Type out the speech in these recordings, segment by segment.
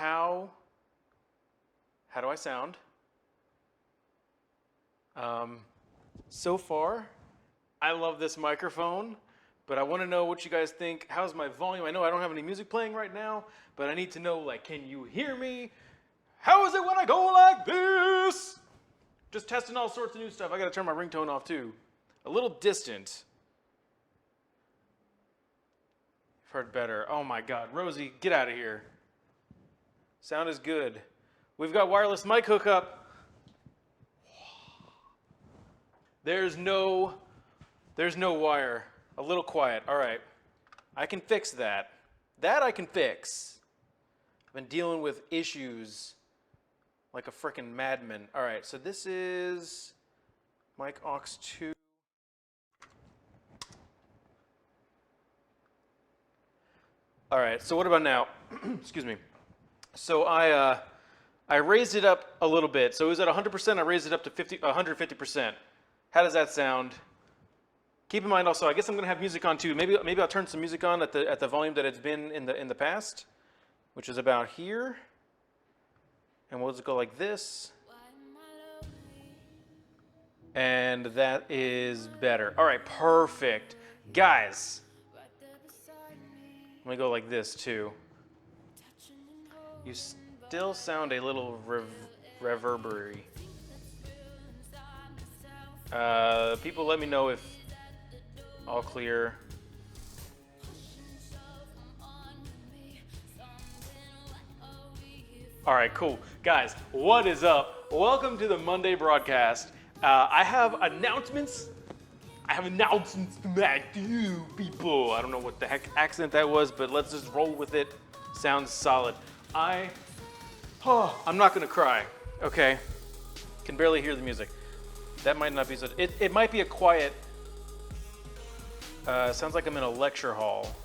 how do I sound? So far, I love this microphone, but I want to know what you guys think. How's my volume? I know I don't have any music playing right now, but I need to know, like, can you hear me? How is it when I go like this? Just testing all sorts of new stuff. I got to turn my ringtone off too. A little distant. I've heard better. Oh my God, Rosie, get out of here. Sound is good. We've got wireless mic hookup. There's no wire. A little quiet. All right. I can fix that. That I can fix. I've been dealing with issues like a frickin' madman. All right, so this is mic aux 2. All right, so what about now? Excuse me. So I raised it up a little bit. So it was at 100%. I raised it up to 150%. How does that sound? Keep in mind also, I guess I'm going to have music on too. Maybe I'll turn some music on at the volume that it's been in the past, which is about here. And we'll just go like this. And that is better. All right, perfect. Guys, let me go like this too. You still sound a little reverberary. People let me know if all clear. All right, cool. Guys, what is up? Welcome to the Monday broadcast. I have announcements. To make to you people. I don't know what the heck accent that was, but let's just roll with it. Sounds solid. I'm not gonna cry, okay? Can barely hear the music. That might not be so, it might be a quiet, sounds like I'm in a lecture hall.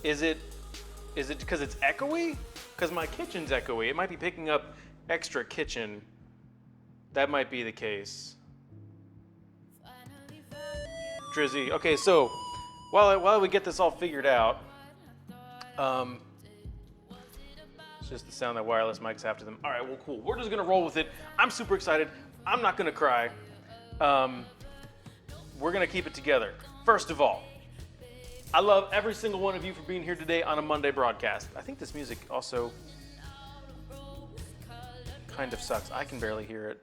Is it because it's echoey? Because my kitchen's echoey. It might be picking up extra kitchen. That might be the case. Drizzy. Okay, so while we get this all figured out, it's just the sound that wireless mics have to them. All right, well, cool. We're just gonna roll with it. I'm super excited. I'm not gonna cry. We're gonna keep it together. First of all, I love every single one of you for being here today on a Monday broadcast. I think this music also kind of sucks. I can barely hear it.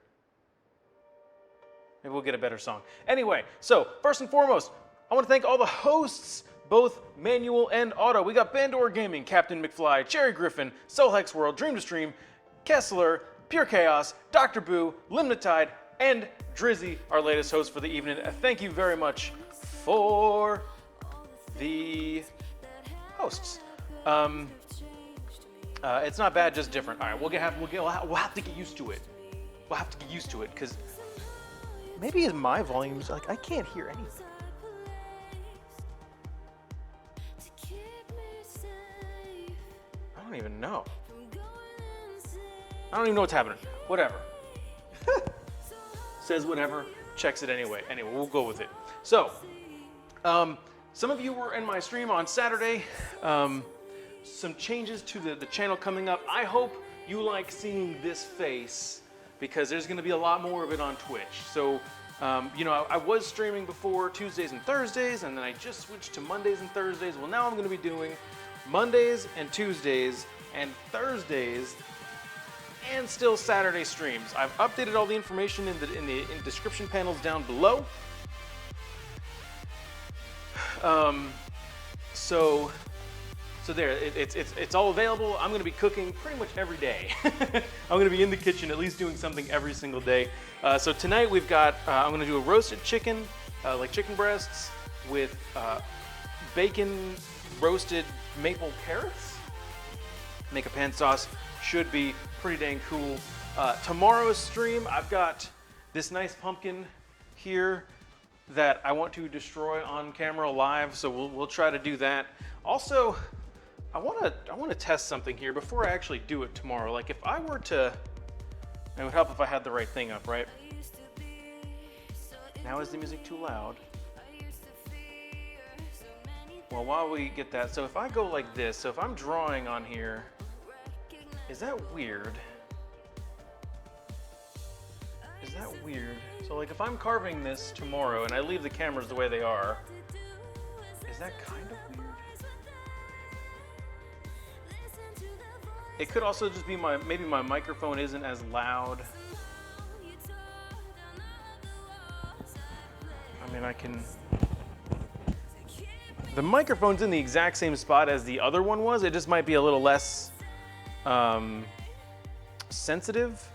Maybe we'll get a better song. Anyway, so first and foremost, I want to thank all the hosts, both manual and auto. We got Bandor Gaming, Captain McFly, Cherry Griffin, Soul Hex World, Dream to Stream, Kessler, Pure Chaos, Dr. Boo, Limnitide, and Drizzy, our latest host for the evening. Thank you very much for the hosts. It's not bad, just different. All right, we'll have to get used to it. We'll have to get used to it because maybe my volume's like I can't hear anything. I don't even know. I don't even know what's happening. Whatever. Says whatever, checks it anyway. Anyway, we'll go with it. So, some of you were in my stream on Saturday. Some changes to the channel coming up. I hope you like seeing this face because there's going to be a lot more of it on Twitch. So, I was streaming before Tuesdays and Thursdays, and then I just switched to Mondays and Thursdays. Well, now I'm going to be doing Mondays and Tuesdays and Thursdays and still Saturday streams. I've updated all the information in the description panels down below. So there, it's all available. I'm gonna be cooking pretty much every day. I'm gonna be in the kitchen at least doing something every single day. So tonight we've got, I'm gonna do a roasted chicken, like chicken breasts with bacon roasted maple carrots. Make a pan sauce, should be pretty dang cool. Tomorrow's stream, I've got this nice pumpkin here that I want to destroy on camera live, so we'll try to do that. Also, I want to test something here before I actually do it tomorrow. Like if I were to, it would help if I had the right thing up, right? Now is the music too loud? Well, while we get that, so if I go like this, so if I'm drawing on here, is that weird? Is that weird? So like if I'm carving this tomorrow and I leave the cameras the way they are, is that kind of weird? It could also just be maybe my microphone isn't as loud. I mean, the microphone's in the exact same spot as the other one was. It just might be a little less sensitive.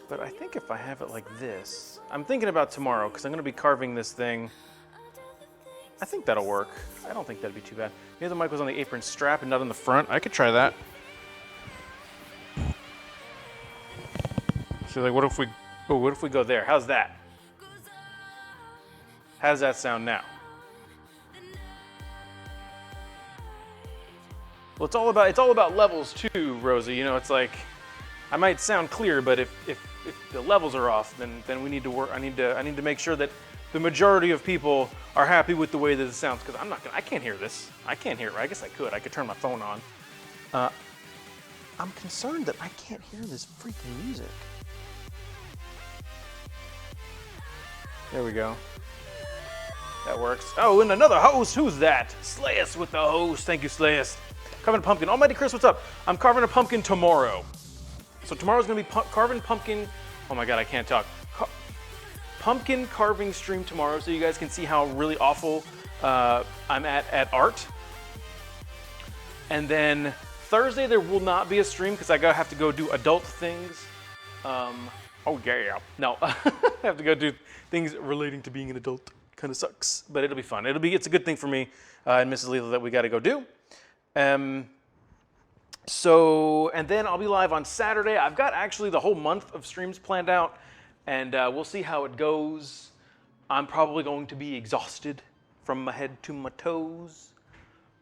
But I think if I have it like this, I'm thinking about tomorrow because I'm going to be carving this thing. I think that'll work. I don't think that'd be too bad. Maybe the mic was on the apron strap and not on the front. I could try that. So like, what if we go there? How's that? How does that sound now? Well, it's all about levels too, Rosie. You know, it's like I might sound clear, but if the levels are off, then we need to work. I need to make sure that the majority of people are happy with the way that it sounds. Because I can't hear this. I can't hear it. I guess I could. I could turn my phone on. I'm concerned that I can't hear this freaking music. There we go. That works. Oh, and another host. Who's that? Slayus with the host. Thank you, Slayus. Carving a pumpkin. Almighty Chris, what's up? I'm carving a pumpkin tomorrow. So tomorrow's gonna be carving pumpkin. Oh my God, I can't talk. Pumpkin carving stream tomorrow, so you guys can see how really awful I'm at art. And then Thursday there will not be a stream because I have to go do adult things. Oh yeah. No, I have to go do things relating to being an adult. Kind of sucks, but it'll be fun. It's a good thing for me and Mrs. Lila that we got to go do. So, and then I'll be live on Saturday. I've got actually the whole month of streams planned out, and we'll see how it goes. I'm probably going to be exhausted from my head to my toes,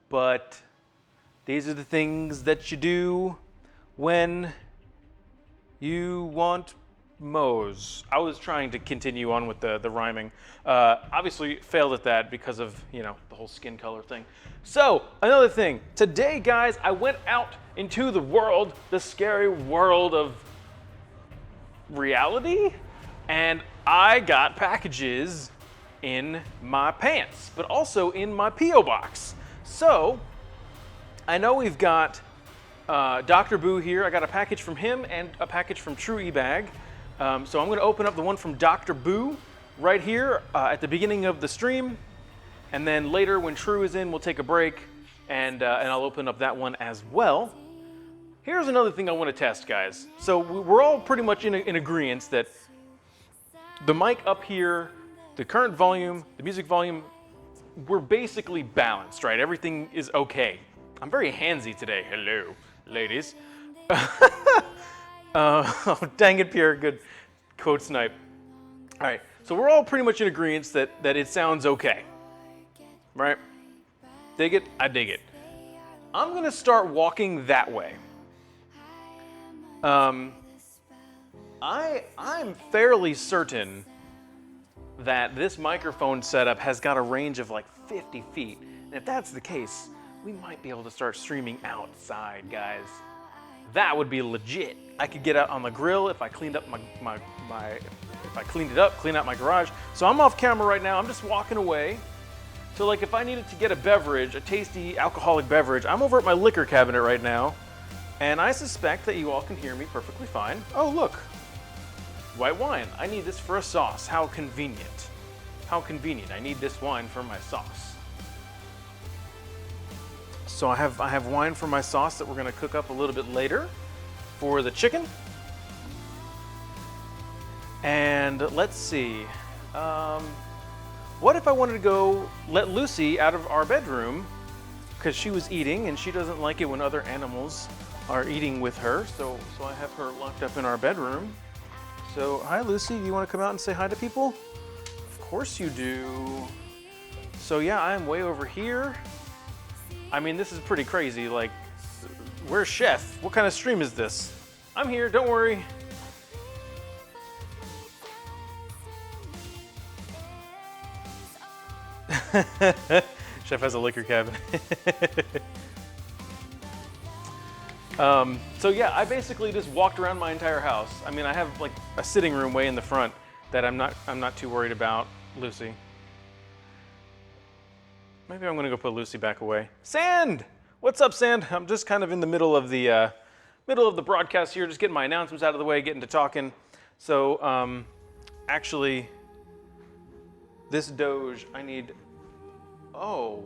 but these are the things that you do when you want Moe's. I was trying to continue on with the rhyming. Obviously failed at that because of, the whole skin color thing. So, another thing. Today, guys, I went out into the world, the scary world of reality, and I got packages in my pants, but also in my P.O. box. So, I know we've got Dr. Boo here. I got a package from him and a package from True eBag. So I'm going to open up the one from Dr. Boo right here at the beginning of the stream. And then later when True is in, we'll take a break and I'll open up that one as well. Here's another thing I want to test, guys. So we're all pretty much in agreement that the mic up here, the current volume, the music volume, we're basically balanced, right? Everything is okay. I'm very handsy today. Hello, ladies. Oh, dang it, Pierre. Good quote snipe. All right, so we're all pretty much in agreement that it sounds okay, right? Dig it? I dig it. I'm going to start walking that way. I'm fairly certain that this microphone setup has got a range of like 50 feet. And if that's the case, we might be able to start streaming outside, guys. That would be legit. I could get out on the grill if I cleaned up if I cleaned it up, clean out my garage. So I'm off camera right now. I'm just walking away. So like if I needed to get a beverage, a tasty alcoholic beverage, I'm over at my liquor cabinet right now. And I suspect that you all can hear me perfectly fine. Oh, look. White wine. I need this for a sauce. How convenient. How convenient. I need this wine for my sauce. So I have wine for my sauce that we're going to cook up a little bit later for the chicken. And let's see. What if I wanted to go let Lucy out of our bedroom because she was eating and she doesn't like it when other animals are eating with her. So I have her locked up in our bedroom. So hi, Lucy. Do you want to come out and say hi to people? Of course you do. So yeah, I'm way over here. I mean, this is pretty crazy. Like, where's Chef? What kind of stream is this? I'm here, don't worry. Chef has a liquor cabinet. So yeah, I basically just walked around my entire house. I mean, I have like a sitting room way in the front that I'm not too worried about Lucy. Maybe I'm gonna go put Lucy back away. Sand! What's up, Sand? I'm just kind of in the middle of the broadcast here, just getting my announcements out of the way, getting to talking. So actually, this Doge, I need, oh,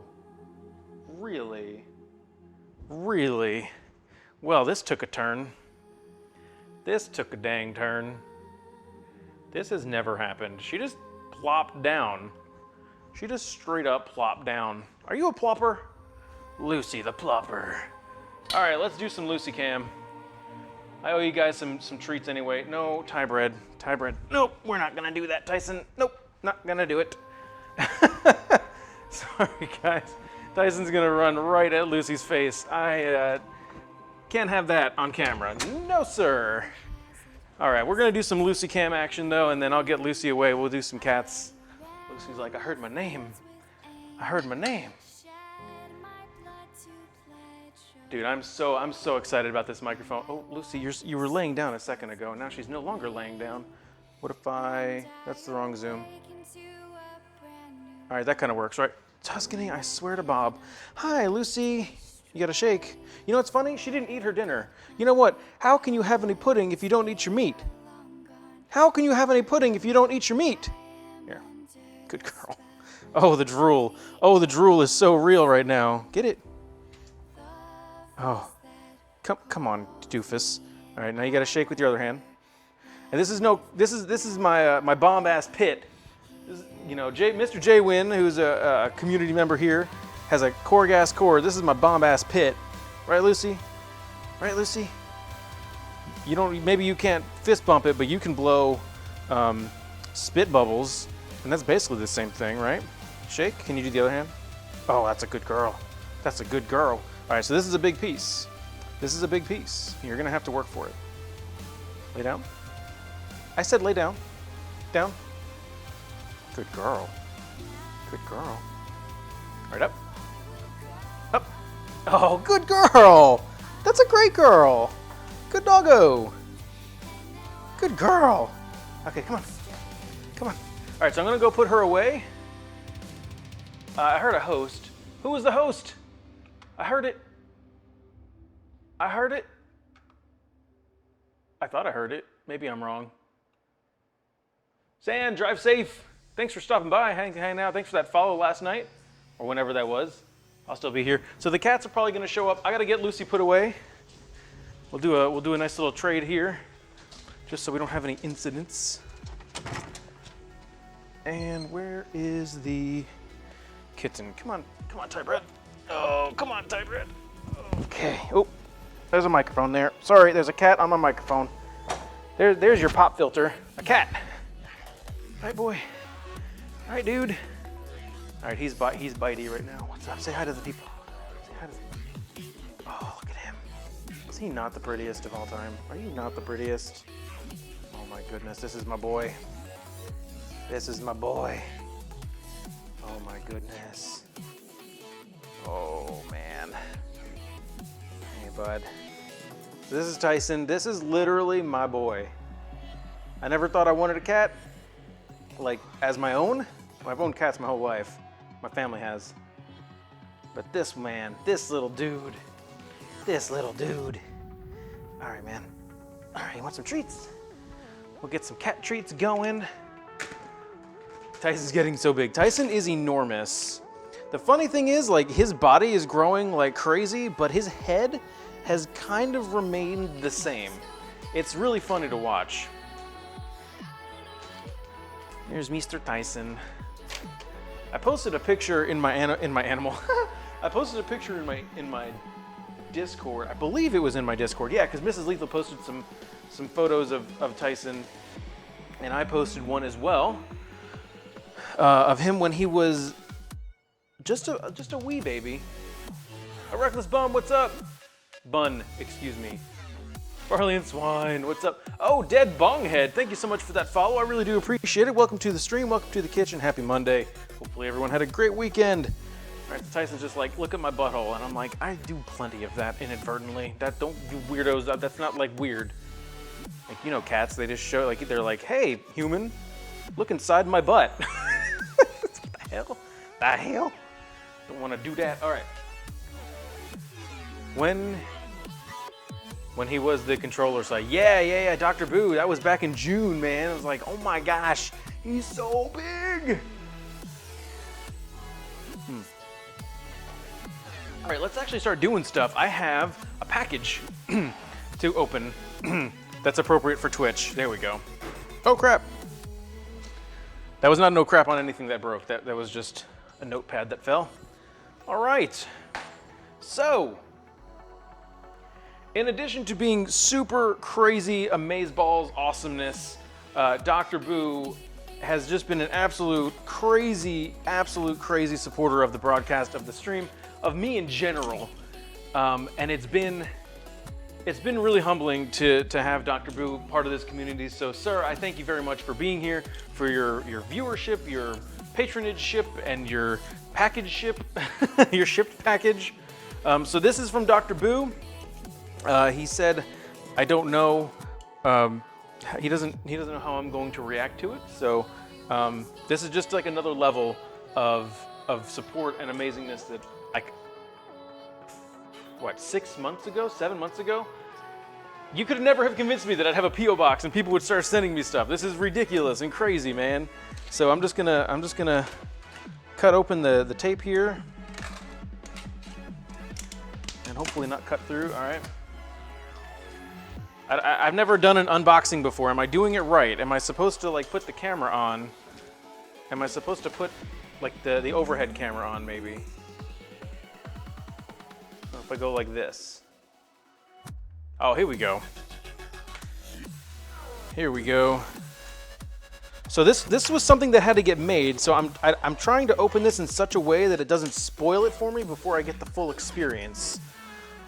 really? Really? Well, this took a turn. This took a dang turn. This has never happened. She just plopped down. She just straight up plopped down. Are you a plopper? Lucy the plopper. All right, let's do some Lucy Cam. I owe you guys some treats anyway. No, Thai bread. Thai bread. Nope, we're not gonna do that, Tyson. Nope, not gonna do it. Sorry, guys. Tyson's gonna run right at Lucy's face. I can't have that on camera. No, sir. All right, we're gonna do some Lucy Cam action though, and then I'll get Lucy away. We'll do some cats. Lucy's like, I heard my name. I heard my name. Dude, I'm so excited about this microphone. Oh, Lucy, you were laying down a second ago, and now she's no longer laying down. What if that's the wrong zoom. All right, that kind of works, right? Tuscany, I swear to Bob. Hi, Lucy. You got a shake. You know what's funny? She didn't eat her dinner. You know what? How can you have any pudding if you don't eat your meat? How can you have any pudding if you don't eat your meat? Here. Good girl. Oh, the drool. Oh, the drool is so real right now. Get it? Oh. Come on, doofus. All right, now you got to shake with your other hand. And this is my bomb-ass pit. You know, Mr. J Win, who's a community member here, has a core gas cord. This is my bomb-ass pit. Right, Lucy? Right, Lucy? Maybe you can't fist bump it, but you can blow spit bubbles, and that's basically the same thing, right? Shake, can you do the other hand? Oh, that's a good girl. That's a good girl. All right, so this is a big piece. This is a big piece. You're gonna have to work for it. Lay down. I said lay down. Down. Good girl. Good girl. All right, up. Up. Oh, good girl. That's a great girl. Good doggo. Good girl. Okay, come on. Come on. All right, so I'm gonna go put her away. I heard a host. Who was the host? I heard it. I heard it. I thought I heard it. Maybe I'm wrong. Sand, drive safe. Thanks for stopping by, hanging out. Thanks for that follow last night, or whenever that was. I'll still be here. So the cats are probably gonna show up. I gotta get Lucy put away. We'll do a nice little trade here, just so we don't have any incidents. And where is the kitten? Come on, Thai bread. Oh, come on, Thai bread. Okay. Oh, there's a microphone there. Sorry, there's a cat on my microphone. There's your pop filter. A cat. All right, boy. All right, dude. All right, he's bitey right now. What's up? Say hi to the people. Say hi to the... Oh, look at him. Is he not the prettiest of all time? Are you not the prettiest? Oh my goodness, this is my boy. This is my boy. Oh my goodness. Oh man. Hey bud. This is Tyson. This is literally my boy. I never thought I wanted a cat, like as my own. I've owned cats my whole life. My family has. But this man, this little dude. All right, man. All right, you want some treats? We'll get some cat treats going. Tyson's getting so big. Tyson is enormous. The funny thing is, like, his body is growing like crazy, but his head has kind of remained the same. It's really funny to watch. Here's Mr. Tyson. I posted a picture in my animal. I posted a picture in my Discord. I believe it was in my Discord. Yeah, because Mrs. Lethal posted some photos of Tyson, and I posted one as well of him when he was just a wee baby. A reckless bum, what's up? Bun, excuse me. Barley and Swine, what's up? Oh, Dead Bonghead, thank you so much for that follow. I really do appreciate it. Welcome to the stream, welcome to the kitchen. Happy Monday. Hopefully everyone had a great weekend. All right, so Tyson's just like, look at my butthole. And I'm like, I do plenty of that inadvertently. That, don't you weirdos, that's not like weird. Like, you know, cats, they just show, like, they're like, hey, human, look inside my butt. What the hell? The hell? Don't want to do that. All right. When he was the controller, so yeah, Dr. Boo, that was back in June, man. I was like, oh my gosh, he's so big. All right, let's actually start doing stuff. I have a package to open that's appropriate for Twitch. There we go. Oh crap. That was not no crap on anything that broke. That was just a notepad that fell. All right, so in addition to being super crazy amazeballs awesomeness, Dr. Boo has just been an absolute crazy supporter of the broadcast, of the stream, of me in general, and it's been really humbling to have Dr. Boo part of this community. So, sir, I thank you very much for being here, for your viewership, your patronage ship, and your package ship, your shipped package. So this is from Dr. Boo. He said, I don't know, he doesn't know how I'm going to react to it. So this is just like another level of support and amazingness that what, 7 months ago? You could never have convinced me that I'd have a P.O. box and people would start sending me stuff. This is ridiculous and crazy, man. So I'm just gonna cut open the tape here and hopefully not cut through. All right. I've never done an unboxing before. Am I doing it right? Am I supposed to like put the camera on? Am I supposed to put like the overhead camera on maybe? Or if I go like this. Oh, here we go. Here we go. So this was something that had to get made. So I'm trying to open this in such a way that it doesn't spoil it for me before I get the full experience.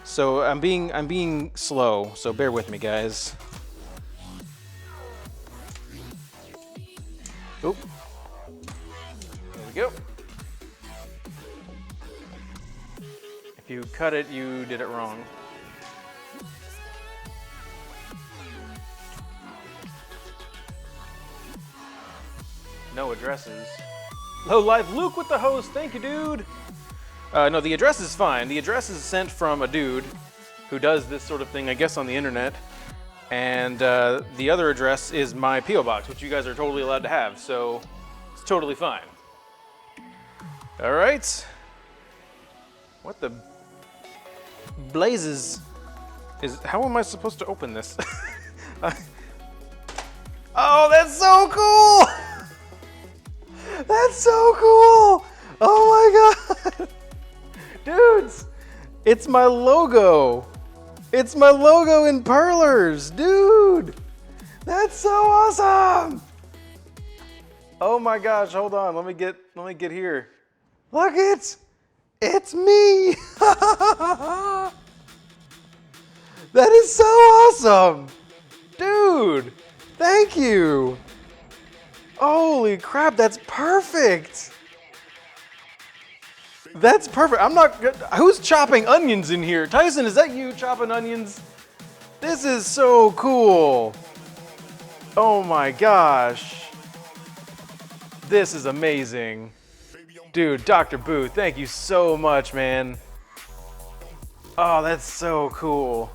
So I'm being slow, so bear with me, guys. Oop. There we go. If you cut it, you did it wrong. No addresses. Low Life Luke with the host. Thank you, dude. No, the address is fine. The address is sent from a dude who does this sort of thing, I guess, on the internet. And the other address is my P.O. box, which you guys are totally allowed to have. So it's totally fine. All right. What the blazes how am I supposed to open this? Oh, that's so cool! That's so cool! Oh my god! Dudes, it's my logo. It's my logo in Perlers, dude. That's so awesome. Oh my gosh, hold on. Let me get here. Look it. It's me. That is so awesome. Dude, thank you. Holy crap, that's perfect. That's perfect. I'm not good. Who's chopping onions in here? Tyson, is that you chopping onions? This is so cool. Oh my gosh. This is amazing. Dude, Dr. Boo, thank you so much, man. Oh, that's so cool.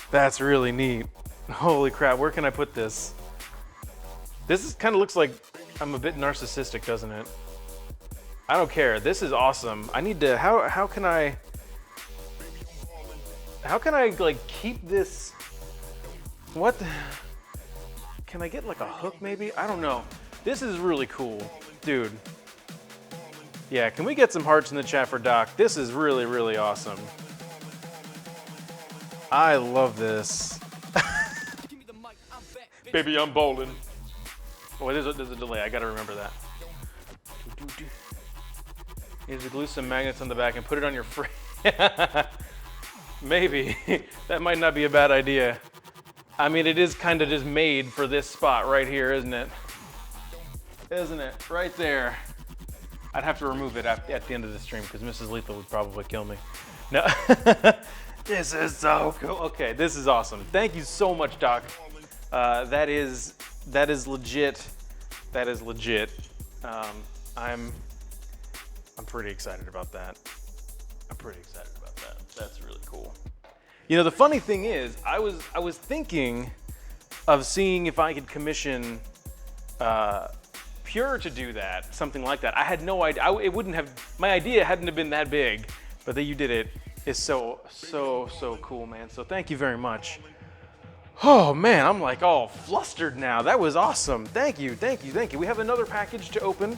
That's really neat. Holy crap, where can I put this? This kind of looks like I'm a bit narcissistic, doesn't it? I don't care. This is awesome. I need to, how can I like keep this, what? Can I get like a hook maybe? I don't know. This is really cool, dude. Yeah, can we get some hearts in the chat for Doc? This is really, really awesome. I love this. Baby, I'm bowling. Oh, there's a delay. I gotta remember that. You need to glue some magnets on the back and put it on your frame. Maybe. That might not be a bad idea. I mean, it is kind of just made for this spot right here, isn't it? Isn't it? Right there. I'd have to remove it at the end of the stream because Mrs. Lethal would probably kill me. No. This is so cool. Okay, this is awesome. Thank you so much, Doc. That is legit. That is legit. I'm pretty excited about that. I'm pretty excited about that. That's really cool. You know, the funny thing is, I was thinking of seeing if I could commission Pure to do that, something like that. I had no idea. It wouldn't have. My idea hadn't have been that big, but that you did it is so cool, man. So thank you very much. Oh man, I'm like all flustered now. That was awesome. Thank you. We have another package to open,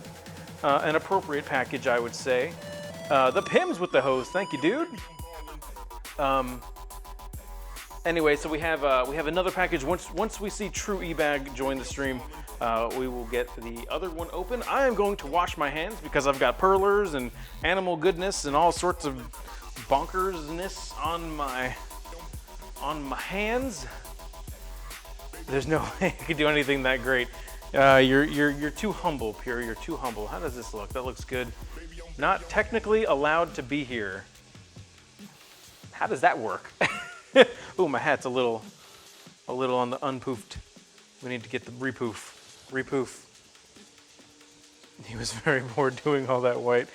an appropriate package, I would say. The Pims with the host. Thank you, dude. Anyway, so we have another package. Once we see True Ebag join the stream, we will get the other one open. I am going to wash my hands because I've got perlers and animal goodness and all sorts of bonkersness on my hands. There's no way I could do anything that great. You're too humble, Pure. You're too humble. How does this look? That looks good. Not technically allowed to be here. How does that work? Ooh, my hat's a little on the unpoofed. We need to get the repoof. He was very bored doing all that white.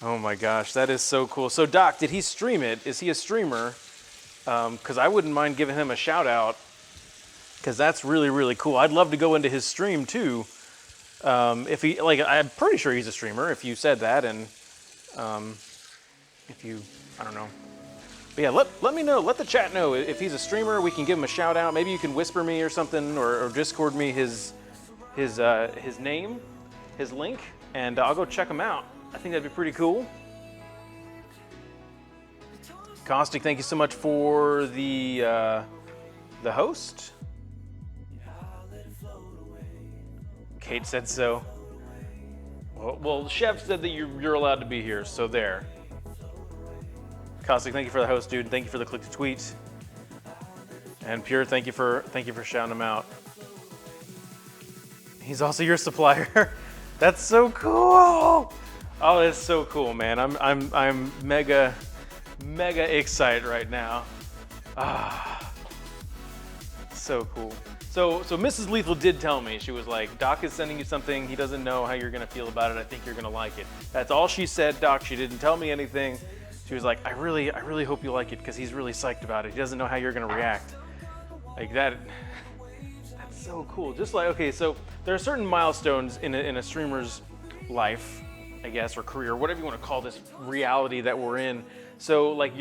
Oh my gosh, that is so cool. So Doc, did he stream it? Is he a streamer? Because I wouldn't mind giving him a shout out, because that's really cool. I'd love to go into his stream too. If he, like, I'm pretty sure he's a streamer if you said that, and if you, I don't know. But yeah, let me know, let the chat know if he's a streamer. We can give him a shout out. Maybe you can whisper me or something, or Discord me his name, his link, and I'll go check him out. I think that'd be pretty cool. Caustic, thank you so much for the host. Kate said so. Well, Chef said that you're allowed to be here, so there. Caustic, thank you for the host, dude. Thank you for the click to tweet. And Pure, thank you for shouting him out. He's also your supplier. That's so cool. Oh, that's so cool, man. I'm mega excited right now. Ah, so cool. So Mrs. Lethal did tell me, she was like, Doc is sending you something. He doesn't know how you're gonna feel about it. I think you're gonna like it. That's all she said, Doc. She didn't tell me anything. She was like, I really hope you like it because he's really psyched about it. He doesn't know how you're gonna react. Like that. That's so cool. Just like, okay, so there are certain milestones in a streamer's life, I guess, or career, whatever you want to call this reality that we're in. So like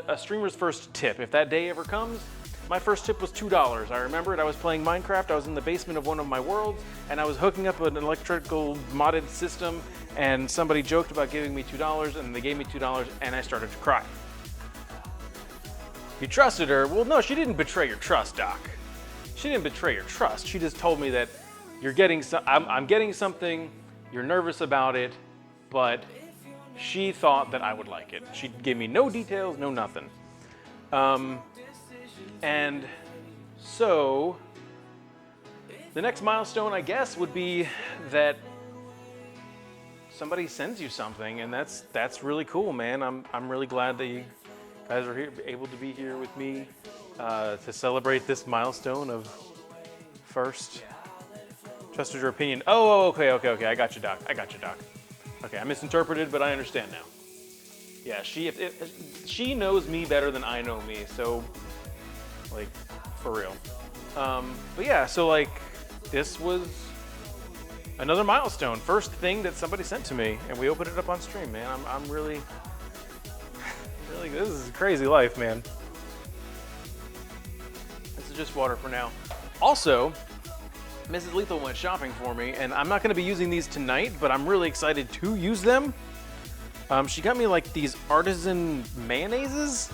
a streamer's first tip, if that day ever comes, my first tip was $2. I remember it. I was playing Minecraft. I was in the basement of one of my worlds, and I was hooking up an electrical modded system, and somebody joked about giving me $2, and they gave me $2, and I started to cry. You trusted her? Well, no, she didn't betray your trust, Doc. She didn't betray your trust. She just told me that you're getting I'm getting something, you're nervous about it, but she thought that I would like it. She gave me no details, no nothing. And so the next milestone, I guess, would be that somebody sends you something, and that's really cool, man. I'm really glad that you guys are here, able to be here with me to celebrate this milestone of first. Trusted your opinion. Oh, okay. I got you, Doc. Okay, I misinterpreted, but I understand now. Yeah, she knows me better than I know me, so, like, for real. But yeah, so like, this was another milestone. First thing that somebody sent to me, and we opened it up on stream, man. I'm really, this is a crazy life, man. This is just water for now. Also, Mrs. Lethal went shopping for me, and I'm not going to be using these tonight, but I'm really excited to use them. She got me like these artisan mayonnaises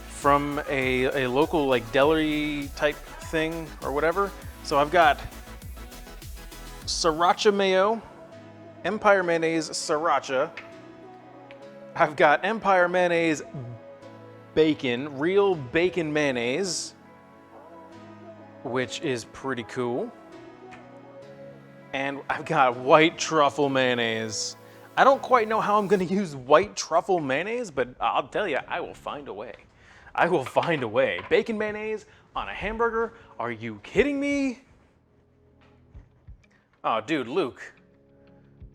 from a local like deli type thing or whatever. So I've got sriracha mayo, Empire mayonnaise sriracha. I've got Empire mayonnaise bacon, real bacon mayonnaise, which is pretty cool. and I've got white truffle mayonnaise. I don't quite know how I'm gonna use white truffle mayonnaise, but I'll tell you, I will find a way. I will find a way. Bacon mayonnaise on a hamburger? Are you kidding me? Oh, dude, Luke.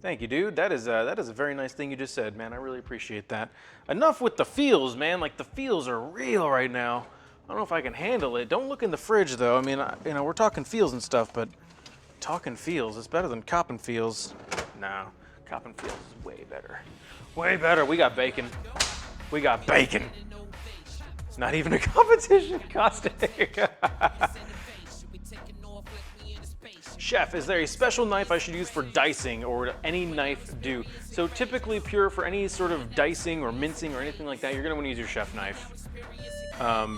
Thank you, dude. That is a very nice thing you just said, man. I really appreciate that. Enough with the feels, man. Like, the feels are real right now. I don't know if I can handle it. Don't look in the fridge, though. I mean, you know, we're talking feels and stuff, but talking feels is better than copping feels. No, copping feels is way better. Way better. We got bacon. We got bacon. Not even a competition, Caustic. Chef, is there a special knife I should use for dicing, or would any knife do? So typically, Pure, for any sort of dicing or mincing or anything like that, you're gonna wanna use your chef knife.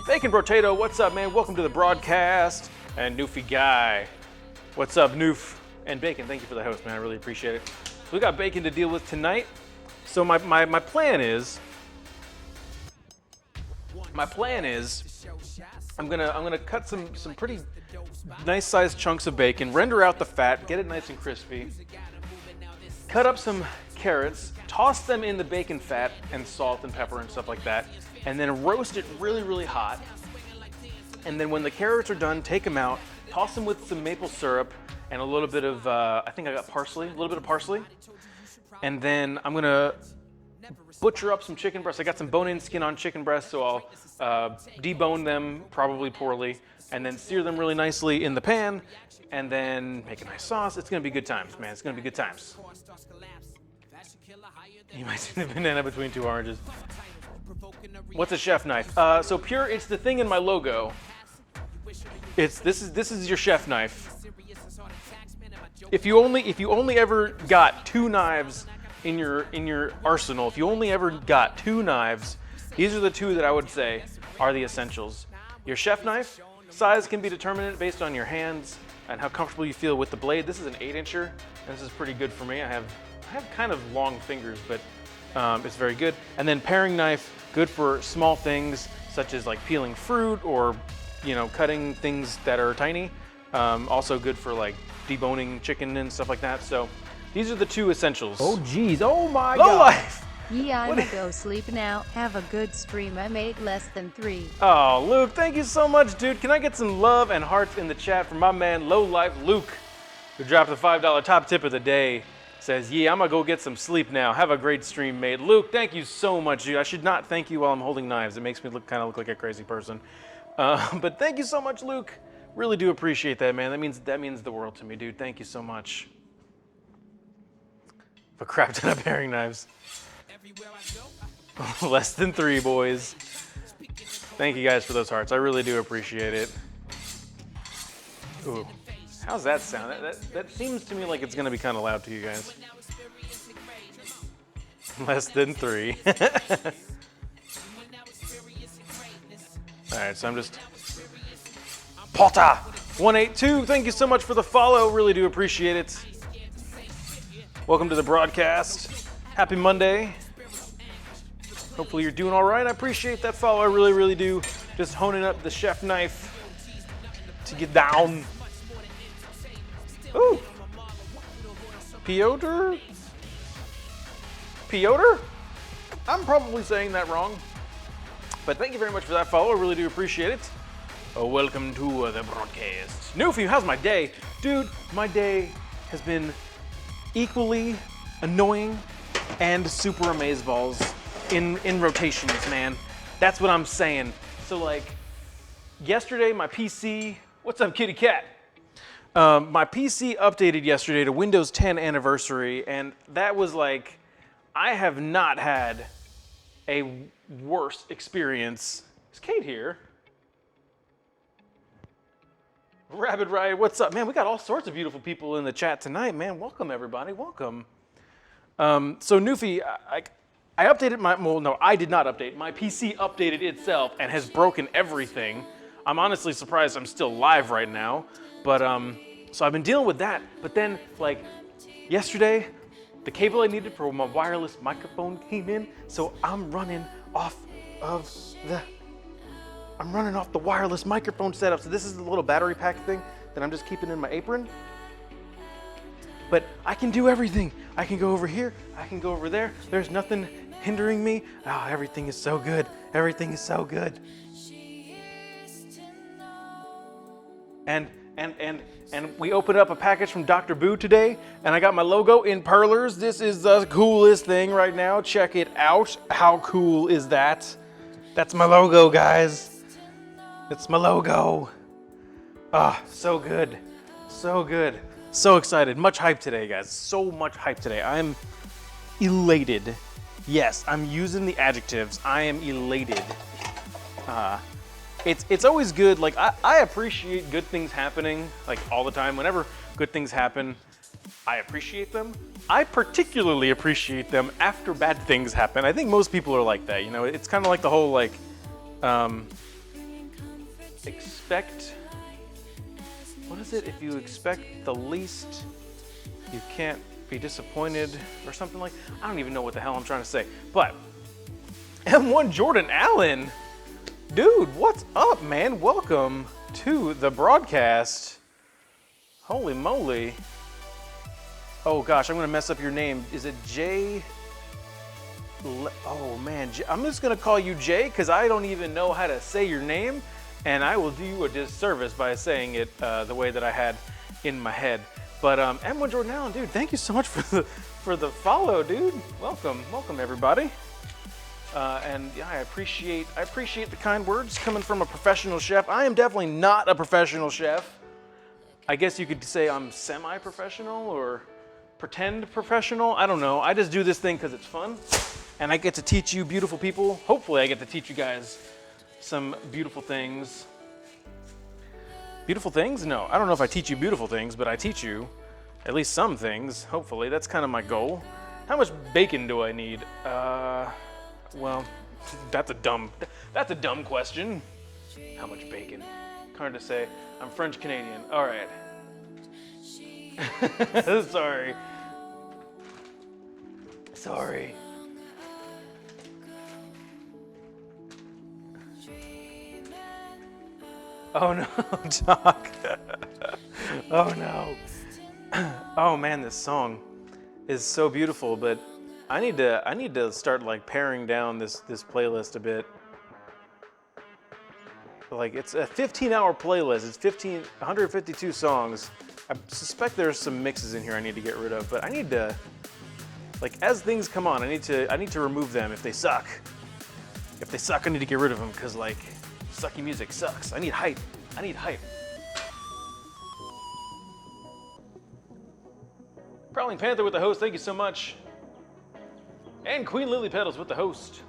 Bacon Potato, what's up, man? Welcome to the broadcast. And Noofy Guy, what's up, Noof? And Bacon, thank you for the host, man. I really appreciate it. So we got bacon to deal with tonight. So my plan is, I'm gonna cut some pretty nice sized chunks of bacon, render out the fat, get it nice and crispy. Cut up some carrots, toss them in the bacon fat and salt and pepper and stuff like that, and then roast it really, really hot. And then when the carrots are done, take them out, toss them with some maple syrup and a little bit of, I think I got parsley, a little bit of parsley. And then I'm gonna butcher up some chicken breasts. I got some bone-in skin on chicken breasts, so I'll debone them, probably poorly, and then sear them really nicely in the pan, and then make a nice sauce. It's gonna be good times, man. It's gonna be good times. You might see the banana between two oranges. What's a chef knife? So Pure, it's the thing in my logo. This is your chef knife. If you only ever got two knives in your arsenal, if you only ever got two knives, these are the two that I would say are the essentials. Your chef knife, size can be determined based on your hands and how comfortable you feel with the blade. This is an 8-incher, and this is pretty good for me. I have kind of long fingers, but it's very good. And then paring knife, good for small things such as like peeling fruit or, you know, cutting things that are tiny. Also good for like deboning chicken and stuff like that. So these are the two essentials. Oh geez, oh my Low God. life. Yeah, I'ma go sleep now. Have a good stream. I made less than 3. Oh, Luke, thank you so much, dude. Can I get some love and hearts in the chat from my man Low Life Luke, who dropped the $5 top tip of the day? Says, yeah, I'm gonna go get some sleep now. Have a great stream, mate. Luke, thank you so much, dude. I should not thank you while I'm holding knives. It makes me look like a crazy person. But thank you so much, Luke. Really do appreciate that, man. That means the world to me, dude. Thank you so much. For crap ton of paring knives. Less than 3, boys. Thank you guys for those hearts. I really do appreciate it. Ooh. How's that sound? That seems to me like it's gonna be kind of loud to you guys. Less than 3. All right, so I'm just Potter 182. Thank you so much for the follow. Really do appreciate it. Welcome to the broadcast. Happy Monday. Hopefully you're doing all right. I appreciate that follow. I really, really do. Just honing up the chef knife to get down. Ooh. Piotr? I'm probably saying that wrong. But thank you very much for that follow. I really do appreciate it. Welcome to the broadcast. Noofy, how's my day? Dude, my day has been equally annoying and super amazeballs in rotations, man. That's what I'm saying. So like, yesterday my PC, what's up kitty cat? My PC updated yesterday to Windows 10 anniversary, and that was like, I have not had a worse experience. Is Kate here? Rabbit Riot, what's up? Man, we got all sorts of beautiful people in the chat tonight, man. Welcome, everybody, welcome. So Noofy, I updated I did not update. My PC updated itself and has broken everything. I'm honestly surprised I'm still live right now. But, so I've been dealing with that. But then, like, yesterday, the cable I needed for my wireless microphone came in. So I'm running off the wireless microphone setup. So this is the little battery pack thing that I'm just keeping in my apron. but I can do everything. I can go over here, I can go over there. There's nothing hindering me. Oh, everything is so good. Everything is so good. And we opened up a package from Dr. Boo today, and I got my logo in perlers. This is the coolest thing right now. Check it out. How cool is that? That's my logo, guys. It's my logo. Ah, so good. So good. So excited. Much hype today, guys. So much hype today. I'm elated. Yes, I'm using the adjectives. I am elated. It's always good. Like I appreciate good things happening like all the time. Whenever good things happen, I appreciate them. I particularly appreciate them after bad things happen. I think most people are like that. You know, it's kind of like the whole like expect. What is it? If you expect the least, you can't be disappointed, or something like. I don't even know what the hell I'm trying to say. But M1 Jordan Allen. Dude, what's up, man? Welcome to the broadcast. Holy moly. Oh gosh, I'm gonna mess up your name. Is it Jay? Oh man, I'm just gonna call you Jay because I don't even know how to say your name, and I will do you a disservice by saying it the way that I had in my head. But M1 Jordan Allen, dude, thank you so much for the follow, dude. Welcome everybody. And yeah, I appreciate the kind words coming from a professional chef. I am definitely not a professional chef. I guess you could say I'm semi-professional or pretend professional. I don't know. I just do this thing because it's fun, and I get to teach you beautiful people. Hopefully, I get to teach you guys some beautiful things. Beautiful things? No, I don't know if I teach you beautiful things, but I teach you at least some things. Hopefully, that's kind of my goal. How much bacon do I need? Well, that's a dumb question. How much bacon? Hard to say. I'm French Canadian. All right. Sorry. Oh no, Doc. Oh no. Oh man, this song is so beautiful, but I need to start like paring down this playlist a bit. Like it's a 15-hour playlist. It's 152 songs. I suspect there's some mixes in here I need to get rid of, but I need to, like, as things come on, I need to remove them if they suck. If they suck, I need to get rid of them because like sucky music sucks. I need hype. Prowling Panther with the host, thank you so much. And Queen Lily Petals with the host.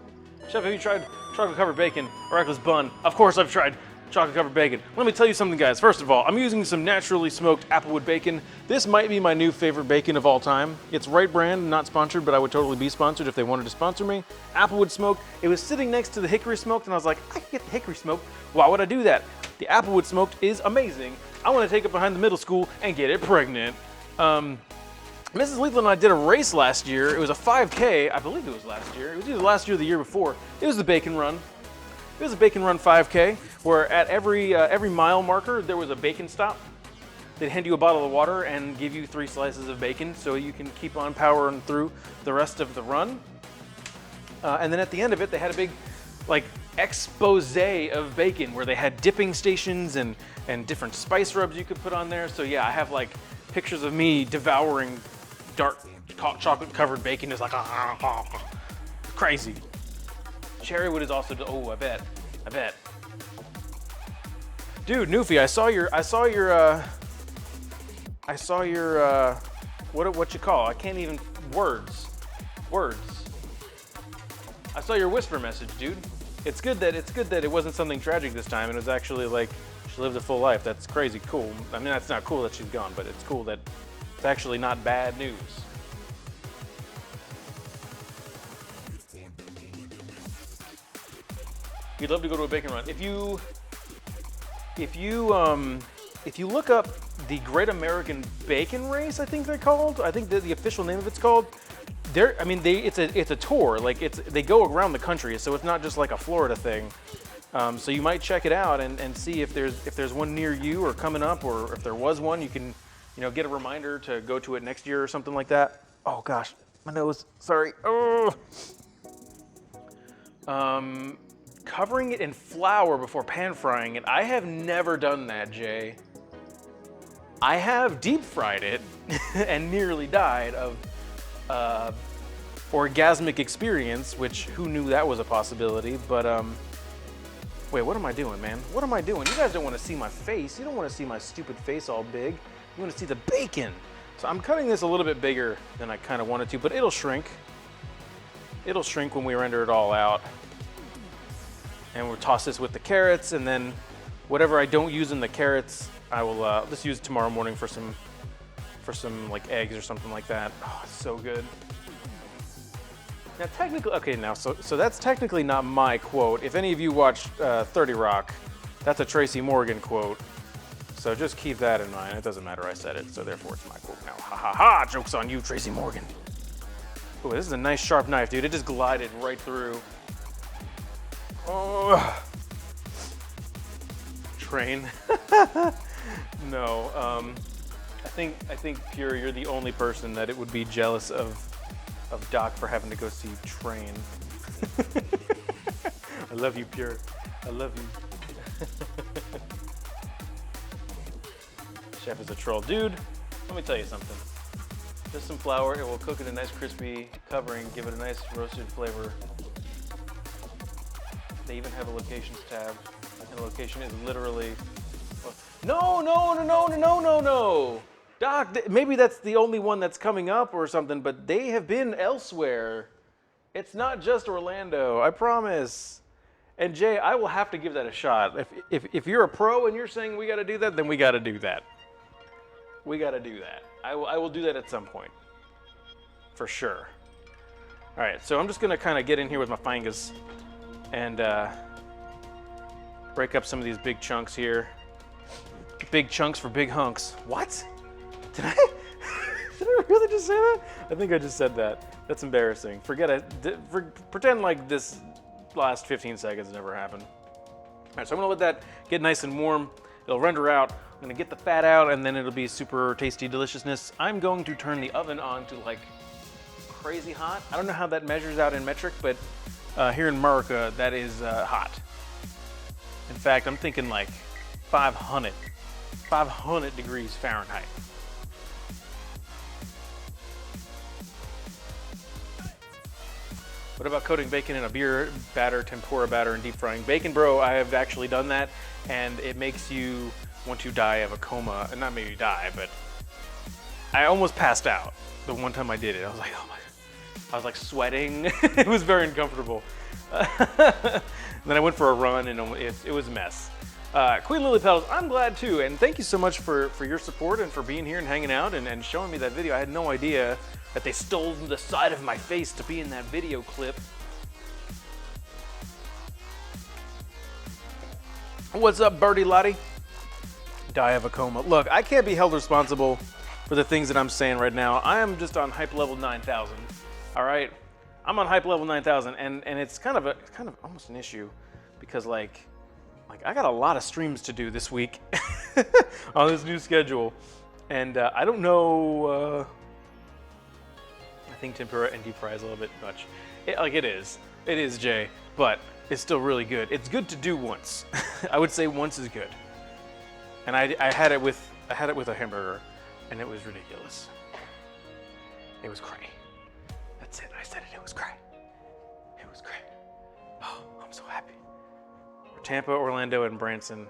Chef, have you tried chocolate covered bacon or reckless bun? Of course I've tried chocolate covered bacon. Let me tell you something, guys. First of all, I'm using some naturally smoked applewood bacon. This might be my new favorite bacon of all time. It's Right Brand, not sponsored, but I would totally be sponsored if they wanted to sponsor me. Applewood smoked. It was sitting next to the hickory smoked, and I was like, I can get the hickory smoked. Why would I do that? The applewood smoked is amazing. I want to take it behind the middle school and get it pregnant. Mrs. Leland and I did a race last year. It was a 5K. I believe it was last year. It was either last year or the year before. It was the Bacon Run. It was a Bacon Run 5K, where at every mile marker there was a bacon stop. They'd hand you a bottle of water and give you 3 slices of bacon so you can keep on powering through the rest of the run. And then at the end of it, they had a big, like, expose of bacon where they had dipping stations and different spice rubs you could put on there. So yeah, I have like pictures of me devouring dark chocolate covered bacon. Is like crazy. Cherrywood is also, oh, I bet. Dude, Newfie, I saw your what you call? I can't even words. I saw your whisper message, dude. It's good that it wasn't something tragic this time, and it was actually like she lived a full life. That's crazy cool. I mean, that's not cool that she's gone, but it's cool that it's actually not bad news. You'd love to go to a bacon run. If you look up the Great American Bacon Race, I think they're called. I think the official name of it's called. It's a tour. Like they go around the country, so it's not just like a Florida thing. So you might check it out and see if there's one near you or coming up, or if there was one, you can you know, get a reminder to go to it next year or something like that. Oh gosh, my nose, sorry. Oh. Covering it in flour before pan frying it. I have never done that, Jay. I have deep fried it and nearly died of orgasmic experience, which who knew that was a possibility, but wait, what am I doing, man? What am I doing? You guys don't want to see my face. You don't want to see my stupid face all big. You want to see the bacon. So I'm cutting this a little bit bigger than I kind of wanted to, but it'll shrink. It'll shrink when we render it all out. And we'll toss this with the carrots, and then whatever I don't use in the carrots, I will just use tomorrow morning for some like eggs or something like that. Oh, it's so good. Now technically, okay, now so that's technically not my quote. If any of you watch 30 Rock, that's a Tracy Morgan quote. So just keep that in mind. It doesn't matter I said it, so therefore it's my quote now. Ha ha ha! Joke's on you, Tracy Morgan. Oh, this is a nice sharp knife, dude. It just glided right through. Oh. Train. No. I think Pure, you're the only person that it would be jealous of Doc for having to go see Train. I love you, Pure. I love you. Chef is a troll. Dude, let me tell you something. Just some flour, it will cook in a nice crispy covering, give it a nice roasted flavor. They even have a locations tab, and the location is literally... No! Doc, maybe that's the only one that's coming up or something, but they have been elsewhere. It's not just Orlando, I promise. And Jay, I will have to give that a shot. If you're a pro and you're saying we gotta do that, then we gotta do that. We gotta do that. I will do that at some point, for sure. All right, so I'm just gonna kind of get in here with my fingers and break up some of these big chunks here. Big chunks for big hunks. What? Did I really just say that? I think I just said that. That's embarrassing. Forget it. Pretend like this last 15 seconds never happened. All right, so I'm gonna let that get nice and warm. It'll render out. I'm gonna get the fat out, and then it'll be super tasty deliciousness. I'm going to turn the oven on to like crazy hot. I don't know how that measures out in metric, but here in America, that is hot. In fact, I'm thinking like 500 degrees Fahrenheit. What about coating bacon in a beer batter, tempura batter, and deep frying? Bacon, bro, I have actually done that, and it makes you want to die of a coma. And not maybe die, but I almost passed out the one time I did it. I was like, oh my, I was like sweating. It was very uncomfortable. Then I went for a run, and it was a mess. Queen Lily Petals, I'm glad too, and thank you so much for your support and for being here and hanging out and showing me that video. I had no idea that they stole the side of my face to be in that video clip. What's up, Birdie Lottie? Die of a coma. Look, I can't be held responsible for the things that I'm saying right now. I am just on hype level 9,000. All right, I'm on hype level 9,000, and it's kind of almost an issue because like I got a lot of streams to do this week on this new schedule, and I don't know. I think tempura and deep fry is a little bit much. It is, Jay, but it's still really good. It's good to do once. I would say once is good. And I had it with a hamburger, and it was ridiculous. It was cray. That's it. I said it. It was cray. It was cray. Oh, I'm so happy. Tampa, Orlando, and Branson.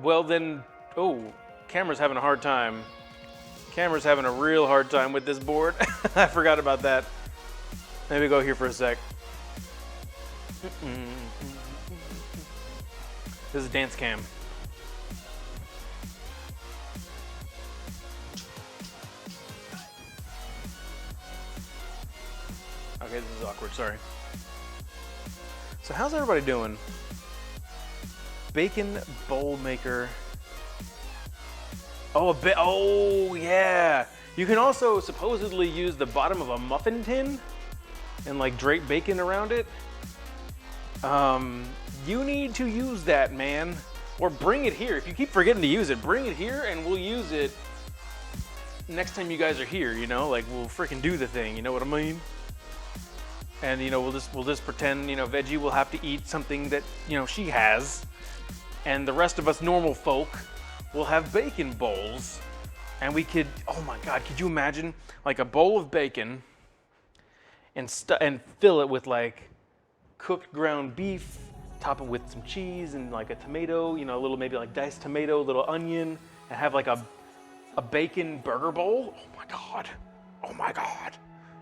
Well then, oh, camera's having a hard time. Camera's having a real hard time with this board. I forgot about that. Maybe go here for a sec. This is dance cam. Okay, this is awkward, sorry. So how's everybody doing? Bacon bowl maker. Oh yeah. You can also supposedly use the bottom of a muffin tin and like drape bacon around it. You need to use that, man. Or bring it here. If you keep forgetting to use it, bring it here and we'll use it next time you guys are here, you know? Like, we'll freaking do the thing, you know what I mean? And, you know, we'll just pretend, you know, Veggie will have to eat something that, you know, she has. And the rest of us normal folk will have bacon bowls. And we could, oh my God, could you imagine like a bowl of bacon and fill it with like cooked ground beef, top it with some cheese and like a tomato, you know, a little maybe like diced tomato, a little onion, and have like a bacon burger bowl? Oh my God. Oh my God.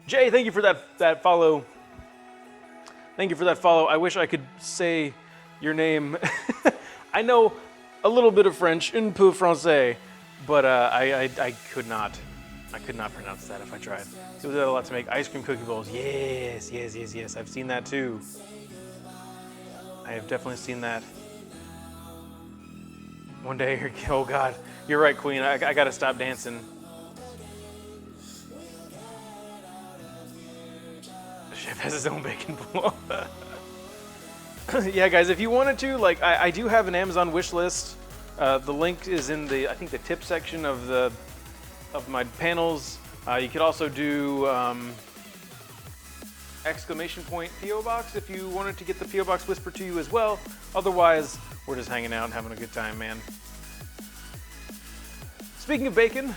Jay, thank you for that follow. Thank you for that follow. I wish I could say your name. I know a little bit of French, un peu français, but I could not. I could not pronounce that if I tried. So we did a lot to make ice cream cookie bowls. Yes, yes, yes, yes. I've seen that too. I have definitely seen that. One day, oh God, you're right, Queen. I gotta stop dancing. The chef has his own bacon bowl. Yeah, guys, if you wanted to, like, I do have an Amazon wish list. The link is in the, I think, the tip section of my panels. You could also do exclamation point PO box if you wanted to get the PO box whispered to you as well. Otherwise, we're just hanging out and having a good time, man. Speaking of bacon,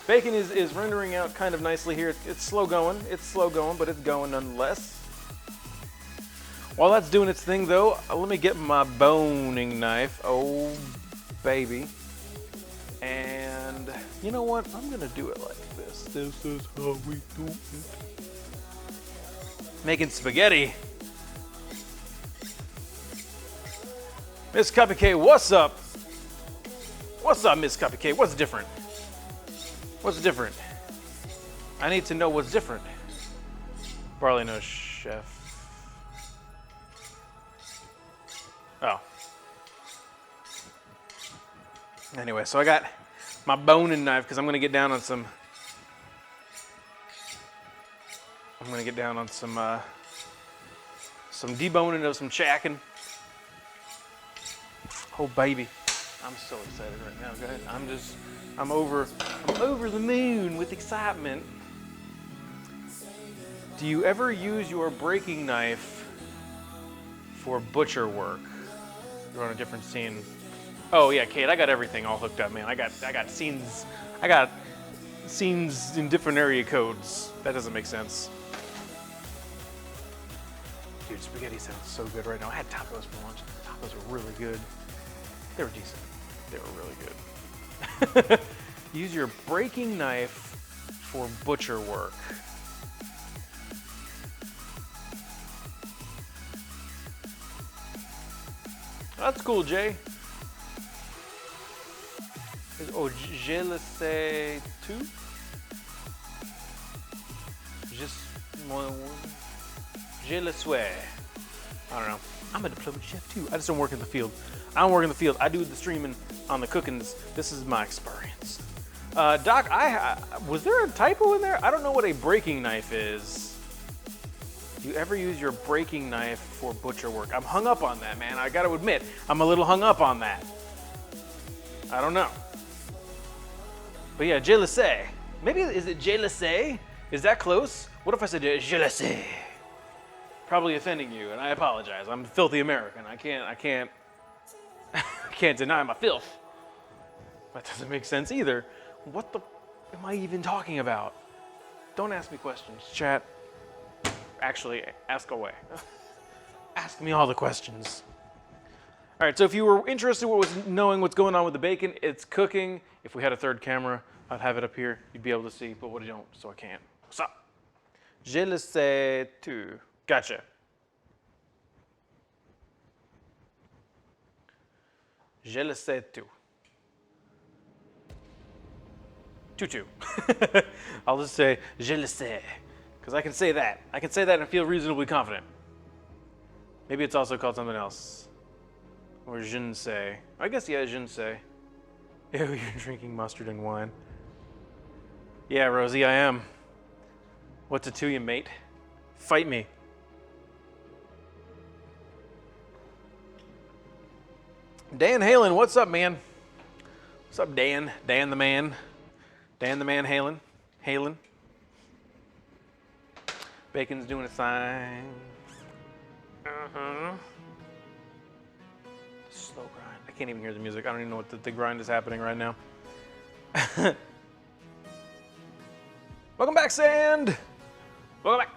bacon is rendering out kind of nicely here. It's slow going. It's slow going, but it's going nonetheless. While that's doing its thing, though, let me get my boning knife. Oh, baby. And you know what? I'm gonna do it like this. This is how we do it. Making spaghetti. Miss Cupcake, what's up? What's up, Miss Cupcake? What's different? What's different? I need to know what's different. Barley no chef. Oh. Anyway, so I got my boning knife because I'm gonna get down on some. I'm gonna get down on some deboning of some chacking. Oh baby, I'm so excited right now, guys. I'm over the moon with excitement. Do you ever use your breaking knife for butcher work? You're on a different scene. Oh yeah, Kate, I got everything all hooked up, man. I got scenes. I got scenes in different area codes. That doesn't make sense. Dude, spaghetti sounds so good right now. I had tacos for lunch. Tacos are really good. They were decent. They were really good. Use your breaking knife for butcher work. That's cool, Jay. Oh, je le sais tout. Je le souhaite. I don't know. I'm a diplomat chef too. I just don't work in the field. I don't work in the field. I do the streaming on the cookings. This is my experience. Doc, was there a typo in there? I don't know what a breaking knife is. Do you ever use your breaking knife for butcher work? I'm hung up on that, man. I gotta admit, I'm a little hung up on that. I don't know. But yeah, je le sais. Maybe, is it je le sais? Is that close? What if I said je le sais? Probably offending you, and I apologize. I'm a filthy American. I can't deny my filth. That doesn't make sense either. What the am I even talking about? Don't ask me questions, chat. Actually, ask away. Ask me all the questions. All right, so if you were interested in knowing what's going on with the bacon, it's cooking. If we had a third camera, I'd have it up here. You'd be able to see, but what I don't, so I can't. What's up? Je le sais tout. Gotcha. Je le sais tout. Tutu. I'll just say je le sais, because I can say that. I can say that and feel reasonably confident. Maybe it's also called something else. Or je ne sais. I guess, yeah, je ne sais. Ew, you're drinking mustard and wine. Yeah, Rosie, I am. What's it to you, mate? Fight me. Dan Halen, what's up, man? What's up, Dan? Dan the man. Dan the man Halen. Halen. Bacon's doing a thing. Slow grind. I can't even hear the music. I don't even know what the grind is happening right now. Welcome back, Sand. Welcome back.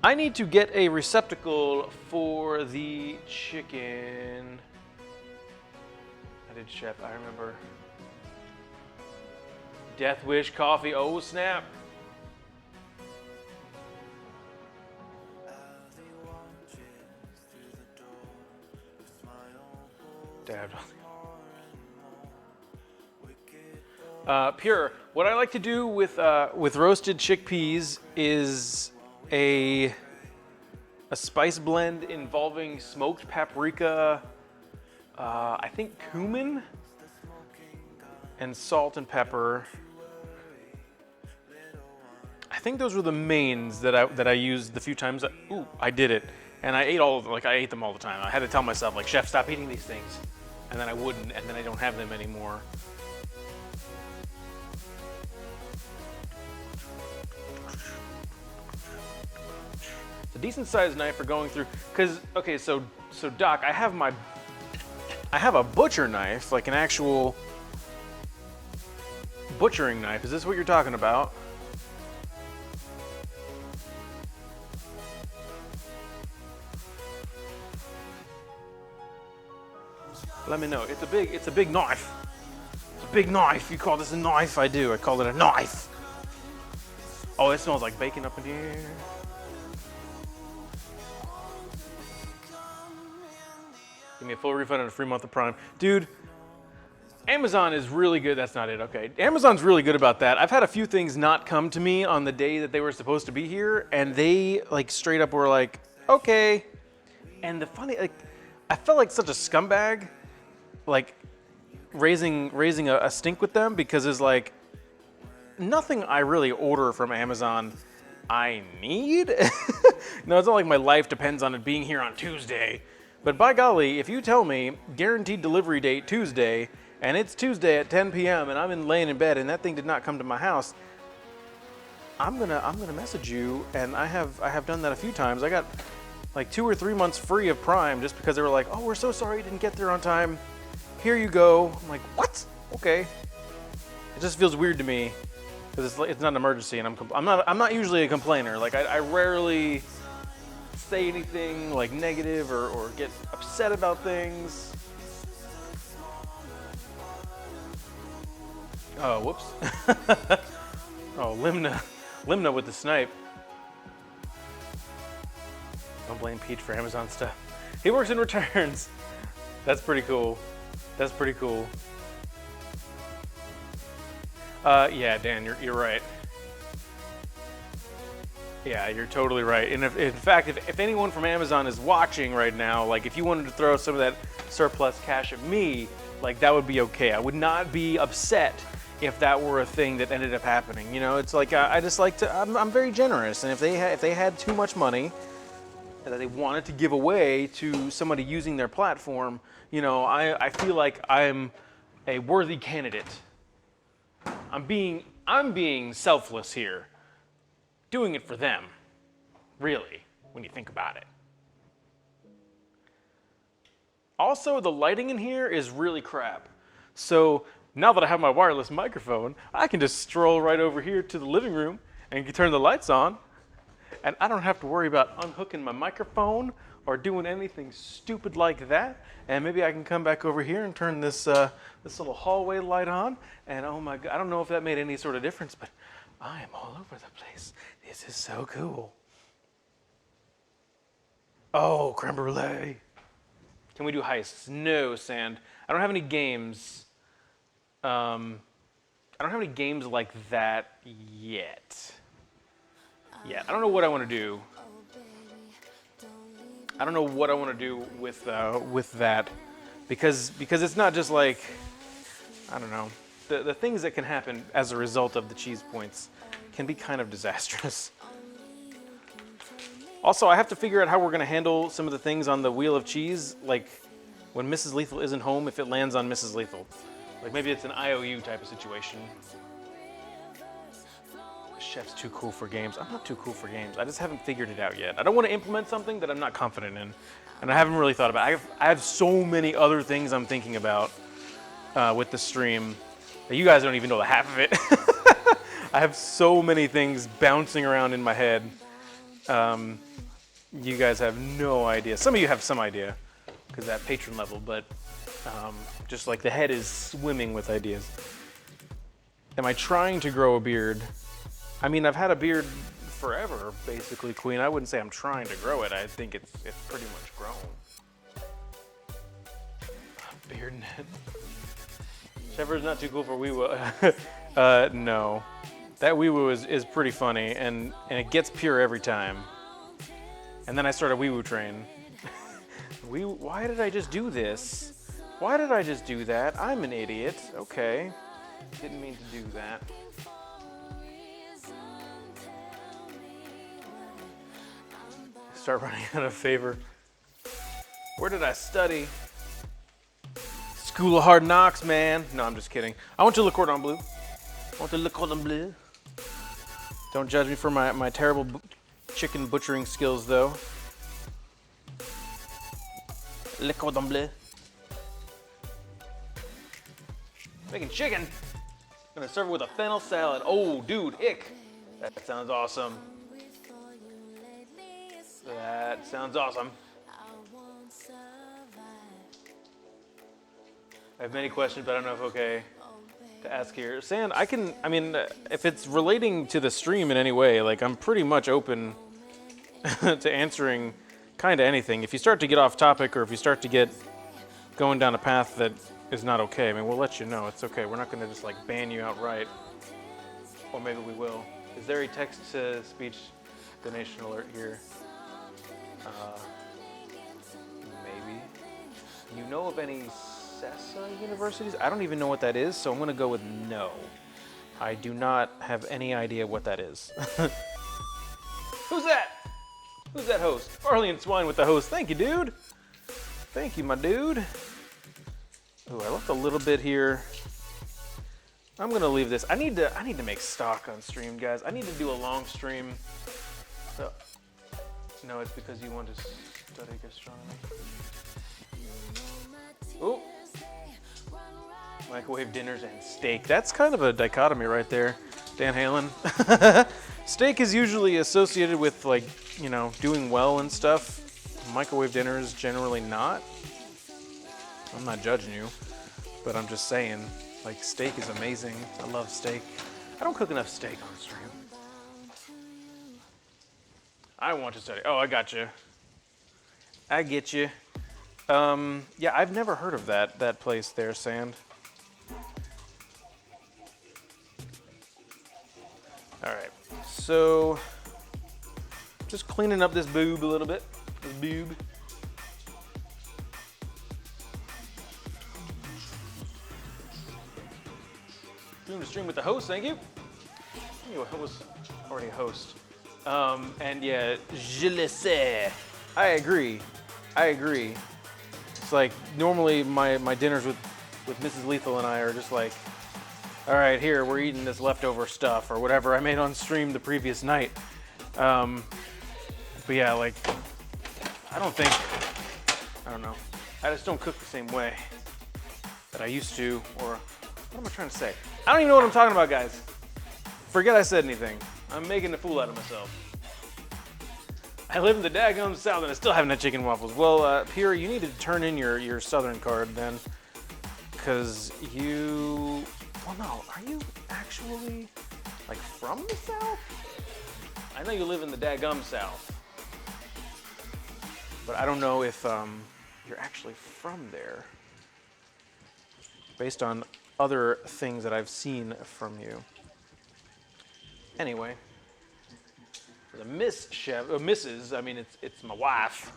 I need to get a receptacle for the chicken. I did chef, I remember. Death Wish coffee, oh snap. Dabbed on pure. What I like to do with roasted chickpeas is a spice blend involving smoked paprika, I think cumin, and salt and pepper. I think those were the mains that I used the few times. I did it, and I ate all of them. Like I ate them all the time. I had to tell myself, like, chef, stop eating these things, and then I wouldn't, and then I don't have them anymore. It's a decent sized knife for going through. Cause okay, so Doc, I have a butcher knife, like an actual butchering knife. Is this what you're talking about? Let me know. It's a big knife. It's a big knife. You call this a knife? I do. I call it a knife. Oh, it smells like bacon up in here. Give me a full refund and a free month of Prime. Dude, Amazon is really good. That's not it, okay. Amazon's really good about that. I've had a few things not come to me on the day that they were supposed to be here, and they like straight up were like, okay. And the funny, like, I felt like such a scumbag, like raising a stink with them, because it's like, nothing I really order from Amazon I need. No, it's not like my life depends on it being here on Tuesday. But by golly, if you tell me guaranteed delivery date Tuesday, and it's Tuesday at 10 p.m. and I'm laying in bed and that thing did not come to my house, I'm gonna message you. And I have done that a few times. I got like 2 or 3 months free of Prime just because they were like, oh, we're so sorry you didn't get there on time. Here you go. I'm like, what? Okay. It just feels weird to me because it's not an emergency, and I'm not usually a complainer. Like I rarely say anything like negative or get upset about things. Oh, whoops. Oh, Limna with the snipe. Don't blame Peach for Amazon stuff. He works in returns. That's pretty cool. That's pretty cool. Yeah, Dan, you're right. Yeah, you're totally right. And in fact, if anyone from Amazon is watching right now, like if you wanted to throw some of that surplus cash at me, like that would be okay. I would not be upset if that were a thing that ended up happening. You know, it's like I just like to. I'm very generous, and if they had too much money that they wanted to give away to somebody using their platform, you know, I feel like I'm a worthy candidate. I'm being selfless here. Doing it for them, really, when you think about it. Also, the lighting in here is really crap. So now that I have my wireless microphone, I can just stroll right over here to the living room and turn the lights on, and I don't have to worry about unhooking my microphone or doing anything stupid like that. And maybe I can come back over here and turn this little hallway light on, and oh my God, I don't know if that made any sort of difference, but I am all over the place. This is so cool. Oh, creme brulee. Can we do heists? No, Sand. I don't have any games. I don't have any games like that yet. Yeah, I don't know what I want to do. I don't know what I want to do with that, because it's not just like, I don't know. The things that can happen as a result of the cheese points can be kind of disastrous. Also, I have to figure out how we're going to handle some of the things on the wheel of cheese, like when Mrs. Lethal isn't home, if it lands on Mrs. Lethal. Like maybe it's an IOU type of situation. Chef's too cool for games. I'm not too cool for games. I just haven't figured it out yet. I don't want to implement something that I'm not confident in. And I haven't really thought about it. I have so many other things I'm thinking about with the stream that you guys don't even know the half of it. I have so many things bouncing around in my head. You guys have no idea. Some of you have some idea because at patron level, but just like the head is swimming with ideas. Am I trying to grow a beard? I mean, I've had a beard forever, basically, Queen. I wouldn't say I'm trying to grow it. I think it's pretty much grown. Beard net. Shepard's not too cool for wee-woo. No. That wee-woo is pretty funny, and it gets pure every time. And then I start a wee-woo train. Why did I just do this? Why did I just do that? I'm an idiot. Okay. Didn't mean to do that. Start running out of favor. Where did I study? School of Hard Knocks, man. No, I'm just kidding. I went to Le Cordon Bleu. I went to Le Cordon Bleu. Don't judge me for my terrible chicken butchering skills, though. Le Cordon Bleu. Making chicken. Gonna serve it with a fennel salad. Oh, dude, ick. That sounds awesome. That sounds awesome. I have many questions, but I don't know if okay to ask here. Sand, I mean, if it's relating to the stream in any way, like I'm pretty much open to answering kind of anything. If you start to get off topic or if you start to get going down a path that is not okay, I mean, we'll let you know. It's okay. We're not going to just like ban you outright. Or maybe we will. Is there a text-to-speech donation alert here? Maybe. You know of any CESA universities? I don't even know what that is, so I'm going to go with no. I do not have any idea what that is. Who's that? Who's that host? Farley and Swine with the host. Thank you, dude. Thank you, my dude. Ooh, I left a little bit here. I'm gonna leave this. I need to make stock on stream, guys. I need to do a long stream. So, no, it's because you want to study gastronomy. Ooh. Microwave dinners and steak. That's kind of a dichotomy right there, Dan Halen. Steak is usually associated with like, you know, doing well and stuff. Microwave dinners generally not. I'm not judging you, but I'm just saying, like, steak is amazing. I love steak. I don't cook enough steak on stream. I want to study. Oh, I got you. I get you. Yeah, I've never heard of that place there, Sand. All right, so just cleaning up this boob a little bit. This boob. Doing the stream with the host, thank you. Anyway, I was already a host. And yeah, je le sais. I agree. It's like normally my dinners with Mrs. Lethal and I are just like, all right, here, we're eating this leftover stuff or whatever I made on stream the previous night. But yeah, like, I don't know. I just don't cook the same way that I used to, or what am I trying to say? I don't even know what I'm talking about, guys. Forget I said anything. I'm making a fool out of myself. I live in the daggum South and I still haven't had chicken waffles. Well, Pierre, you need to turn in your Southern card then. Because you... Well, no, are you actually, like, from the South? I know you live in the daggum South. But I don't know if you're actually from there. Based on other things that I've seen from you. Anyway, the Miss Chef, Mrs. I mean, it's my wife.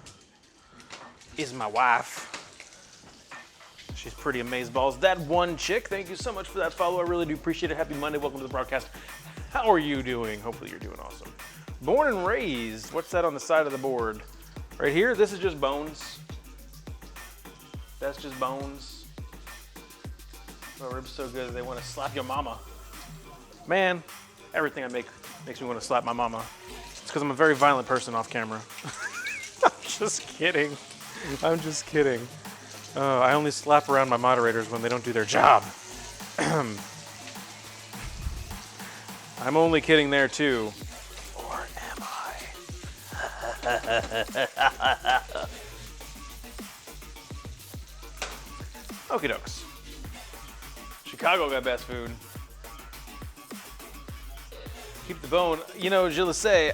Is my wife. She's pretty amazeballs. That one chick, thank you so much for that follow. I really do appreciate it. Happy Monday. Welcome to the broadcast. How are you doing? Hopefully you're doing awesome. Born and raised. What's that on the side of the board? Right here, this is just bones. That's just bones. Oh, ribs so good that they want to slap your mama. Man, everything I make makes me want to slap my mama. It's because I'm a very violent person off camera. I'm just kidding. I'm just kidding. I only slap around my moderators when they don't do their job. I'm only kidding there too. Or am I? Okie dokes. Chicago got best food. Keep the bone. You know, je le sais,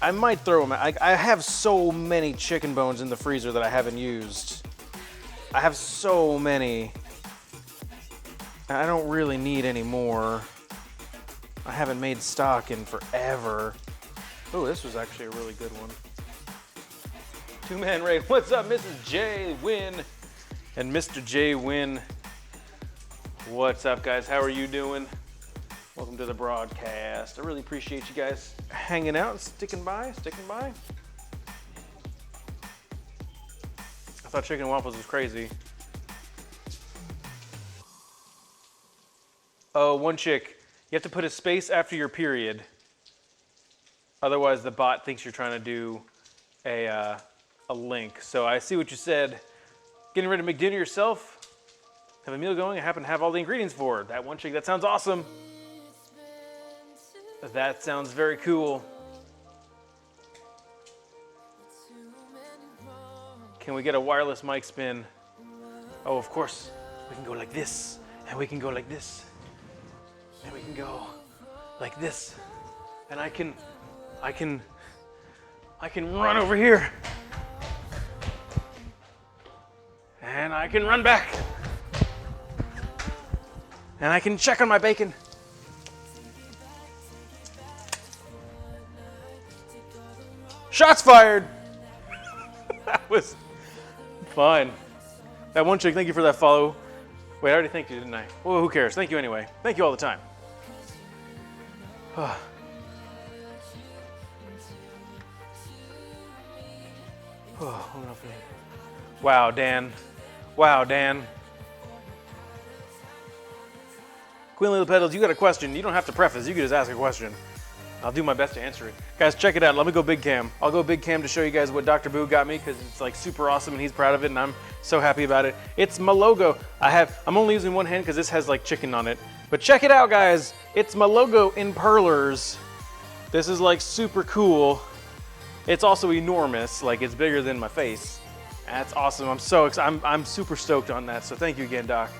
I might throw them out. I have so many chicken bones in the freezer that I haven't used. I have so many. I don't really need any more. I haven't made stock in forever. Oh, this was actually a really good one. Two-man raid. What's up, Mrs. J. Win and Mr. J. Win? What's up, guys? How are you doing? Welcome to the broadcast. I really appreciate you guys hanging out and sticking by. I thought chicken waffles was crazy. Oh, one chick. You have to put a space after your period. Otherwise, the bot thinks you're trying to do a link. So I see what you said. Getting ready to make dinner yourself? Have a meal going? I happen to have all the ingredients for it. That one chick, that sounds awesome. That sounds very cool. Can we get a wireless mic spin? Oh, of course. We can go like this, and we can go like this, and we can go like this, and I can run over here, and I can run back, and I can check on my bacon. Shots fired! That was fun. That one chick, thank you for that follow. Wait, I already thanked you, didn't I? Well, who cares? Thank you anyway. Thank you all the time. Wow, Dan. Wow, Dan. Queen Little Petals, you got a question. You don't have to preface. You can just ask a question. I'll do my best to answer it. Guys, check it out. Let me go big cam. I'll go big cam to show you guys what Dr. Boo got me because it's like super awesome and he's proud of it and I'm so happy about it. It's my logo. I'm only using one hand because this has like chicken on it. But check it out, guys. It's my logo in perlers. This is like super cool. It's also enormous. Like it's bigger than my face. That's awesome. I'm so excited. I'm super stoked on that. So thank you again, Doc.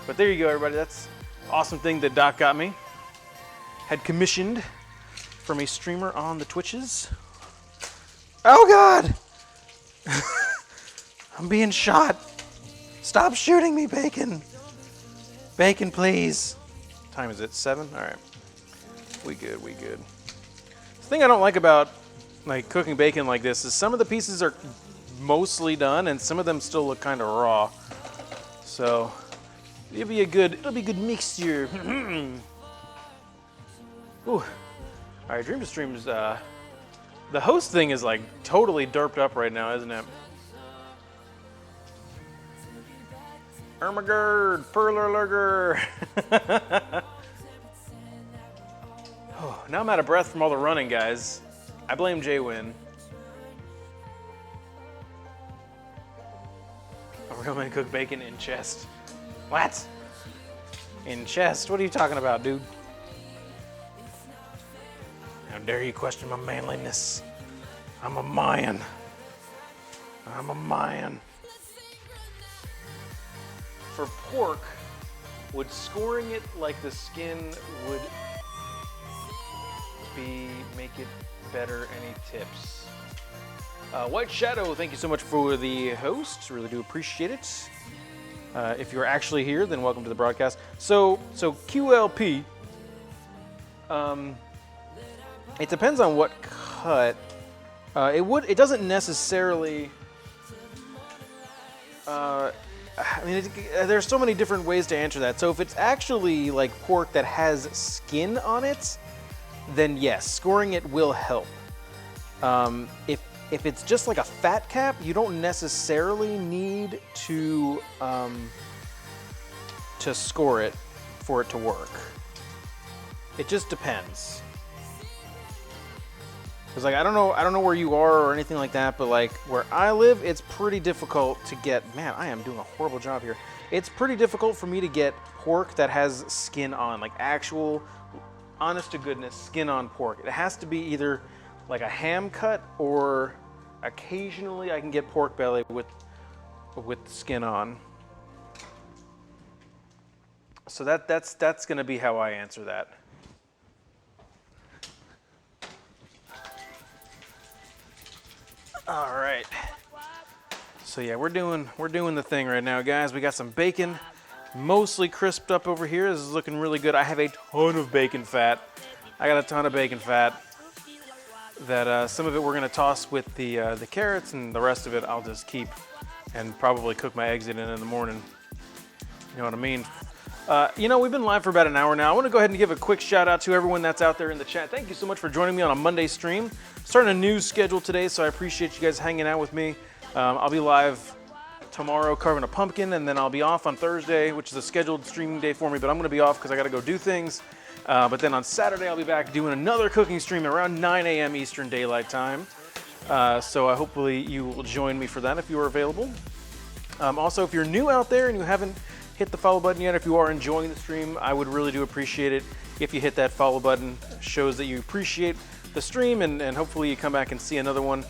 But there you go, everybody. That's an awesome thing that Doc got me. Had commissioned from a streamer on the Twitches. Oh God! I'm being shot. Stop shooting me, Bacon. Bacon, please. What time is it? 7? All right. We good. The thing I don't like about like cooking bacon like this is some of the pieces are mostly done and some of them still look kind of raw. So it'll be good mixture. Ooh. All right, Dream to Stream's, the host thing is like totally derped up right now, isn't it? Ermagerd, Perlerlurger. Oh, now I'm out of breath from all the running, guys. I blame J-Win. A real man cook bacon in chest. What? In chest? What are you talking about, dude? How dare you question my manliness? I'm a man. For pork, would scoring it like the skin would make it better? Any tips? White Shadow, thank you so much for the host. Really do appreciate it. If you're actually here, then welcome to the broadcast. So QLP. It depends on what cut. It doesn't necessarily. I mean, there's so many different ways to answer that. So if it's actually like pork that has skin on it, then yes, scoring it will help. If if it's just like a fat cap, you don't necessarily need to score it for it to work. It just depends. Cause like I don't know where you are or anything like that, but like where I live, it's pretty difficult to get. Man, I am doing a horrible job here. It's pretty difficult for me to get pork that has skin on, like actual, honest to goodness skin on pork. It has to be either like a ham cut, or occasionally I can get pork belly with skin on. So that's gonna be how I answer that. All right. So yeah, we're doing the thing right now, guys. We got some bacon, mostly crisped up over here. This is looking really good. I have a ton of bacon fat. I got a ton of bacon fat. That some of it we're gonna toss with the carrots, and the rest of it I'll just keep and probably cook my eggs in the morning. You know what I mean? You know, we've been live for about an hour now. I want to go ahead and give a quick shout out to everyone that's out there in the chat. Thank you so much for joining me on a Monday stream. Starting a new schedule today, so I appreciate you guys hanging out with me. I'll be live tomorrow carving a pumpkin, and then I'll be off on Thursday, which is a scheduled streaming day for me, but I'm going to be off because I got to go do things. But then on Saturday, I'll be back doing another cooking stream around 9 a.m. Eastern Daylight Time. So hopefully you will join me for that if you are available. Also, if you're new out there and you haven't hit the follow button yet, if you are enjoying the stream, I would really do appreciate it if you hit that follow button. It shows that you appreciate the stream, and hopefully you come back and see another one.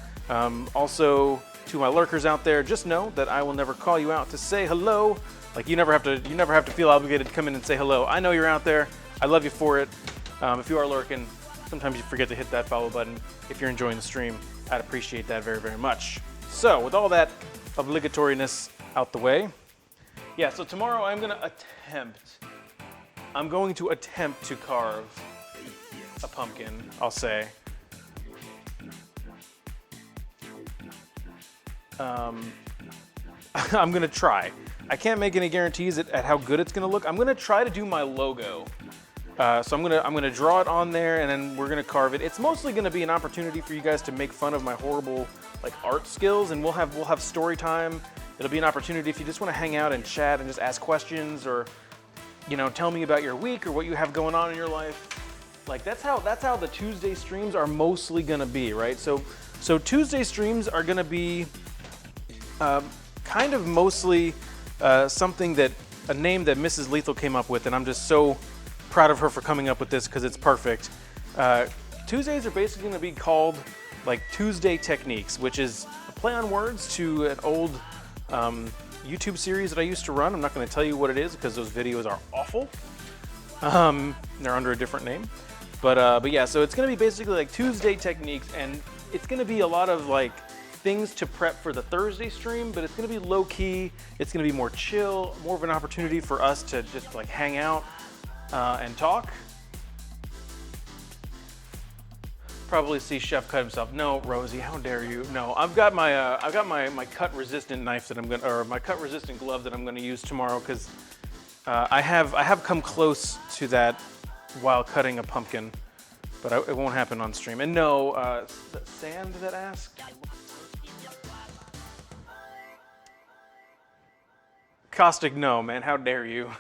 Also, to my lurkers out there, just know that I will never call you out to say hello. Like you never have to feel obligated to come in and say hello. I know you're out there. I love you for it. If you are lurking, sometimes you forget to hit that follow button. If you're enjoying the stream, I'd appreciate that very, very much. So with all that obligatoriness out the way, yeah, so tomorrow I'm going to attempt to carve a pumpkin, I'll say. I'm going to try. I can't make any guarantees at how good it's going to look. I'm going to try to do my logo. So I'm gonna draw it on there, and then we're gonna carve it. It's mostly gonna be an opportunity for you guys to make fun of my horrible like art skills, and we'll have story time. It'll be an opportunity if you just want to hang out and chat and just ask questions, or you know, tell me about your week or what you have going on in your life. Like that's how the Tuesday streams are mostly gonna be, right? So Tuesday streams are gonna be kind of mostly something that a name that Mrs. Lethal came up with, and I'm just so proud of her for coming up with this because it's perfect. Tuesdays are basically going to be called like Tuesday Techniques, which is a play on words to an old YouTube series that I used to run. I'm not going to tell you what it is because those videos are awful. They're under a different name. But yeah, so it's going to be basically like Tuesday Techniques, and it's going to be a lot of like things to prep for the Thursday stream, but it's going to be low key. It's going to be more chill, more of an opportunity for us to just like hang out and talk. Probably see Chef cut himself. No, Rosie, how dare you? No, I've got my cut resistant knife that I'm gonna, or my cut resistant glove that I'm gonna use tomorrow, because I have come close to that while cutting a pumpkin, but it won't happen on stream. And no, Sand that asked. Caustic, no, man, how dare you?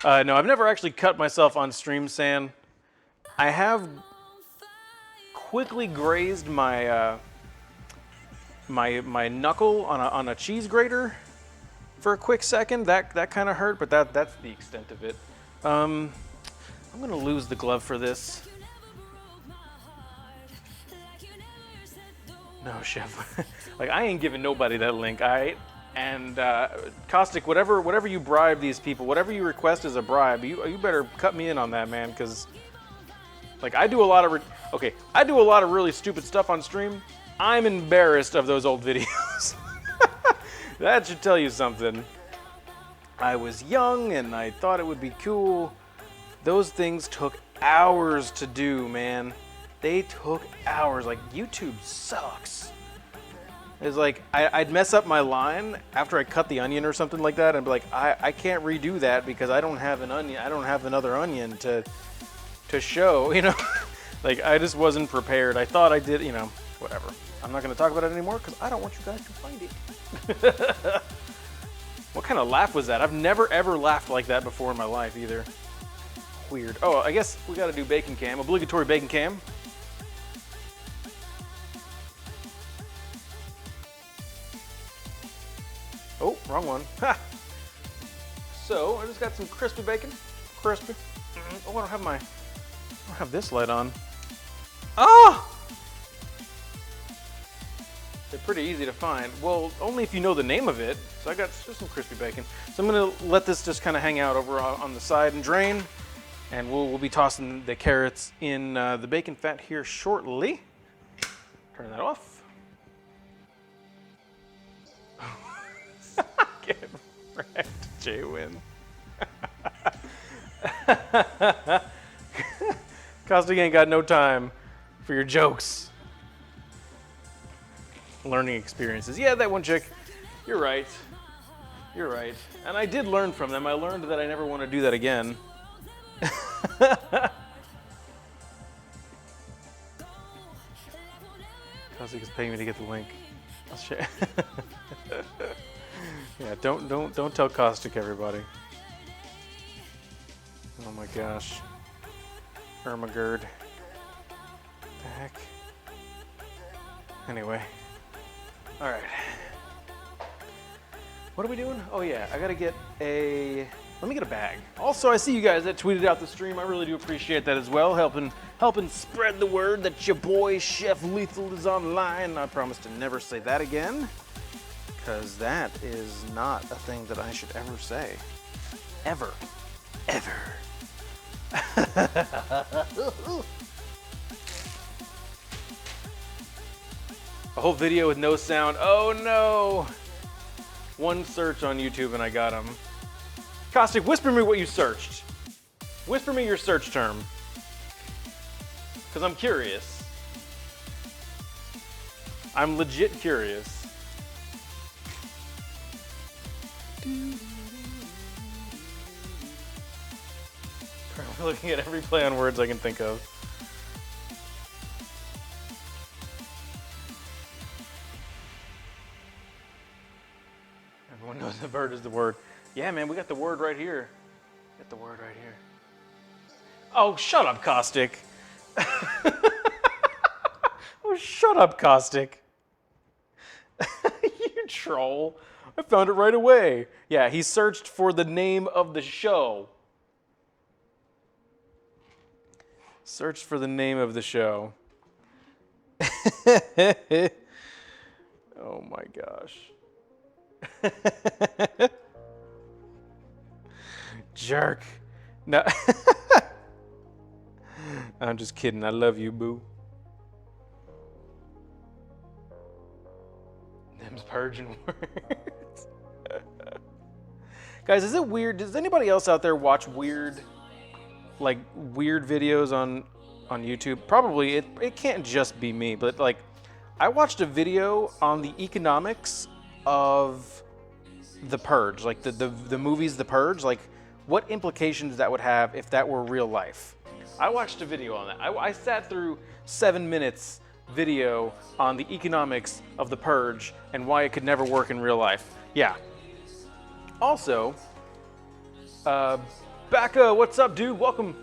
No, I've never actually cut myself on stream, San. I have quickly grazed my my knuckle on a cheese grater for a quick second. That kind of hurt, but that's the extent of it. I'm gonna lose the glove for this. No, Chef. Like I ain't giving nobody that link. And Caustic, whatever you bribe these people, whatever you request as a bribe, you better cut me in on that, man, because like I do a lot of really stupid stuff on stream. I'm embarrassed of those old videos. That should tell you something. I was young and I thought it would be cool. Those things took hours to do, man. They took hours. Like YouTube sucks. It's like I'd mess up my line after I cut the onion or something like that, and be like, I can't redo that because I don't have an onion. I don't have another onion to show, you know. Like I just wasn't prepared. I thought I did, you know, whatever. I'm not going to talk about it anymore because I don't want you guys to find it. What kind of laugh was that? I've never ever laughed like that before in my life either. Weird. Oh, I guess we got to do bacon cam. Obligatory bacon cam. Oh, wrong one. Ha! So, I just got some crispy bacon. Crispy. Oh, I don't have this light on. Ah! They're pretty easy to find. Well, only if you know the name of it. So I got just some crispy bacon. So I'm gonna let this just kind of hang out over on the side and drain. And we'll be tossing the carrots in the bacon fat here shortly. Turn that off. Get wrecked, J-Win. Caustic ain't got no time for your jokes. Learning experiences. Yeah, that one chick. You're right. You're right. And I did learn from them. I learned that I never want to do that again. Caustic is paying me to get the link. I'll share. Yeah, don't tell Caustic, everybody. Oh my gosh. Ermagerd. The heck? Anyway. Alright. What are we doing? Oh yeah, I gotta get a... Let me get a bag. Also, I see you guys that tweeted out the stream. I really do appreciate that as well. Helping spread the word that your boy Chef Lethal is online. I promise to never say that again. Because that is not a thing that I should ever say. Ever. Ever. A whole video with no sound. Oh no! One search on YouTube and I got him. Caustic, whisper me what you searched. Whisper me your search term. Because I'm curious. I'm legit curious. I'm looking at every play on words I can think of. Everyone knows the bird is the word. Yeah, man, we got the word right here. Got the word right here. Oh, shut up, Caustic. Oh, shut up, Caustic. You troll. I found it right away. Yeah, he searched for the name of the show. Searched for the name of the show. Oh my gosh. Jerk. No. I'm just kidding. I love you, boo. Them's purging words. Guys, is it weird? Does anybody else out there watch weird videos on YouTube? Probably it can't just be me, but like I watched a video on the economics of The Purge, like the movies The Purge, like what implications that would have if that were real life. I watched a video on that. I sat through 7 minutes video on the economics of The Purge and why it could never work in real life. Yeah. Also, Becca, what's up, dude? Welcome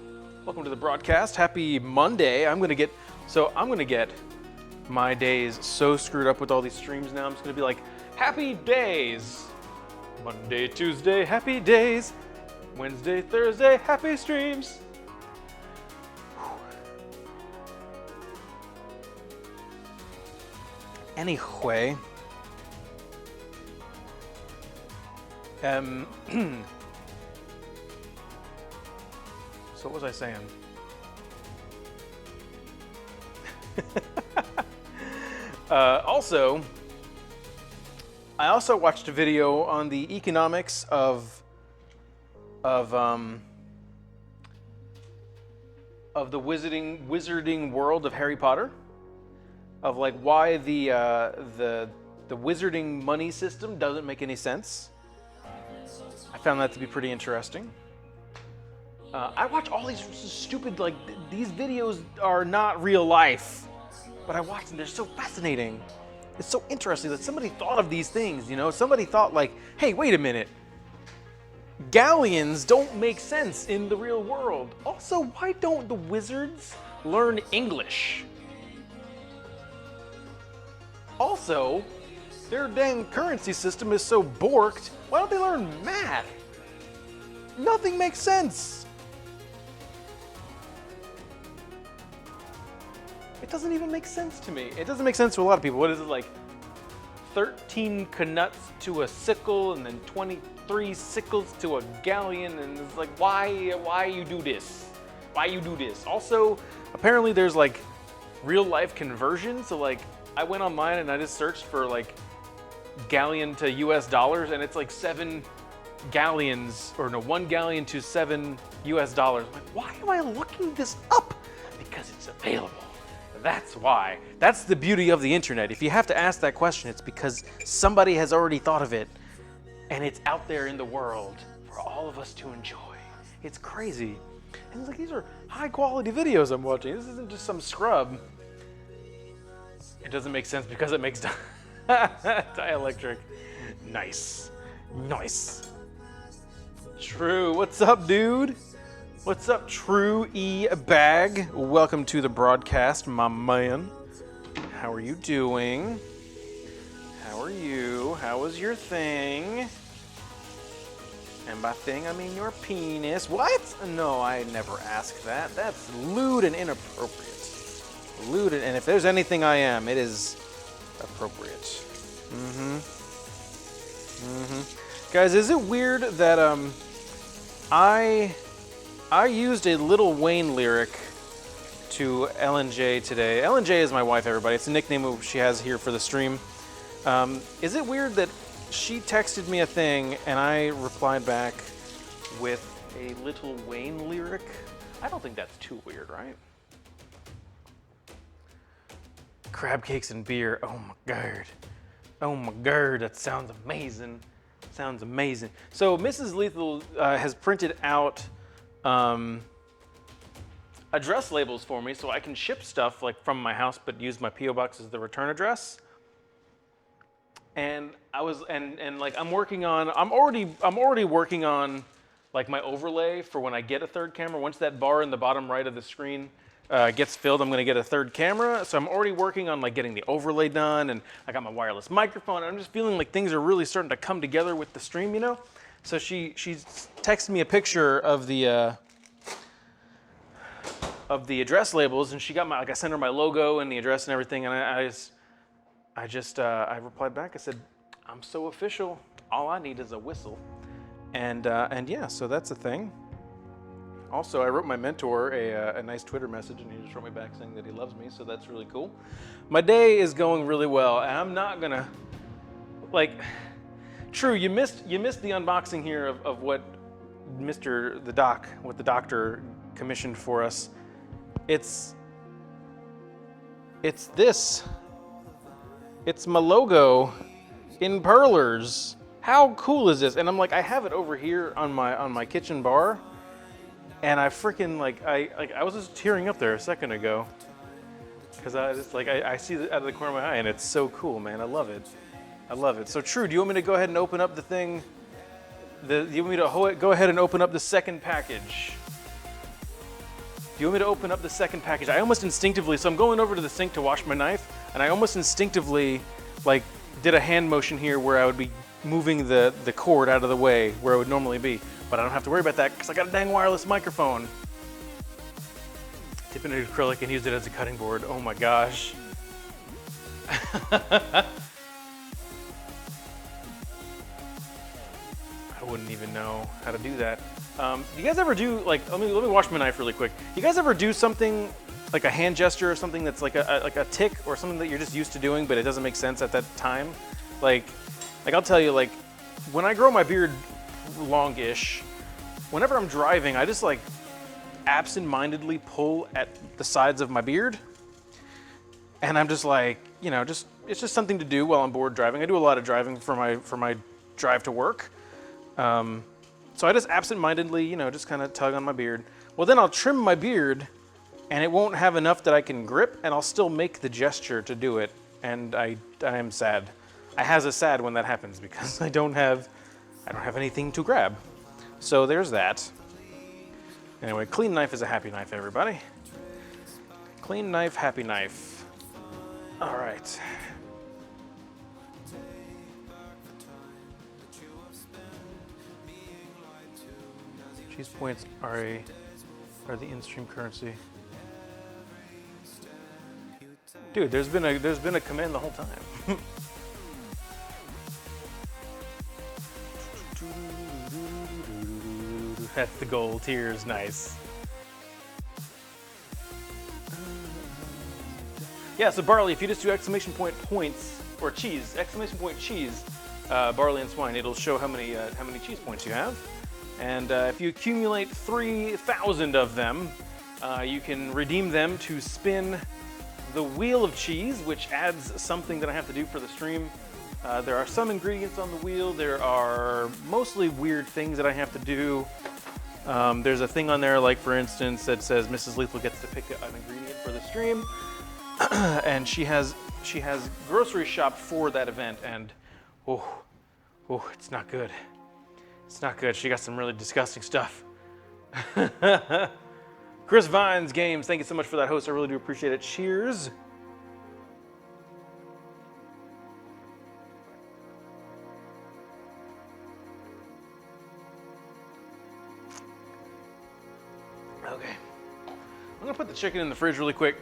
to the broadcast. Happy Monday. I'm gonna get my days so screwed up with all these streams now. I'm just gonna be like, happy days. Monday, Tuesday, happy days. Wednesday, Thursday, happy streams. Anyway, so what was I saying? I also watched a video on the economics of the wizarding world of Harry Potter, of like why the wizarding money system doesn't make any sense. I found that to be pretty interesting. I watch all these stupid, like, these videos are not real life. but I watch them. They're so fascinating. It's so interesting that somebody thought of these things, you know? Somebody thought like, hey, wait a minute. Galleons don't make sense in the real world. Also, why don't the wizards learn English? Also, their dang currency system is so borked. Why don't they learn math? Nothing makes sense. It doesn't even make sense to me. It doesn't make sense to a lot of people. What is it like? 13 knuts to a sickle, and then 23 sickles to a galleon, and it's like, why you do this? Why you do this? Also, apparently there's like real life conversion. So like, I went online and I just searched for like galleon to US dollars, and it's like 7 galleons, or no, 1 galleon to 7 US dollars. I'm like, why am I looking this up? Because it's available. That's why. That's the beauty of the internet. If you have to ask that question, it's because somebody has already thought of it, and it's out there in the world for all of us to enjoy. It's crazy. And it's like, these are high quality videos I'm watching. This isn't just some scrub. It doesn't make sense because it makes dielectric. Nice. Nice. True. What's up, dude? What's up, True E Bag? Welcome to the broadcast, my man. How are you doing? How are you? How was your thing? And by thing, I mean your penis. What? No, I never asked that. That's lewd and inappropriate. Lewd, and if there's anything I am, it is appropriate. Guys, is it weird that I used a Lil Wayne lyric to Ellen J today. Ellen J is my wife, everybody. It's a nickname she has here for the stream. Is it weird that she texted me a thing and I replied back with a Lil Wayne lyric? I don't think that's too weird, right? Crab cakes and beer. Oh my god. Oh my god, that sounds amazing. Sounds amazing. So Mrs. Lethal has printed out address labels for me so I can ship stuff like from my house but use my P.O. box as the return address. And I was and like I'm already working on like my overlay for when I get a third camera. Once that bar in the bottom right of the screen gets filled, I'm gonna get a third camera. So I'm already working on like getting the overlay done, and I got my wireless microphone, and I'm just feeling like things are really starting to come together with the stream, you know? So she texted me a picture of the address labels, and she got my, like I sent her my logo and the address and everything, and I replied back. I said, I'm so official. All I need is a whistle. And yeah, so that's a thing. Also, I wrote my mentor a nice Twitter message, and he just wrote me back saying that he loves me, so that's really cool. My day is going really well, and I'm not gonna, like, True, you missed the unboxing here of what what the doctor commissioned for us. It's this. It's my logo in perlers. How cool is this? And I'm like, I have it over here on my kitchen bar, and I freaking I was just tearing up there a second ago because I see it out of the corner of my eye, and it's so cool, man. I love it. I love it. So True, do you want me to go ahead and open up the thing? Do you want me to go ahead and open up the second package? Do you want me to open up the second package? I almost instinctively, so I'm going over to the sink to wash my knife, and I almost instinctively like did a hand motion here where I would be moving the cord out of the way where it would normally be. But I don't have to worry about that because I got a dang wireless microphone. Dip it into acrylic and use it as a cutting board. Oh my gosh. I wouldn't even know how to do that. Do you guys ever do, like, let me wash my knife really quick. You guys ever do something like a hand gesture or something that's like a tick or something that you're just used to doing, but it doesn't make sense at that time? Like I'll tell you, like, when I grow my beard longish, whenever I'm driving, I just like absent-mindedly pull at the sides of my beard. And I'm just like, you know, it's just something to do while I'm bored driving. I do a lot of driving for my drive to work. So I just absent-mindedly, you know, just kind of tug on my beard. Well, then I'll trim my beard and it won't have enough that I can grip, and I'll still make the gesture to do it, and I am sad. I has a sad when that happens because I don't have anything to grab. So there's that. Anyway, clean knife is a happy knife, everybody. Clean knife, happy knife. All right. Cheese points are the in-stream currency. Dude, there's been a command the whole time. That's the goal. Tears, nice. Yeah, so barley, if you just do exclamation point points or cheese, exclamation point cheese, barley and swine, it'll show how many cheese points you have. And if you accumulate 3,000 of them, you can redeem them to spin the wheel of cheese, which adds something that I have to do for the stream. There are some ingredients on the wheel. There are mostly weird things that I have to do. There's a thing on there, like for instance, that says Mrs. Lethal gets to pick an ingredient for the stream, and she has grocery shopped for that event, and oh, it's not good. It's not good. She got some really disgusting stuff. Chris Vines Games, thank you so much for that host. I really do appreciate it. Cheers. Okay. I'm gonna put the chicken in the fridge really quick.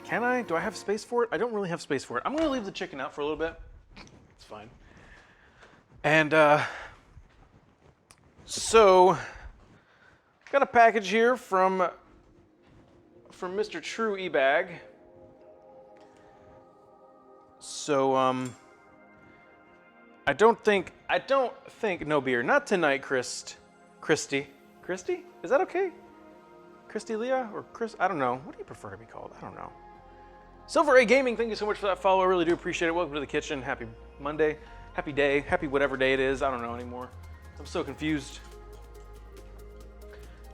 Can I? Do I have space for it? I don't really have space for it. I'm gonna leave the chicken out for a little bit. It's fine. And so got a package here from Mr. True eBag. So I don't think no beer. Not tonight, Christy. Christy? Is that okay? Christy Leah or Chris? I don't know. What do you prefer to be called? I don't know. Silver A Gaming, thank you so much for that follow. I really do appreciate it. Welcome to the kitchen. Happy Monday. Happy day. Happy whatever day it is. I don't know anymore. I'm so confused.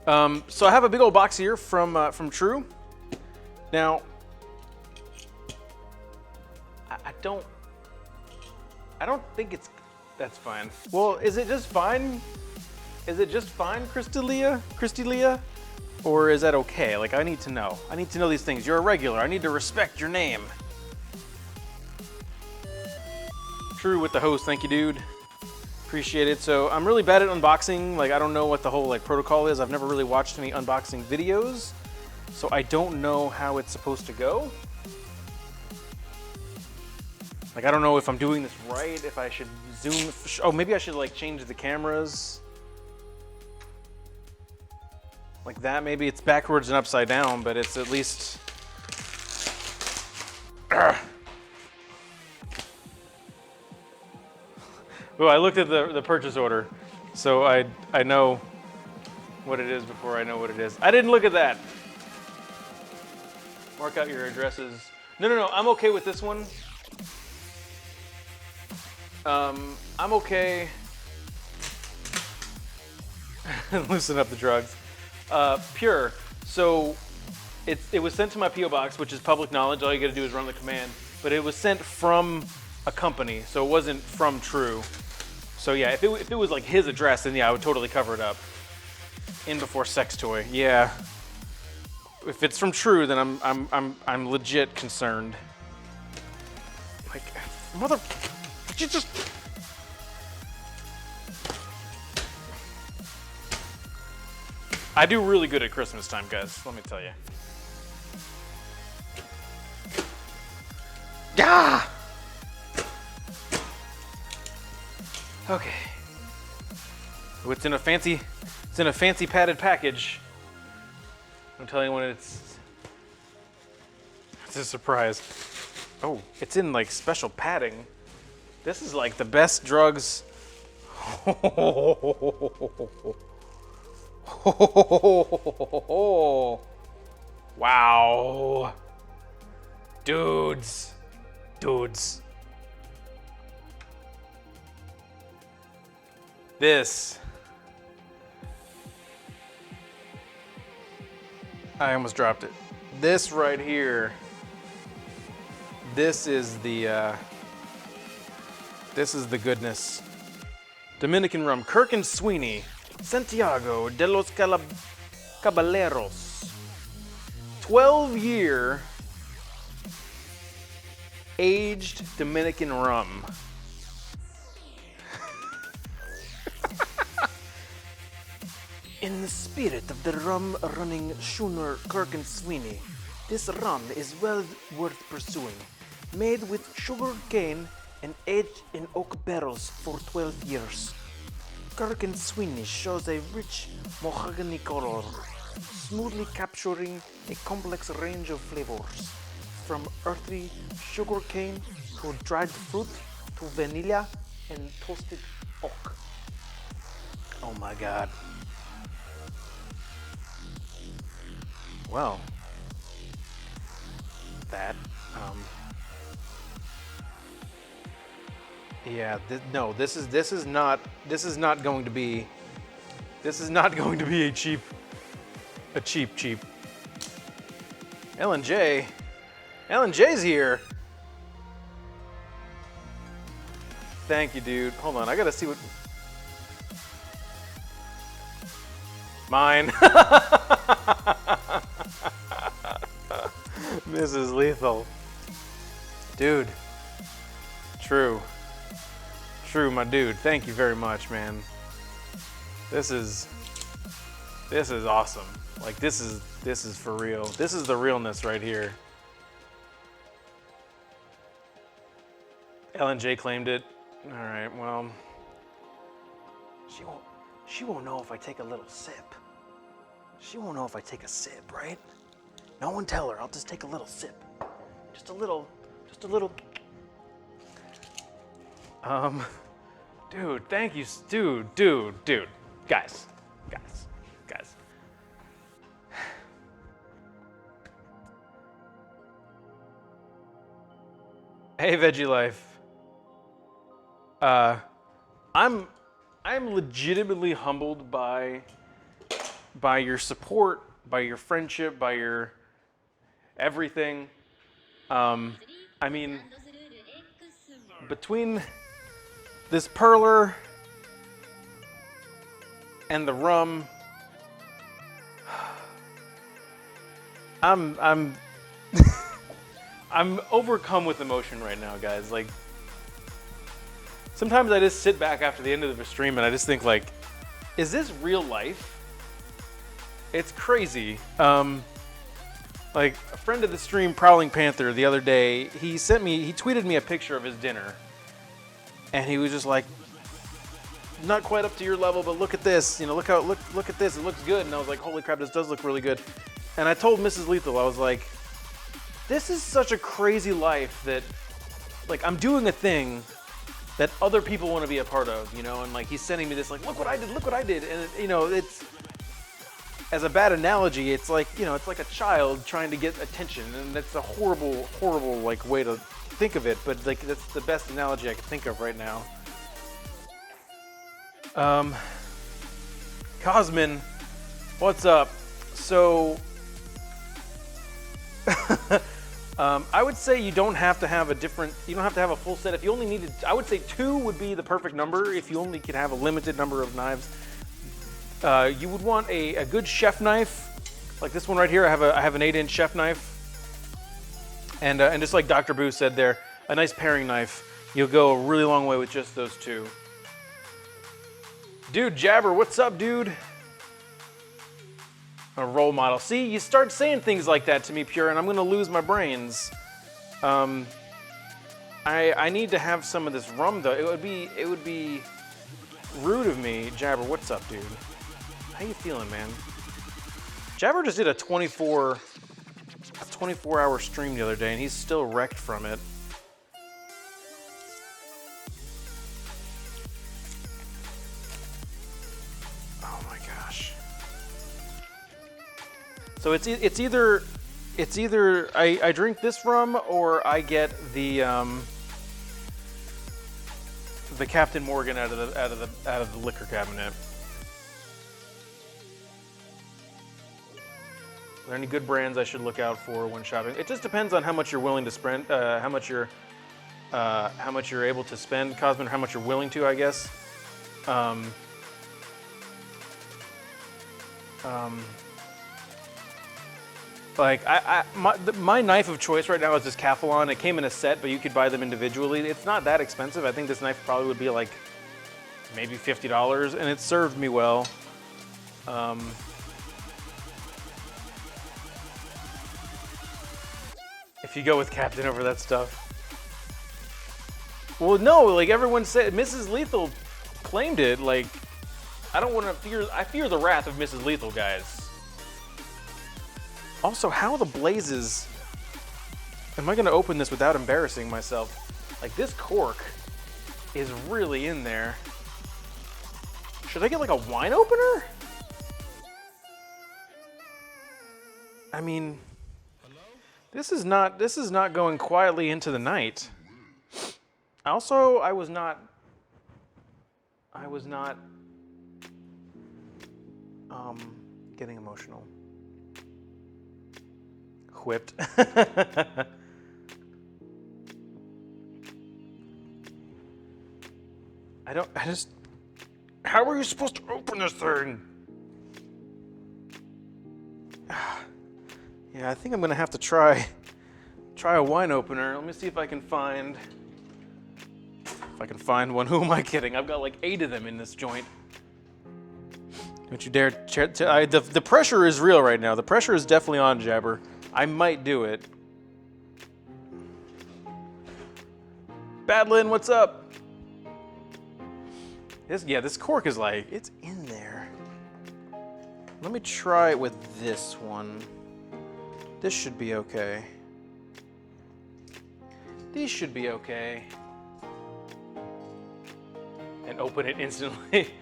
So I have a big old box here from True. Now, I don't think that's fine. Well, is it just fine? Is it just fine, Christy Leah? Or is that okay? Like, I need to know. I need to know these things. You're a regular. I need to respect your name. True with the host. Thank you, dude. Appreciate it. So I'm really bad at unboxing. Like, I don't know what the whole protocol is. I've never really watched any unboxing videos, so I don't know how it's supposed to go. Like, I don't know if I'm doing this right. If I should zoom. Oh, maybe I should change the cameras. Like that. Maybe it's backwards and upside down, but it's at least. Well, I looked at the purchase order, so I know what it is before I know what it is. I didn't look at that. Mark out your addresses. No, I'm okay with this one. I'm okay. Loosen up the drugs. Pure. So it was sent to my P.O. box, which is public knowledge. All you got to do is run the command. But it was sent from a company, so it wasn't from True. So yeah, if it was like his address, then yeah, I would totally cover it up. In before sex toy. Yeah. If it's from True, then I'm legit concerned. Like, mother. You just. I do really good at Christmas time, guys. Let me tell you. Ah! Okay. Oh, it's in a fancy padded package. Don't tell anyone it's a surprise. Oh, it's in special padding. This is like the best drugs. Wow. Dudes. This. I almost dropped it. This right here. This is the goodness. Dominican rum, Kirk and Sweeney, Santiago de los Caballeros. 12-year aged Dominican rum. In the spirit of the rum-running schooner Kirk and Sweeney, this rum is well worth pursuing. Made with sugar cane and aged in oak barrels for 12 years. Kirk and Sweeney shows a rich mahogany color, smoothly capturing a complex range of flavors, from earthy sugar cane to dried fruit to vanilla and toasted oak. Oh my God. Well, that, yeah, no, this is not going to be a cheap. L&J's here. Thank you, dude. Hold on, I gotta see what. Mine. Mrs. Lethal. Dude. True, my dude. Thank you very much, man. This is awesome. Like this is for real. This is the realness right here. L&J claimed it. All right, well, she won't know if I take a little sip. She won't know if I take a sip, right? No one tell her. I'll just take a little sip. Just a little. Dude, thank you, dude. Guys. Hey, Veggie Life. I'm legitimately humbled by your support, by your friendship, by your everything. I mean, between this perler and the rum, I'm I'm overcome with emotion right now, guys. Like, sometimes I just sit back after the end of the stream and I just think, like, is this real life? It's crazy. Like, a friend of the stream, Prowling Panther, the other day, he tweeted me a picture of his dinner. And he was just like, not quite up to your level, but look at this. You know, look at this. It looks good. And I was like, holy crap, this does look really good. And I told Mrs. Lethal, I was like, this is such a crazy life that, like, I'm doing a thing that other people want to be a part of, you know? And, like, he's sending me this, like, look what I did. And, you know, it's, as a bad analogy, it's like, you know, it's like a child trying to get attention. And that's a horrible, like, way to think of it. But, like, that's the best analogy I can think of right now. Cosmin, what's up? So, I would say you don't have to have a full set. If you only needed, I would say 2 would be the perfect number if you only could have a limited number of knives. You would want a good chef knife, like this one right here. I have an 8-inch chef knife. And just like Dr. Boo said there, a nice paring knife. You'll go a really long way with just those 2. Dude, Jabber, what's up, dude? A role model. See, you start saying things like that to me, Pure, and I'm gonna lose my brains. I need to have some of this rum though. It would be rude of me. Jabber, what's up, dude? How you feeling, man? Jabber just did a 24-hour stream the other day, and he's still wrecked from it. Oh my gosh. So it's either I drink this rum or I get the Captain Morgan out of the liquor cabinet. there any good brands I should look out for when shopping? It just depends on how much you're willing to spend, how much you're able to spend, Cosmin, or how much you're willing to, I guess. Like my knife of choice right now is this Calphalon. It came in a set, but you could buy them individually. It's not that expensive. I think this knife probably would be like maybe $50, and it served me well. If you go with Captain over that stuff. Well, no, like everyone said, Mrs. Lethal claimed it. Like, I don't want to fear. I fear the wrath of Mrs. Lethal, guys. Also, how the blazes am I going to open this without embarrassing myself? Like, this cork is really in there. Should I get like a wine opener? I mean, this is not going quietly into the night. Also, I was not getting emotional. Whipped. How are you supposed to open this thing? Yeah, I think I'm gonna have to try a wine opener. Let me see if I can find one. Who am I kidding? I've got like 8 of them in this joint. Don't you dare! The pressure is real right now. The pressure is definitely on, Jabber. I might do it. Badlin, what's up? This cork is like, it's in there. Let me try it with this one. This should be okay. These should be okay. And open it instantly.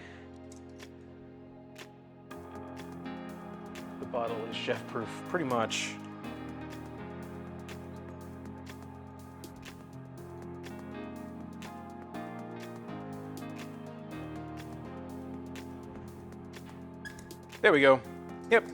The bottle is chef-proof, pretty much. There we go. Yep.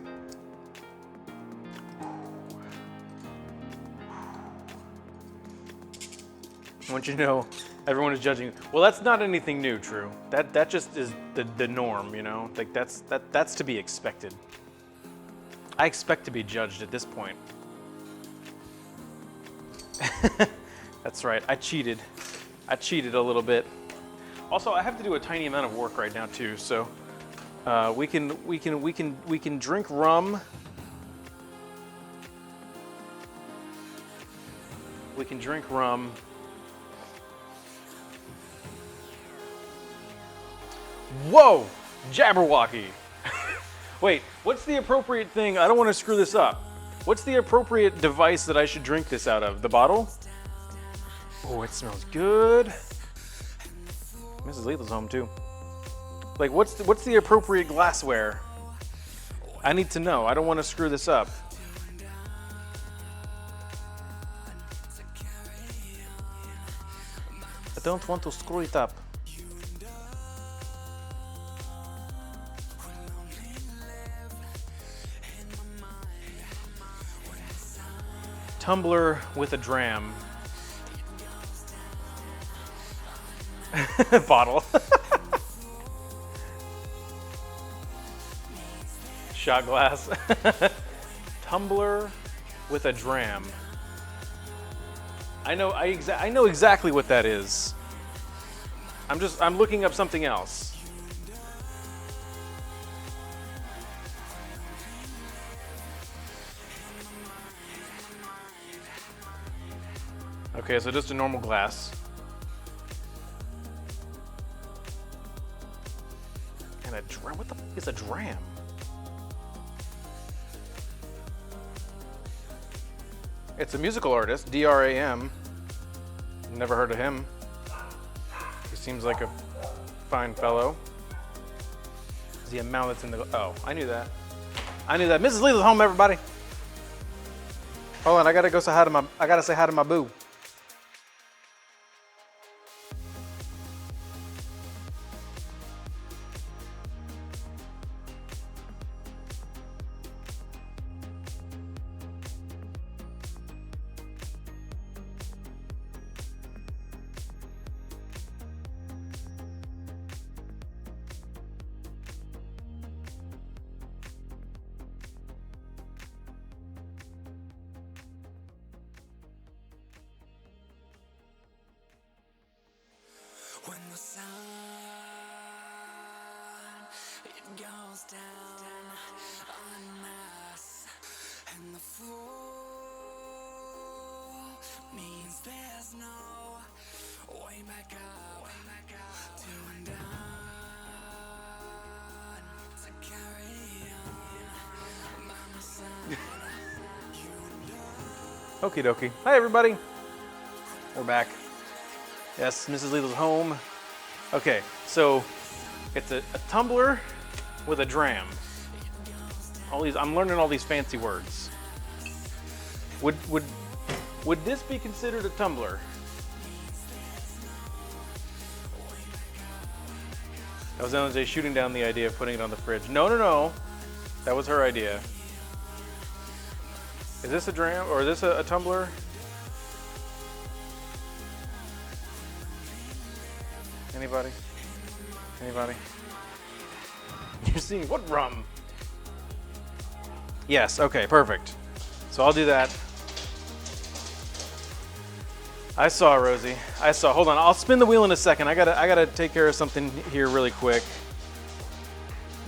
I want you to know, everyone is judging. Well, that's not anything new, True. That just is the norm, you know? Like that's to be expected. I expect to be judged at this point. That's right. I cheated. I cheated a little bit. Also, I have to do a tiny amount of work right now too, so we can drink rum. We can drink rum. Whoa, Jabberwocky. Wait, what's the appropriate thing? I don't want to screw this up. What's the appropriate device that I should drink this out of? The bottle? Oh, it smells good. Mrs. Lethal's home too. Like, what's the appropriate glassware? I need to know. I don't want to screw this up. I don't want to screw it up. Tumbler with a dram. Bottle. Shot glass. Tumbler with a dram. I know exactly what that is. I'm looking up something else. Okay, so just a normal glass. And a dram. What the f is a dram? It's a musical artist, D-R-A-M. Never heard of him. He seems like a fine fellow. The amount that's in the... Oh, I knew that. I knew that. Mrs. Lethal's home, everybody. Hold on, I gotta go say hi to my... I gotta say hi to my boo. the sun, it goes down on us, and the fall means there's no way back up, to undone, to carry on by my side. Okie dokie. Hi everybody. We're back. Yes, Mrs. Lidl's home. Okay, so it's a tumbler with a dram. I'm learning all these fancy words. Would this be considered a tumbler? That was LJ shooting down the idea of putting it on the fridge. No. That was her idea. Is this a dram or is this a tumbler? Anybody? Anybody? You're seeing what rum? Yes, okay, perfect. So I'll do that. I saw Rosie. Hold on, I'll spin the wheel in a second. I gotta take care of something here really quick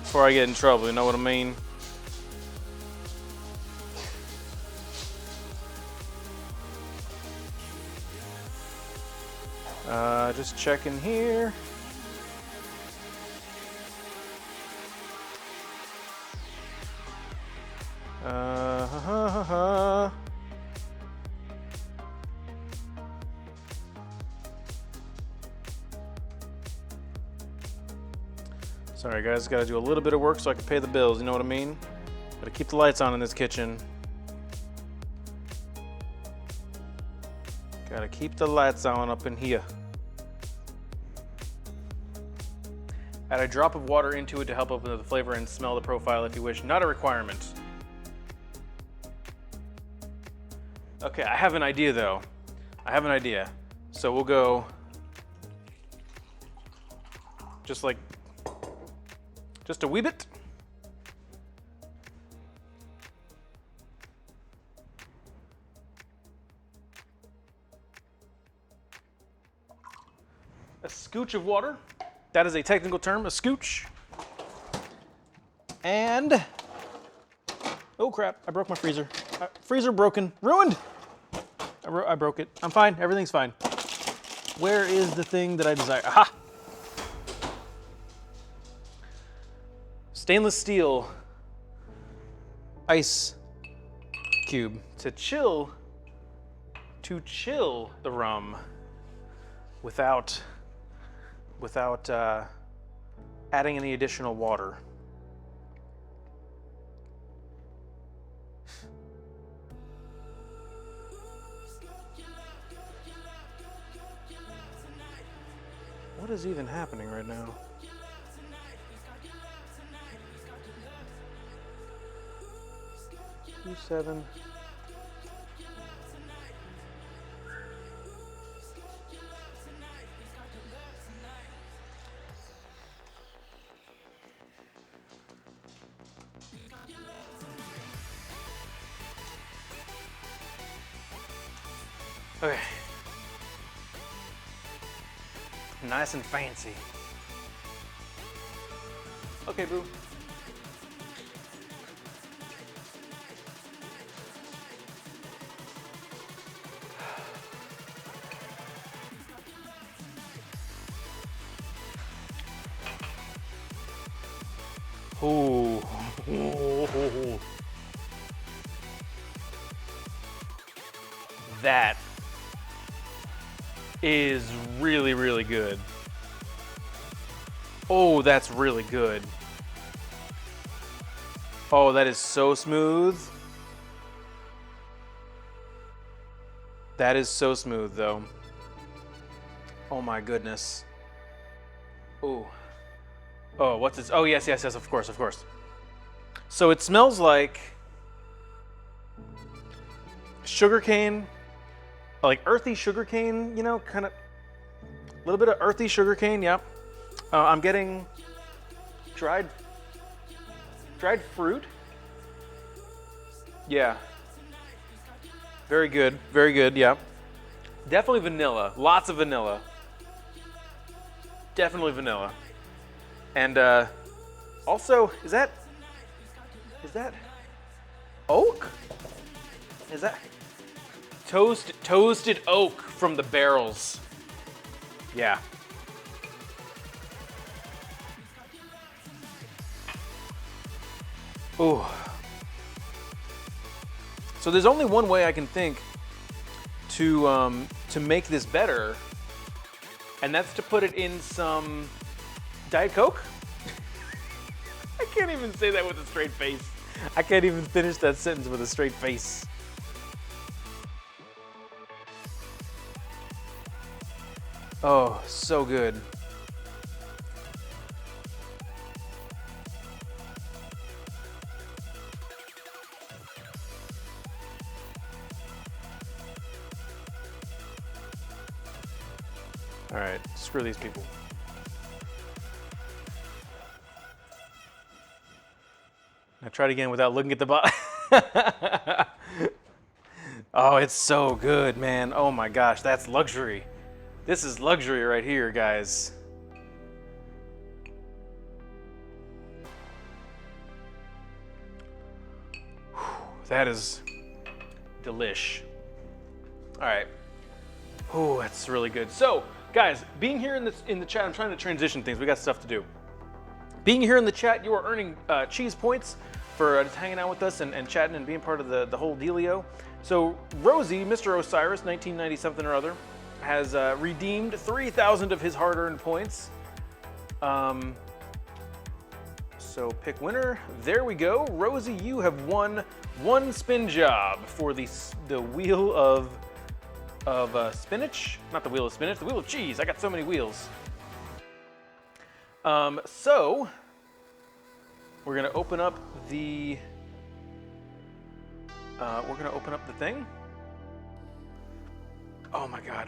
before I get in trouble, you know what I mean? Just checking here. Sorry guys, gotta do a little bit of work so I can pay the bills, you know what I mean? Gotta keep the lights on in this kitchen. Gotta keep the lights on up in here. Add a drop of water into it to help open the flavor and smell the profile if you wish. Not a requirement. Okay, I have an idea though. So we'll go just a wee bit. A scooch of water. That is a technical term, a scooch. And, oh crap, I broke my freezer. Freezer broken, ruined. I broke it. I'm fine, everything's fine. Where is the thing that I desire? Aha! Stainless steel ice cube to chill the rum without adding any additional water. What is even happening right now? Q7. Okay. Nice and fancy. Okay, boo. Ooh. That is really, really good. Oh, that's really good. Oh, that is so smooth. That is so smooth, though. Oh my goodness. Oh. Oh, what's this? Oh, yes, of course. So it smells like sugarcane, like earthy sugarcane, you know, kind of a little bit of earthy sugarcane, yep. I'm getting dried fruit. Yeah. Very good, yeah. Definitely vanilla, lots of vanilla. Definitely vanilla. And also, is that oak? Is that toasted oak from the barrels? Yeah. Ooh. So there's only one way I can think to make this better, and that's to put it in some Diet Coke. I can't even say that with a straight face. I can't even finish that sentence with a straight face. Oh, so good. All right, screw these people. Now try it again without looking at the bottom. Oh, it's so good, man. Oh my gosh, that's luxury. This is luxury right here, guys. Whew, that is delish. All right. Oh, that's really good. So, guys, being here in the chat, I'm trying to transition things. We got stuff to do. Being here in the chat, you are earning cheese points for just hanging out with us and chatting and being part of the whole dealio. So Rosie, Mr. Osiris, 1990 something or other, has redeemed 3,000 of his hard-earned points. So pick winner. There we go. Rosie, you have won one spin job for the wheel of spinach. Not the wheel of spinach, the wheel of cheese. I got so many wheels. So we're gonna open up the thing. Oh my God,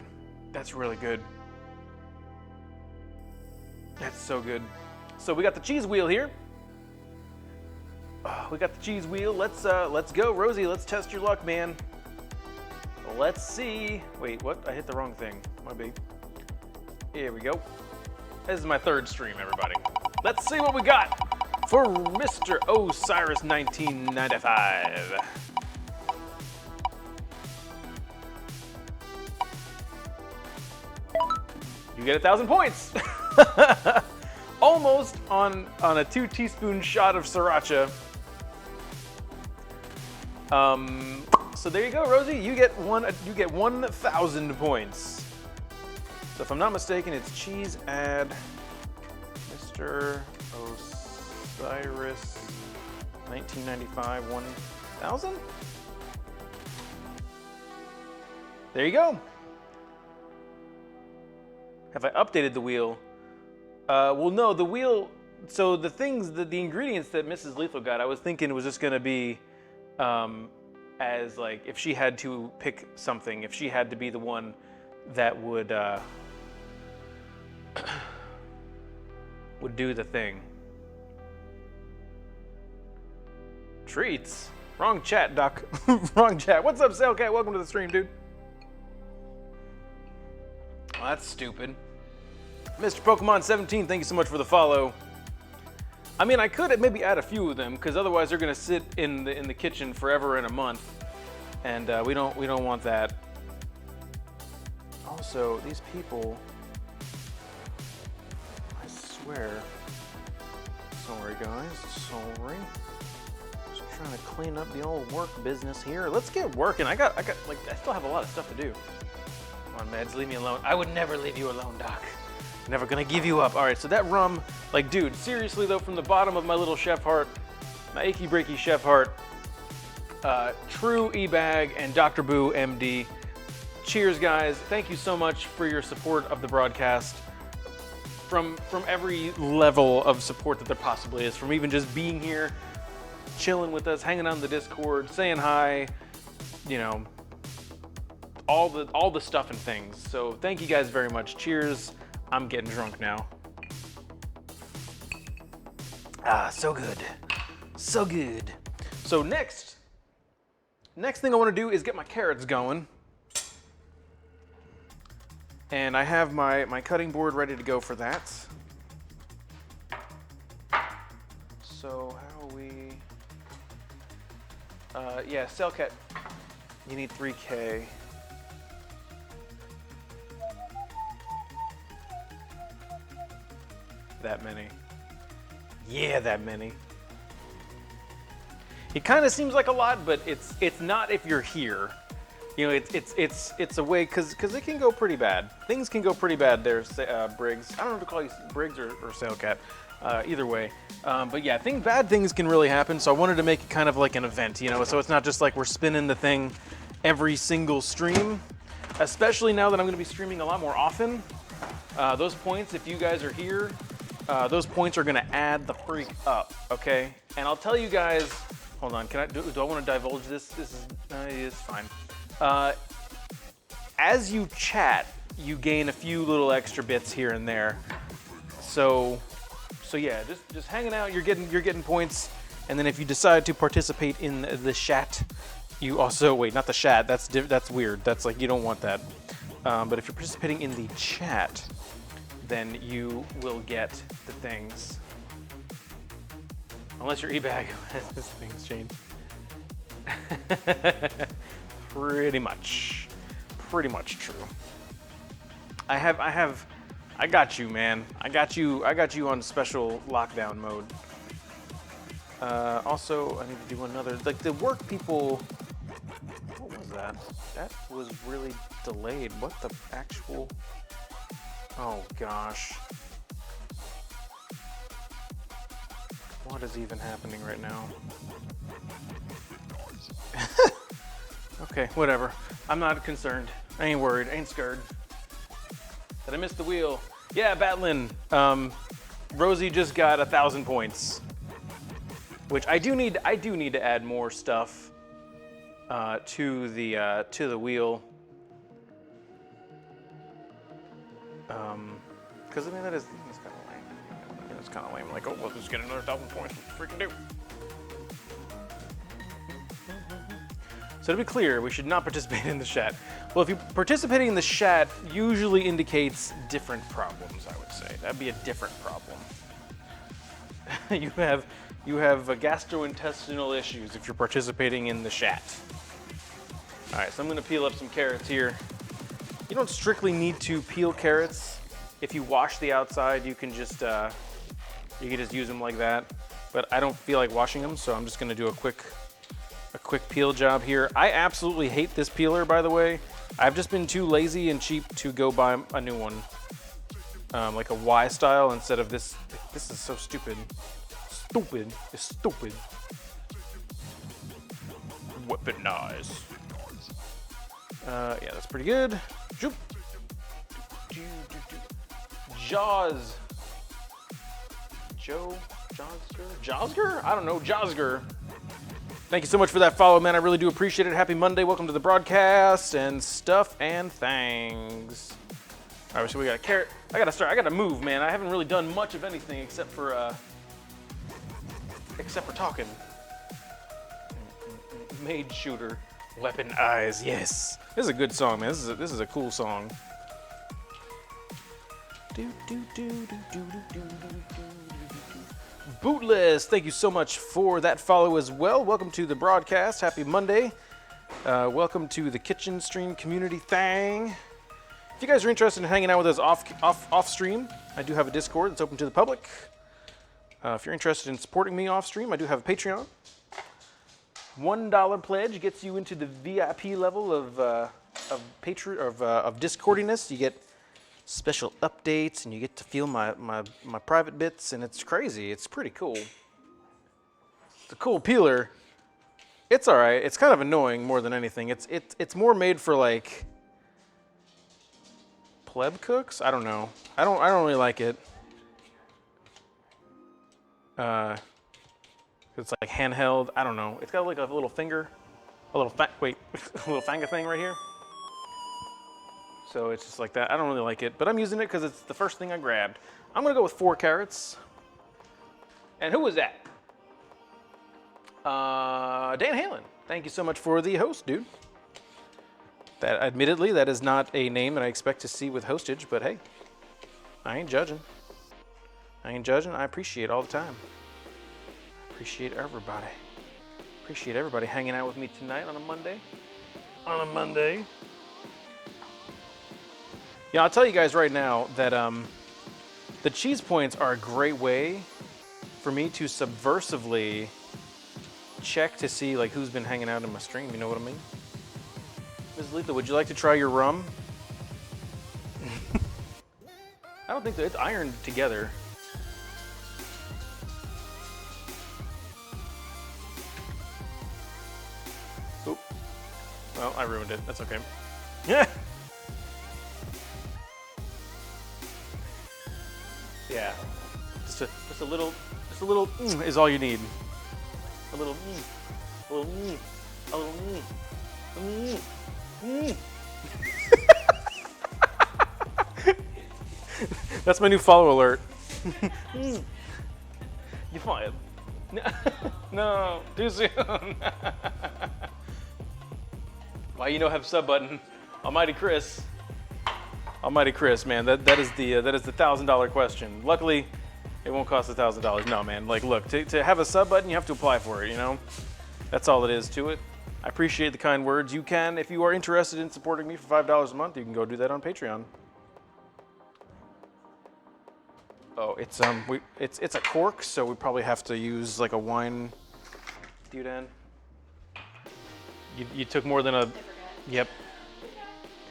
that's really good. That's so good. So we got the cheese wheel here. We got the cheese wheel. Let's go, Rosie. Let's test your luck, man. Let's see. Wait, what? I hit the wrong thing. My bad. Here we go. This is my third stream, everybody. Let's see what we got for Mr. Osiris 1995. You get 1,000 points. Almost on a 2-teaspoon shot of sriracha. So there you go, Rosie. You get 1,000 points. So if I'm not mistaken, it's cheese add Mr. Osiris 1995 1,000. There you go. Have I updated the wheel? Well, no, the wheel. So the things, the ingredients that Mrs. Lethal got, I was thinking it was just gonna be, as like if she had to pick something, if she had to be the one that would would do the thing. Treats? Wrong chat, Doc. Wrong chat. What's up, Sailcat? Welcome to the stream, dude. Well, that's stupid. Mr. Pokemon 17, thank you so much for the follow. I mean, I could maybe add a few of them, because otherwise they're gonna sit in the kitchen forever and a month, and we don't want that. Also, these people, I swear. Sorry, guys. Sorry. Just trying to clean up the old work business here. Let's get working. I got like I still have a lot of stuff to do. Come on, Mads, leave me alone. I would never leave you alone, Doc. Never gonna give you up. All right, so that rum, like, dude, seriously though, from the bottom of my little chef heart, my achy breaky chef heart, True eBag and Dr. Boo MD. Cheers, guys. Thank you so much for your support of the broadcast. From every level of support that there possibly is, from even just being here, chilling with us, hanging on the Discord, saying hi, you know, all the stuff and things. So thank you guys very much. Cheers. I'm getting drunk now. Ah, so good. So good. So next thing I want to do is get my carrots going. And I have my cutting board ready to go for that. So how are we? Yeah, cell cut. You need 3K. That many. Yeah, that many. It kind of seems like a lot, but it's not if you're here. You know, it's a way because it can go pretty bad. Things can go pretty bad there, Briggs. I don't know if to call you Briggs or Sailcat. Either way, but yeah, bad things can really happen. So I wanted to make it kind of like an event, you know. So it's not just like we're spinning the thing every single stream. Especially now that I'm going to be streaming a lot more often. Those points, if you guys are here, those points are going to add the freak up, okay? And I'll tell you guys. Hold on, do I want to divulge this? This is it's fine. As you chat, you gain a few little extra bits here and there. So yeah, just hanging out, you're getting points, and then if you decide to participate in the chat, you also not the chat. That's weird. That's like you don't want that. But if you're participating in the chat, then you will get the things. Unless your e-bag has this thing's changed. Pretty much true. I got you, man. I got you on special lockdown mode. Also, I need to do another, like the work people, what was that? That was really delayed. What the actual, oh gosh. What is even happening right now? Okay, whatever. I'm not concerned. I ain't worried, ain't scared. Did I miss the wheel? Yeah, Batlin. Rosie just got 1,000 points, which I do need to add more stuff to the wheel. Because I mean that's kind of lame. It's kind of lame. Like, oh, well, let's get another 1,000 points. What freaking do? So to be clear, we should not participate in the chat. Well, if you're participating in the chat, usually indicates different problems, I would say. That'd be a different problem. you have gastrointestinal issues if you're participating in the chat. All right, so I'm gonna peel up some carrots here. You don't strictly need to peel carrots. If you wash the outside, you can just use them like that. But I don't feel like washing them, so I'm just gonna do a quick peel job here. I absolutely hate this peeler, by the way. I've just been too lazy and cheap to go buy a new one. Like a Y style instead of this. This is so stupid. Stupid. It's stupid. Weaponize. Yeah, that's pretty good. Zoop. Jaws. Josger? I don't know. Josger. Thank you so much for that follow, man. I really do appreciate it. Happy Monday. Welcome to the broadcast and stuff and things. All right, so we got a carrot. I gotta move, man. I haven't really done much of anything except for talking. Maid shooter, weapon eyes. Yes, this is a good song, man. This is a cool song. Bootless, thank you so much for that follow as well. Welcome to the broadcast. Happy Monday. Welcome to the kitchen stream community thing. If you guys are interested in hanging out with us off stream, I do have a Discord that's open to the public. If you're interested in supporting me off stream, I do have a Patreon. $1 pledge gets you into the VIP level of Discordiness. You get special updates and you get to feel my private bits, and it's crazy. It's pretty cool. It's a cool peeler. It's all right. It's kind of annoying more than anything. It's more made for like pleb cooks. I don't know. I don't really like it. It's like handheld. I don't know. It's got like a little finger, a little finger thing right here. So it's just like that. I don't really like it, but I'm using it because it's the first thing I grabbed. I'm gonna go with 4 carrots. And who was that? Dan Halen. Thank you so much for the host, dude. That, admittedly, that is not a name that I expect to see with hostage, but hey, I ain't judging. I ain't judging. I appreciate all the time. Appreciate everybody. Appreciate everybody hanging out with me tonight on a Monday. On a Monday. Yeah, I'll tell you guys right now that the cheese points are a great way for me to subversively check to see like who's been hanging out in my stream. You know what I mean? Ms. Letha, would you like to try your rum? I don't think that it's ironed together. Oop. Well, I ruined it. That's okay. Yeah. Yeah. Just a little is all you need. A little a little a little That's my new follow alert. You fired. No, too soon. Why you don't have sub button? Almighty Chris. Almighty Chris, man, that is the $1,000 question. Luckily, it won't cost $1,000. No, man. Like, look, to have a sub button, you have to apply for it. You know, that's all it is to it. I appreciate the kind words. You can, if you are interested in supporting me for $5 a month, you can go do that on Patreon. Oh, it's a cork, so we probably have to use like a wine doodad. You took more than a. Yep.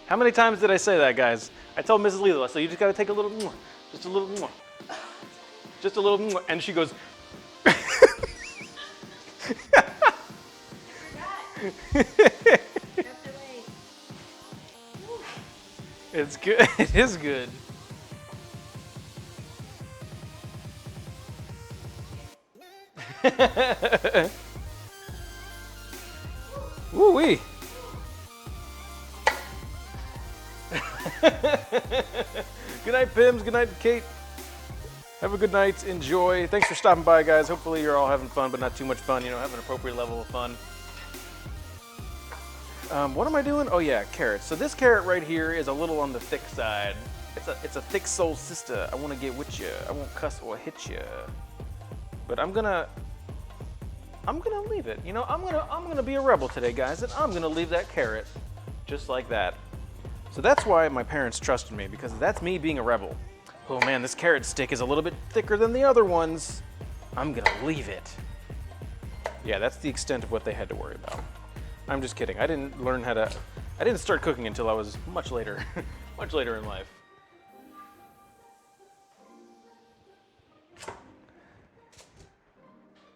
How many times did I say that, guys? I told Mrs. Lila, so you just gotta take a little, just a little, just a little, and she goes. It's good. It is good. Woo-wee. Good night, Pims. Good night, Kate. Have a good night. Enjoy. Thanks for stopping by, guys. Hopefully you're all having fun, but not too much fun. You know, have an appropriate level of fun. What am I doing? Oh yeah, carrots. So this carrot right here is a little on the thick side. It's a thick soul sister. I want to get with you. I won't cuss or hit you. But I'm gonna leave it. You know, I'm gonna be a rebel today, guys, and I'm gonna leave that carrot just like that. So that's why my parents trusted me, because that's me being a rebel. Oh man, this carrot stick is a little bit thicker than the other ones. I'm gonna leave it. Yeah, that's the extent of what they had to worry about. I'm just kidding. I didn't start cooking until I was much later, much later in life.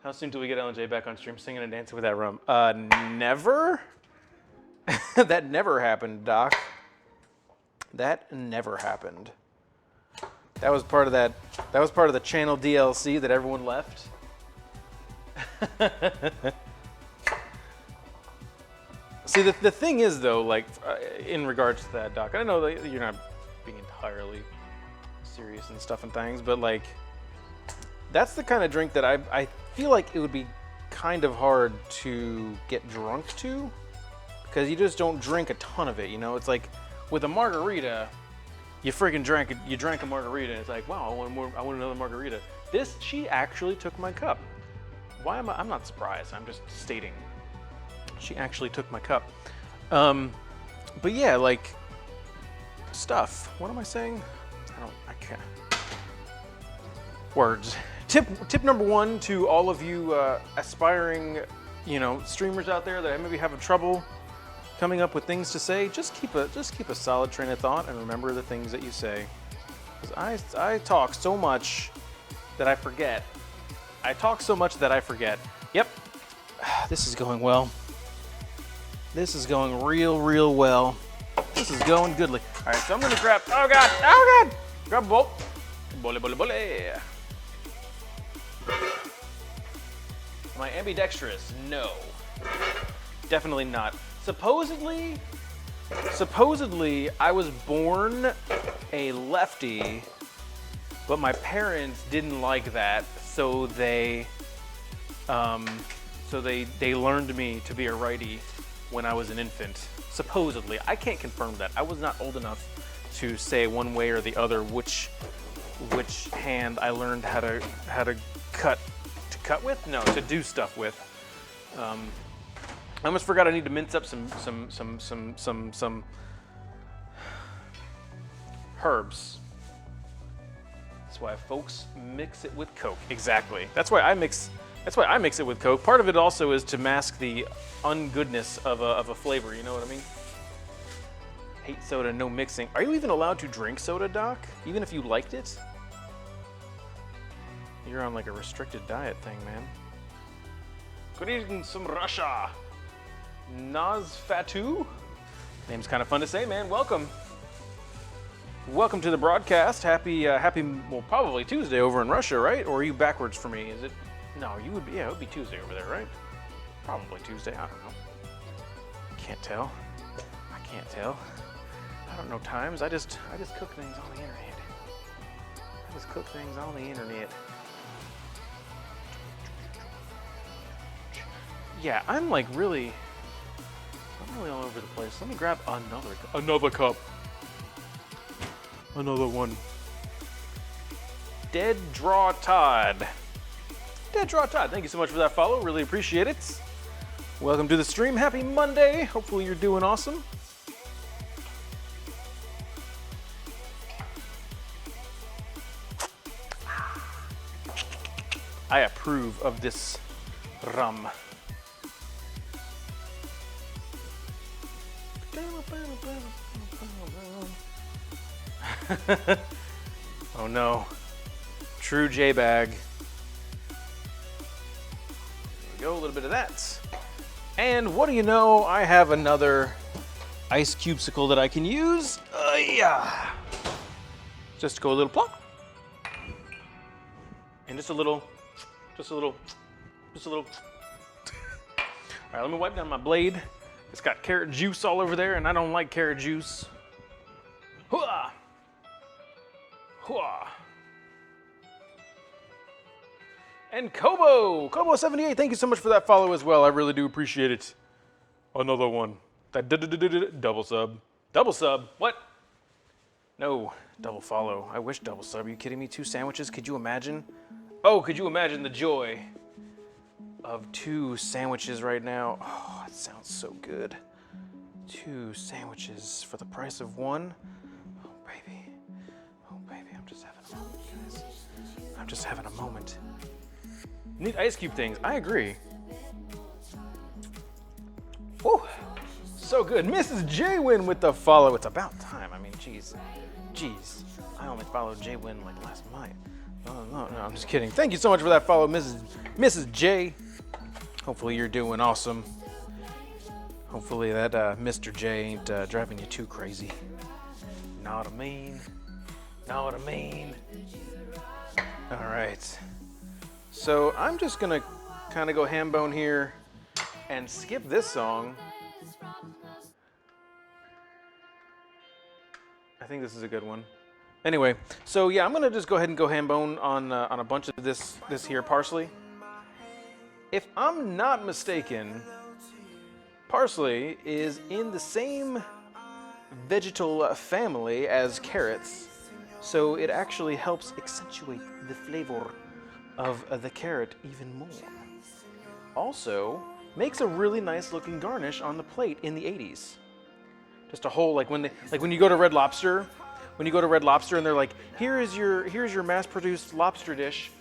How soon till we get LJ back on stream singing and dancing with that rum? Never. That never happened, Doc. That never happened. That was part of that. That was part of the channel DLC that everyone left. See, the thing is though, like in regards to that, Doc, I know that you're not being entirely serious and stuff and things, but like that's the kind of drink that I feel like it would be kind of hard to get drunk to, because you just don't drink a ton of it. You know, it's like with a margarita, you freaking drank it. You drank a margarita, and it's like, wow, I want more. I want another margarita. This, she actually took my cup. Why am I? I'm not surprised. I'm just stating. She actually took my cup. But yeah, like stuff. What am I saying? I can't. Words. Tip number one to all of you aspiring, you know, streamers out there that maybe having trouble coming up with things to say. Just keep a solid train of thought and remember the things that you say. Because I talk so much that I forget. I talk so much that I forget. Yep. This is going well. This is going real well. This is going goodly. All right, so I'm gonna grab. Oh God! Grab a bowl. Bole. Am I ambidextrous? No. Definitely not. Supposedly, I was born a lefty, but my parents didn't like that, so they learned me to be a righty when I was an infant. Supposedly. I can't confirm that. I was not old enough to say one way or the other which hand I learned how to cut with? No, to do stuff with. I almost forgot I need to mince up some herbs. That's why folks mix it with Coke. Exactly. That's why I mix it with Coke. Part of it also is to mask the ungoodness of a flavor, you know what I mean? Hate soda, no mixing. Are you even allowed to drink soda, Doc? Even if you liked it? You're on like a restricted diet thing, man. Good evening, some Russia. Nazfatu? Name's kind of fun to say, man. Welcome. Welcome to the broadcast. Happy, well, probably Tuesday over in Russia, right? Or are you backwards for me? Is it? No, you would be, yeah, it would be Tuesday over there, right? Probably Tuesday, I don't know. Can't tell. I can't tell. I don't know times. I just cook things on the internet. I just cook things on the internet. Yeah, I'm really all over the place. Let me grab another cup. Another one. Dead Draw Todd. Dead Draw Todd, thank you so much for that follow. Really appreciate it. Welcome to the stream. Happy Monday. Hopefully you're doing awesome. I approve of this rum. Oh no. True J-bag. There we go, a little bit of that. And what do you know? I have another ice cubesicle that I can use. Yeah. Just to go a little plop. And just a little. All right, let me wipe down my blade. It's got carrot juice all over there, and I don't like carrot juice. Hooah! Hooah! And Kobo78, thank you so much for that follow as well. I really do appreciate it. Another one. That double sub. Double sub. What? No, double follow. I wish double sub. Are you kidding me? 2 sandwiches? Could you imagine? Oh, could you imagine the joy of 2 sandwiches right now? Oh, it sounds so good. 2 sandwiches for the price of 1. Oh, baby. Oh, baby, I'm just having a moment, guys. I'm just having a moment. Neat ice cube things. I agree. Woo! So good. Mrs. J-Win with the follow. It's about time. I mean, jeez. I only followed J-Win like last night. No, I'm just kidding. Thank you so much for that follow, Mrs. J. Hopefully you're doing awesome. Hopefully that Mr. J ain't driving you too crazy. Know what I mean? All right. So I'm just gonna kind of go ham bone here and skip this song. I think this is a good one. Anyway, so yeah, I'm gonna just go ahead and go ham bone on a bunch of this here parsley. If I'm not mistaken, parsley is in the same vegetal family as carrots, so it actually helps accentuate the flavor of the carrot even more. Also, makes a really nice looking garnish on the plate in the 80s. Just a whole, like when you go to Red Lobster, and they're like, here's your mass-produced lobster dish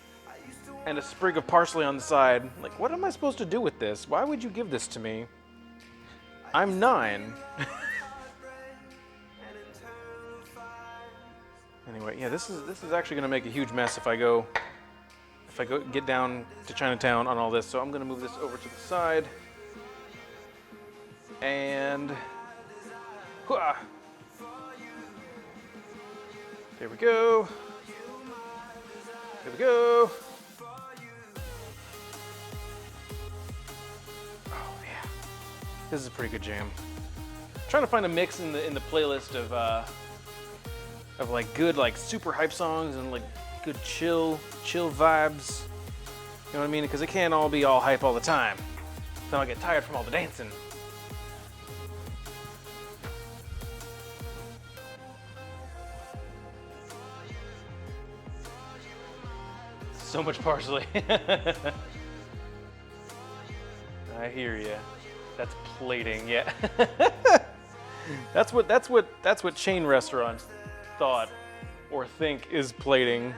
and a sprig of parsley on the side. Like, what am I supposed to do with this? Why would you give this to me? I'm 9. Anyway, yeah, this is actually gonna make a huge mess if I get down to Chinatown on all this. So I'm gonna move this over to the side. And there we go. Oh yeah, this is a pretty good jam. I'm trying to find a mix in the playlist of like good like super hype songs and like good chill vibes. You know what I mean? Because it can't all be all hype all the time. Then I'll get tired from all the dancing. So much parsley. I hear you. That's plating, yeah. That's what chain restaurants thought or think is plating.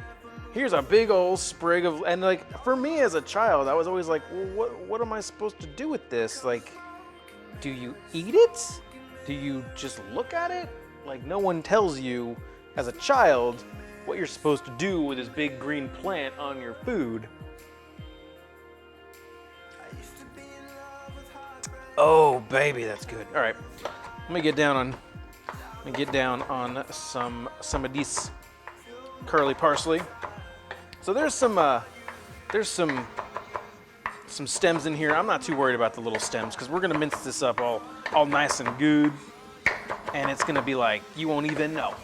Here's a big old sprig of, and like for me as a child, I was always like, well, what am I supposed to do with this? Like, do you eat it? Do you just look at it? Like, no one tells you as a child what you're supposed to do with this big green plant on your food. Oh, baby, that's good. All right, let me get down on some of these curly parsley. So there's some stems in here. I'm not too worried about the little stems because we're gonna mince this up all nice and good, and it's gonna be like you won't even know.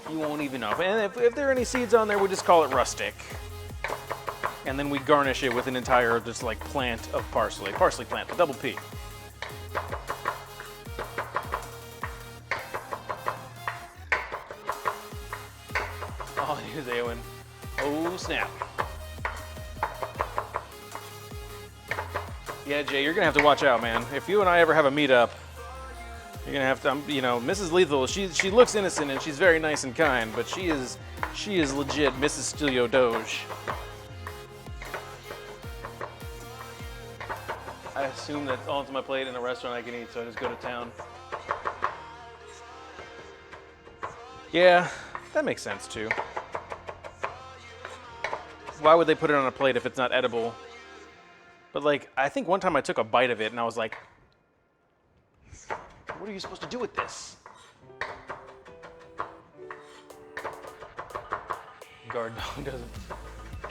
You won't even know. And if there are any seeds on there, we just call it rustic. And then we garnish it with an entire just like plant of parsley plant, the double P. Oh, here's Eowyn. Oh, snap. Yeah, Jay, you're gonna have to watch out, man. If you and I ever have a meetup, you're gonna have to, you know, Mrs. Lethal, she looks innocent and she's very nice and kind, but she is legit Mrs. Stilio Doge. I assume that all onto my plate in a restaurant I can eat, so I just go to town. Yeah, that makes sense too. Why would they put it on a plate if it's not edible? But like, I think one time I took a bite of it and I was like, what are you supposed to do with this? Guard dog doesn't.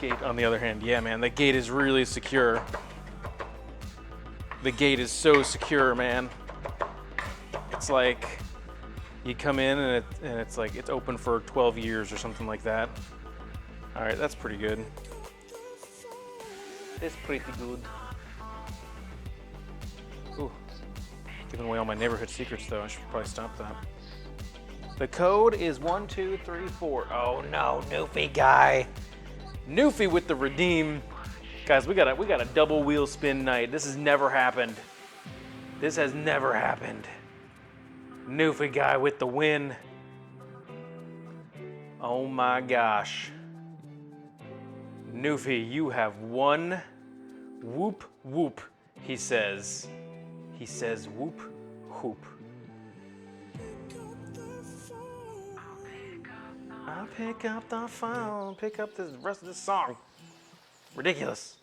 Gate, on the other hand, yeah, man, the gate is really secure. The gate is so secure, man. It's like you come in and it's like it's open for 12 years or something like that. All right, that's pretty good. It's pretty good. Ooh, giving away all my neighborhood secrets though. I should probably stop that. The code is 1234. Oh no, Newfie guy. Newfie with the redeem. Guys, we got a double wheel spin night. This has never happened. This has never happened. Newfie guy with the win. Oh my gosh. Newfie, you have won. Whoop whoop, he says. He says whoop whoop. I'll pick up the phone, pick up the rest of this song. Ridiculous.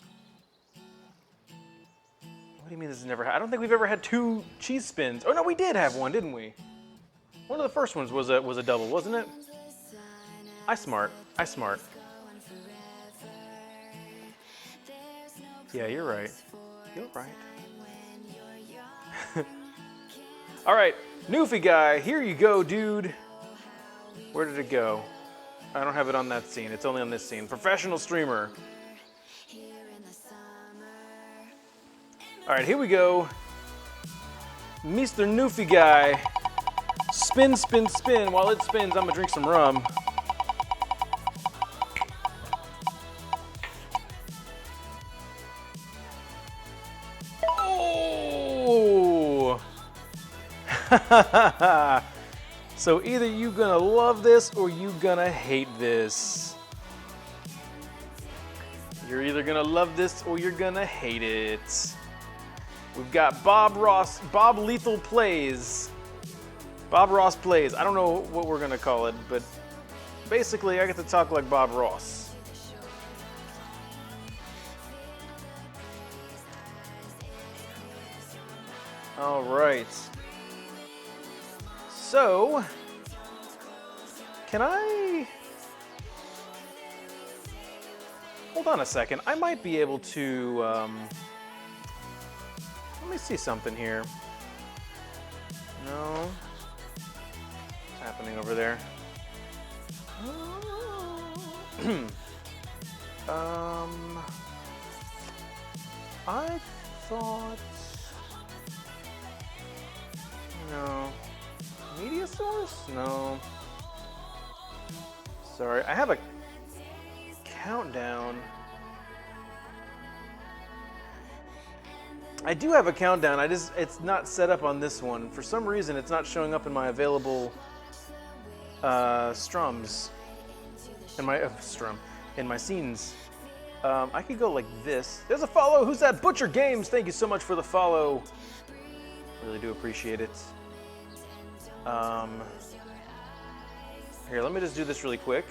What do you mean this has never happened? I don't think we've ever had 2 cheese spins. Oh no, we did have one, didn't we? One of the first ones was a double, wasn't it? I smart. Yeah, you're right. You're right. All right, Newfie guy, here you go, dude. Where did it go? I don't have it on that scene. It's only on this scene. Professional streamer. All right, here we go. Mr. Newfie guy. Spin, spin, spin. While it spins, I'm gonna drink some rum. Oh! So either you gonna love this or you gonna hate this. You're either gonna love this or you're gonna hate it. We've got Bob Lethal Plays. Bob Ross Plays. I don't know what we're gonna call it, but basically I get to talk like Bob Ross. All right. So, can I... Hold on a second. I might be able to... Let me see something here. No. What's happening over there? I thought... No. Media source? No. Sorry, I have a countdown. I do have a countdown. It's not set up on this one. For some reason, it's not showing up in my available strums. In my in my scenes. I could go like this. There's a follow. Who's that? Butcher Games. Thank you so much for the follow. Really do appreciate it. Here, let me just do this really quick.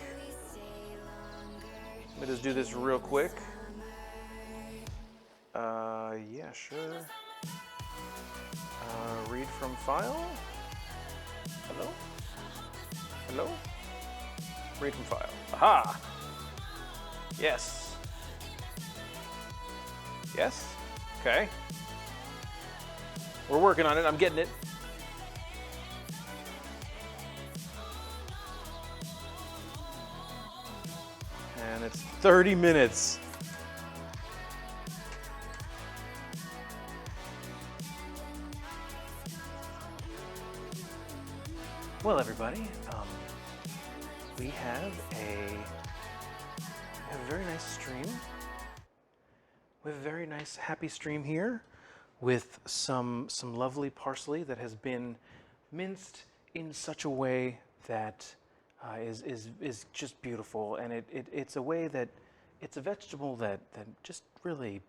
Let me just do this real quick. Yeah, sure. Read from file. Hello? Hello? Read from file. Aha! Yes. Yes? Okay. We're working on it. I'm getting it. And it's 30 minutes. Well, everybody, we have a very nice stream. We have a very nice, happy stream here with some lovely parsley that has been minced in such a way that is just beautiful, and it's a way that it's a vegetable that just really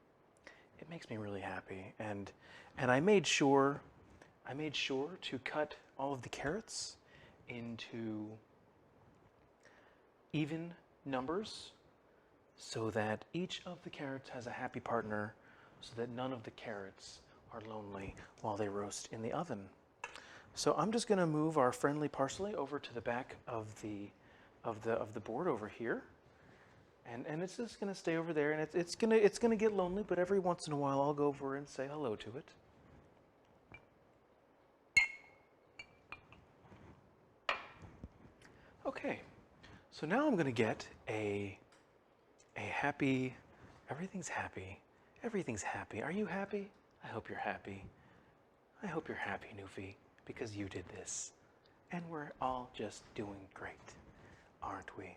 it makes me really happy, and I made sure to cut all of the carrots into even numbers so that each of the carrots has a happy partner, so that none of the carrots are lonely while they roast in the oven. So I'm just going to move our friendly parsley over to the back of the board over here, and it's just going to stay over there, and it's going to get lonely, but every once in a while I'll go over and say hello to it. Okay, so now I'm going to get a happy, everything's happy. Everything's happy. Are you happy? I hope you're happy. I hope you're happy, Newfie, because you did this. And we're all just doing great, aren't we?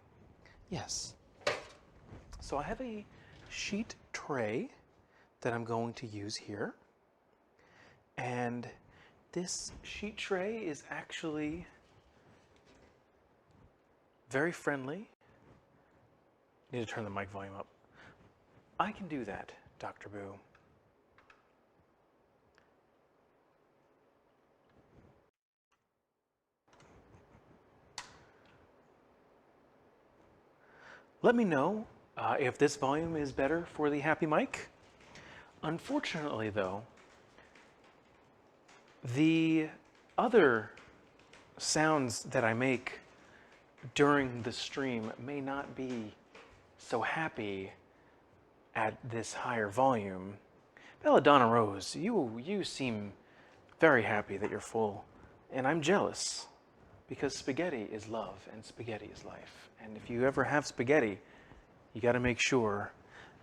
Yes. So I have a sheet tray that I'm going to use here. And this sheet tray is actually very friendly. Need to turn the mic volume up. I can do that, Dr. Boo. Let me know if this volume is better for the happy mic. Unfortunately, though, the other sounds that I make during the stream may not be so happy at this higher volume. Belladonna Rose, you seem very happy that you're full, and I'm jealous because spaghetti is love and spaghetti is life. And if you ever have spaghetti, you got to make sure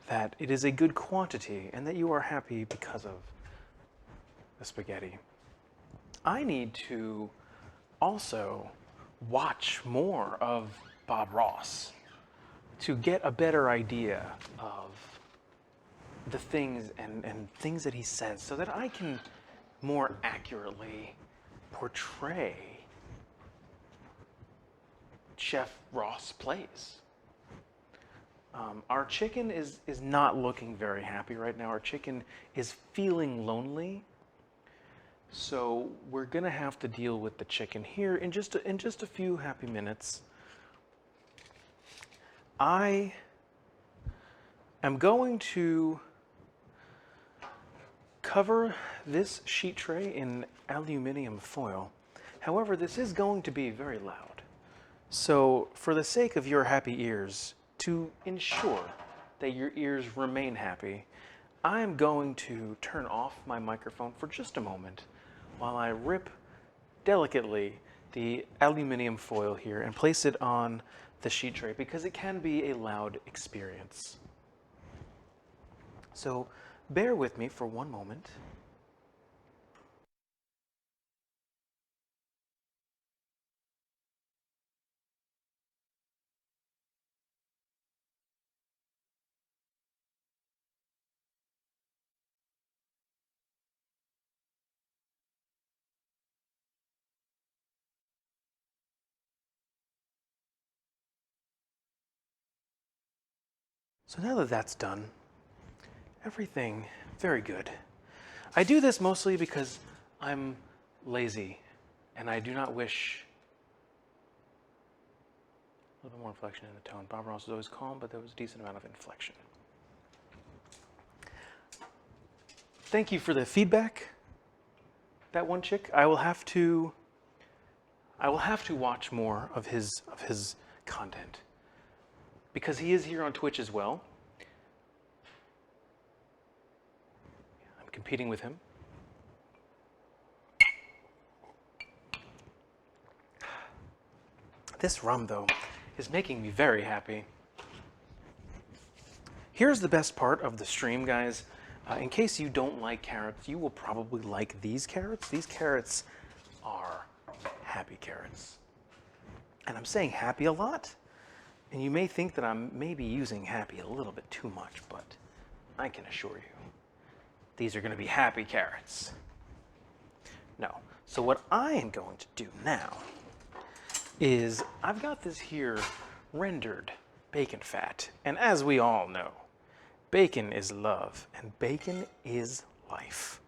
that it is a good quantity and that you are happy because of the spaghetti. I need to also watch more of Bob Ross to get a better idea of the things and things that he says so that I can more accurately portray Chef Ross plays. Our chicken is not looking very happy right now. Our chicken is feeling lonely. So we're gonna have to deal with the chicken here in just a few happy minutes. I am going to cover this sheet tray in aluminum foil. However, this is going to be very loud. So for the sake of your happy ears, to ensure that your ears remain happy, I'm going to turn off my microphone for just a moment while I rip delicately the aluminum foil here and place it on the sheet tray because it can be a loud experience. So bear with me for one moment. So now that that's done, everything very good. I do this mostly because I'm lazy and I do not wish a little bit more inflection in the tone. Bob Ross was always calm, but there was a decent amount of inflection. Thank you for the feedback. That one chick, I will have to watch more of his content because he is here on Twitch as well. I'm competing with him. This rum, though, is making me very happy. Here's the best part of the stream, guys. In case you don't like carrots, you will probably like these carrots. These carrots are happy carrots. And I'm saying happy a lot. And you may think that I'm maybe using happy a little bit too much, but I can assure you, these are going to be happy carrots. No. So what I am going to do now is I've got this here rendered bacon fat. And as we all know, bacon is love and bacon is life.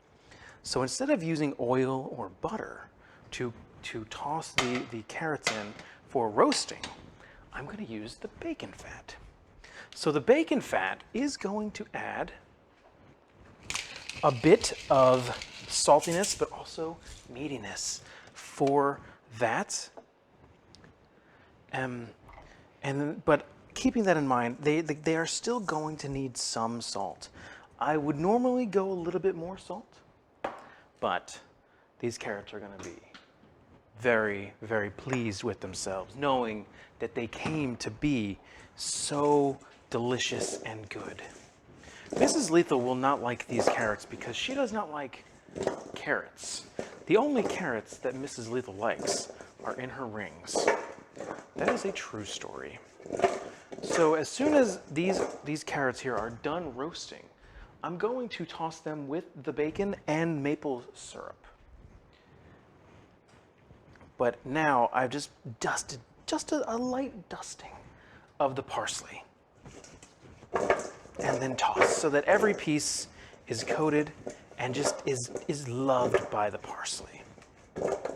So instead of using oil or butter to toss the carrots in for roasting, I'm going to use the bacon fat. So the bacon fat is going to add a bit of saltiness, but also meatiness for that. But keeping that in mind, they are still going to need some salt. I would normally go a little bit more salt, but these carrots are going to be very, very pleased with themselves, knowing that they came to be so delicious and good. Mrs. Lethal will not like these carrots because she does not like carrots. The only carrots that Mrs. Lethal likes are in her rings. That is a true story. So as soon as these carrots here are done roasting, I'm going to toss them with the bacon and maple syrup. But now I've just dusted just a light dusting of the parsley. And then toss so that every piece is coated and just is loved by the parsley.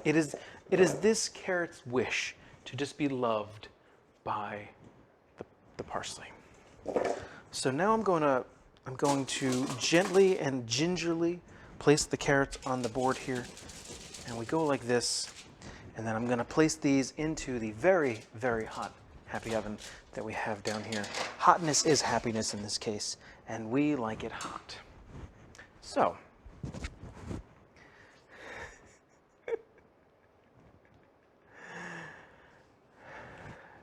It is this carrot's wish to just be loved by the parsley. So now I'm going to gently and gingerly place the carrots on the board here, and we go like this, and then I'm going to place these into the very, very hot happy oven that we have down here. Hotness is happiness in this case, and we like it hot. So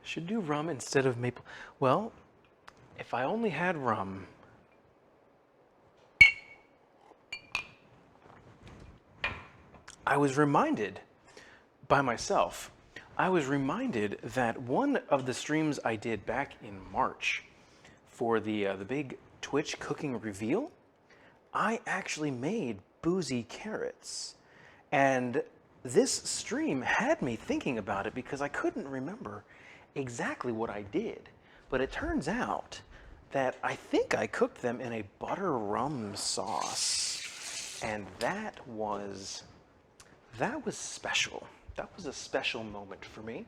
should do rum instead of maple. Well, if I only had rum, I was reminded by myself, I was reminded that one of the streams I did back in March for the big Twitch cooking reveal, I actually made boozy carrots. And this stream had me thinking about it because I couldn't remember exactly what I did. But it turns out that I think I cooked them in a butter rum sauce. And that was special. That was a special moment for me.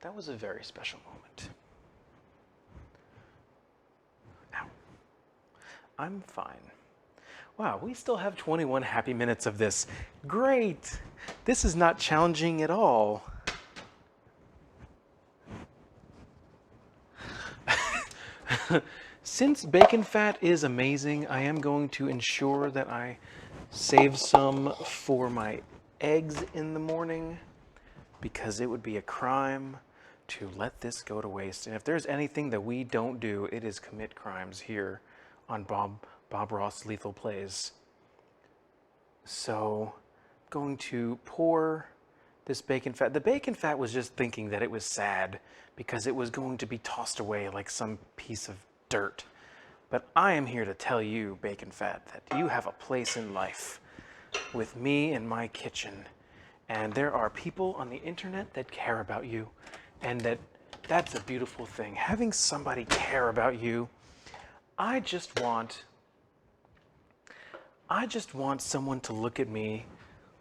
That was a very special moment. Ow. I'm fine. Wow, we still have 21 happy minutes of this. Great! This is not challenging at all. Since bacon fat is amazing, I am going to ensure that I save some for my eggs in the morning, because it would be a crime to let this go to waste. And if there's anything that we don't do, it is commit crimes here on Bob Ross Lethal Plays. So I'm going to pour this bacon fat. The bacon fat was just thinking that it was sad because it was going to be tossed away like some piece of dirt. But I am here to tell you, bacon fat, that you have a place in life with me in my kitchen. And there are people on the internet that care about you and that That's a beautiful thing. Having somebody care about you. I just want someone to look at me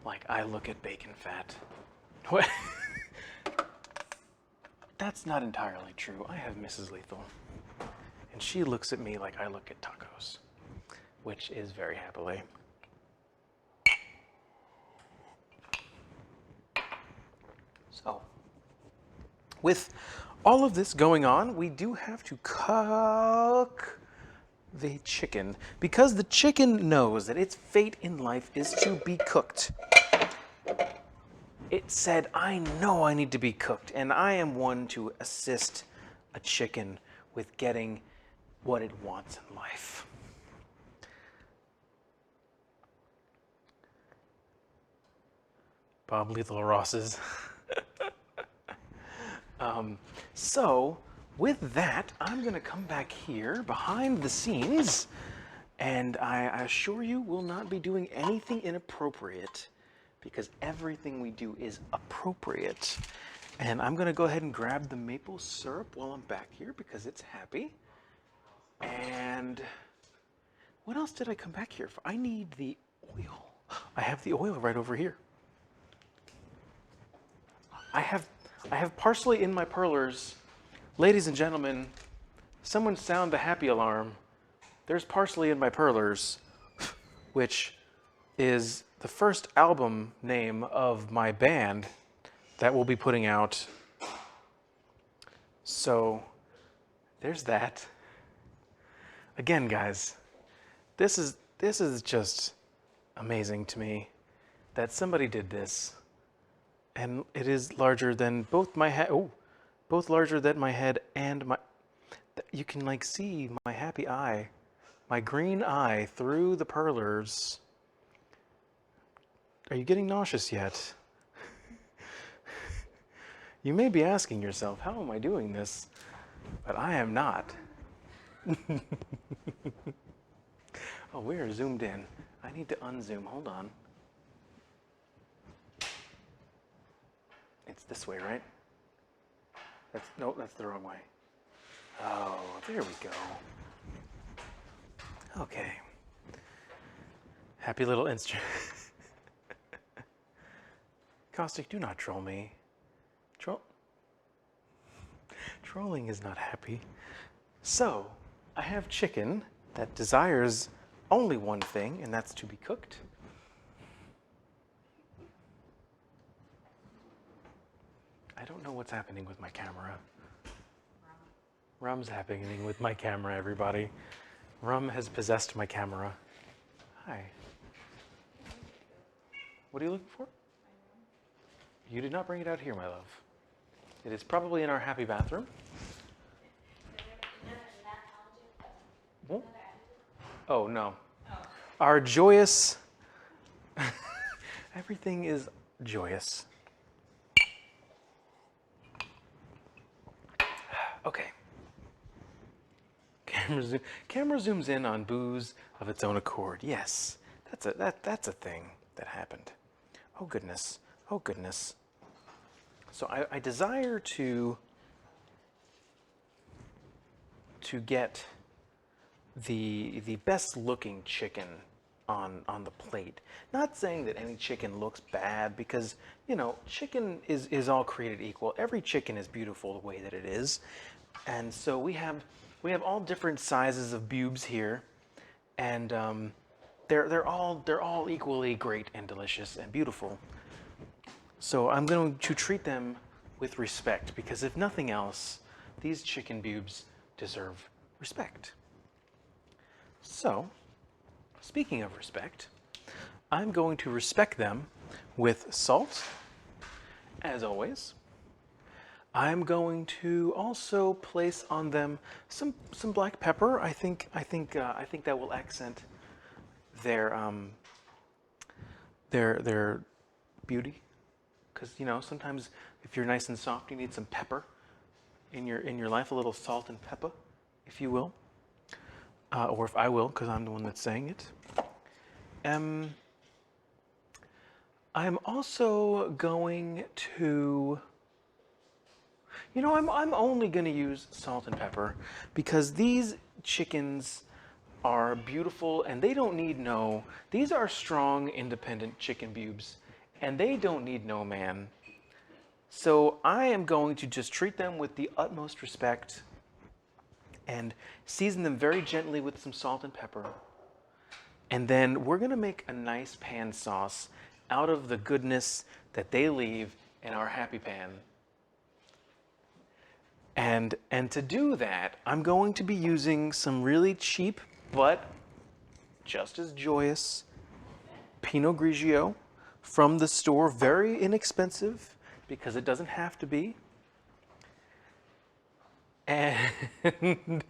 like I look at bacon fat. What? That's not entirely true. I have Mrs. Lethal. And she looks at me like I look at tacos, which is very happily. So, with all of this going on, we do have to cook the chicken because the chicken knows that its fate in life is to be cooked. It said, I know I need to be cooked, and I am one to assist a chicken with getting what it wants in life. Bob Lethal Ross's. So, with that, I'm going to come back here behind the scenes, and I assure you will not be doing anything inappropriate because everything we do is appropriate. And I'm going to go ahead and grab the maple syrup while I'm back here because it's happy. And what else did I come back here for? I need the oil. I have the oil right over here. I have parsley in my perlers. Ladies and gentlemen, someone sound the happy alarm. There's parsley in my perlers, which is the first album name of my band that we'll be putting out. So there's that. Again, guys, this is just amazing to me that somebody did this. And it is larger than both my head. Oh, both larger than my head and my. You can like see my happy eye, my green eye through the perlers. Are you getting nauseous yet? You may be asking yourself, how am I doing this? But I am not. Oh, we are zoomed in. I need to unzoom. Hold on. It's this way, right? No, that's the wrong way. Oh, there we go. Okay. Happy little instrument. Caustic, do not troll me. Trolling is not happy. So, I have chicken that desires only one thing, and that's to be cooked. I don't know what's happening with my camera. Rum's happening with my camera, everybody. Rum has possessed my camera. Hi. What are you looking for? You did not bring it out here, my love. It is probably in our happy bathroom. Oh, no. Our joyous... Everything is joyous. Okay. Camera zooms in on booze of its own accord. Yes, that's a thing that happened. Oh goodness. Oh goodness. So I desire to get the best looking chicken on the plate. Not saying that any chicken looks bad because, you know, chicken is all created equal. Every chicken is beautiful the way that it is. And so we have all different sizes of bubes here, and they're all equally great and delicious and beautiful. So I'm going to treat them with respect because if nothing else, these chicken bubes deserve respect. So, speaking of respect, I'm going to respect them with salt, as always. I'm going to also place on them some black pepper. I think that will accent their beauty, because you know sometimes if you're nice and soft, you need some pepper in your life, a little salt and pepper, if you will, or if I will, because I'm the one that's saying it. I'm also going to. You know, I'm only gonna use salt and pepper because these chickens are beautiful and they don't need no, these are strong, independent chicken bubes and they don't need no man. So I am going to just treat them with the utmost respect and season them very gently with some salt and pepper. And then we're gonna make a nice pan sauce out of the goodness that they leave in our happy pan. And to do that, I'm going to be using some really cheap but just as joyous Pinot Grigio from the store. Very inexpensive because it doesn't have to be. And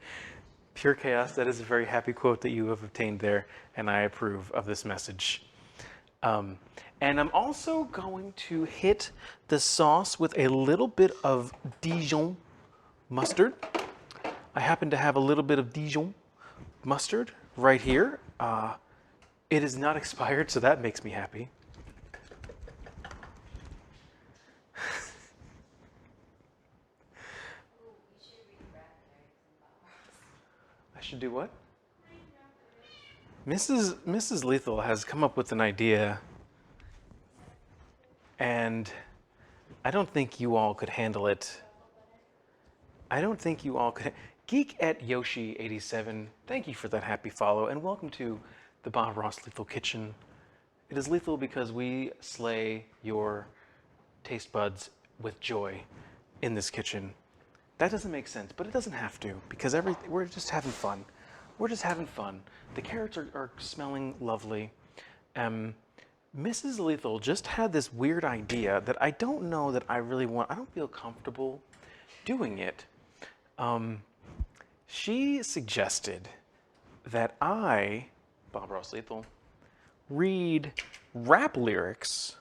pure chaos, that is a very happy quote that you have obtained there, and I approve of this message. And I'm also going to hit the sauce with a little bit of Dijon mustard. I happen to have a little bit of Dijon mustard right here. It is not expired, so that makes me happy. I should do what? Mrs. Lethal has come up with an idea, and I don't think you all could handle it. I don't think you all could. Geek at Yoshi87, thank you for that happy follow, and welcome to the Bob Ross Lethal Kitchen. It is lethal because we slay your taste buds with joy in this kitchen. That doesn't make sense, but it doesn't have to because we're just having fun. We're just having fun. The carrots are smelling lovely. Mrs. Lethal just had this weird idea that I don't know that I really want. I don't feel comfortable doing it. She suggested that I, Bob Ross Lethal, read rap lyrics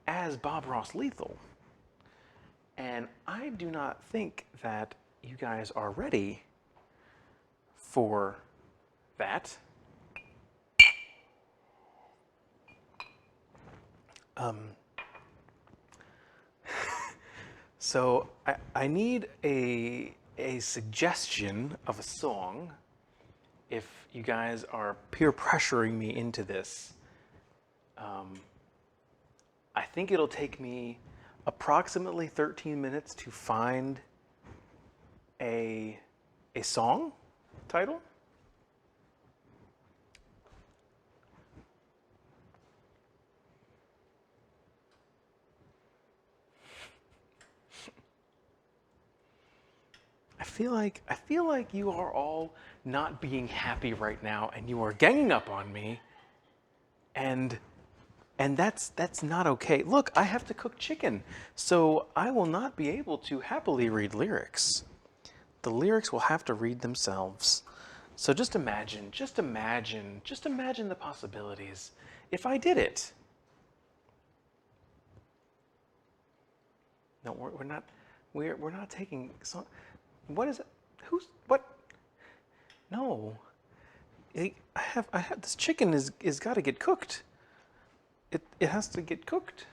as Bob Ross Lethal. And I do not think that you guys are ready for that. So I need a suggestion of a song if you guys are peer pressuring me into this. I think it'll take me approximately 13 minutes to find a song title. I feel like you are all not being happy right now and you are ganging up on me. And that's not okay. Look, I have to cook chicken, so I will not be able to happily read lyrics. The lyrics will have to read themselves. So just imagine the possibilities if I did it. No, we're not taking song. What is it? What? No. I have this chicken is got to get cooked. It has to get cooked.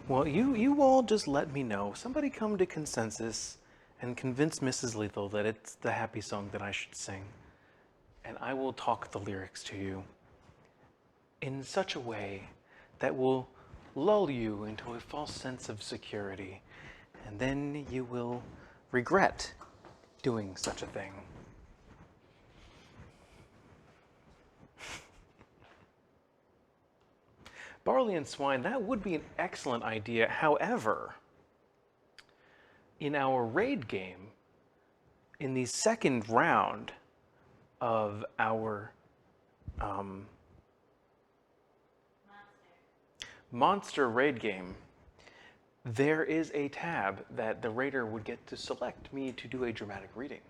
Well, you all just let me know. Somebody come to consensus and convince Mrs. Lethal that it's the happy song that I should sing. And I will talk the lyrics to you in such a way that will lull you into a false sense of security. And then you will regret doing such a thing. Barley and swine, that would be an excellent idea. However, in our raid game, in the second round of our monster raid game, there is a tab that the raider would get to select me to do a dramatic reading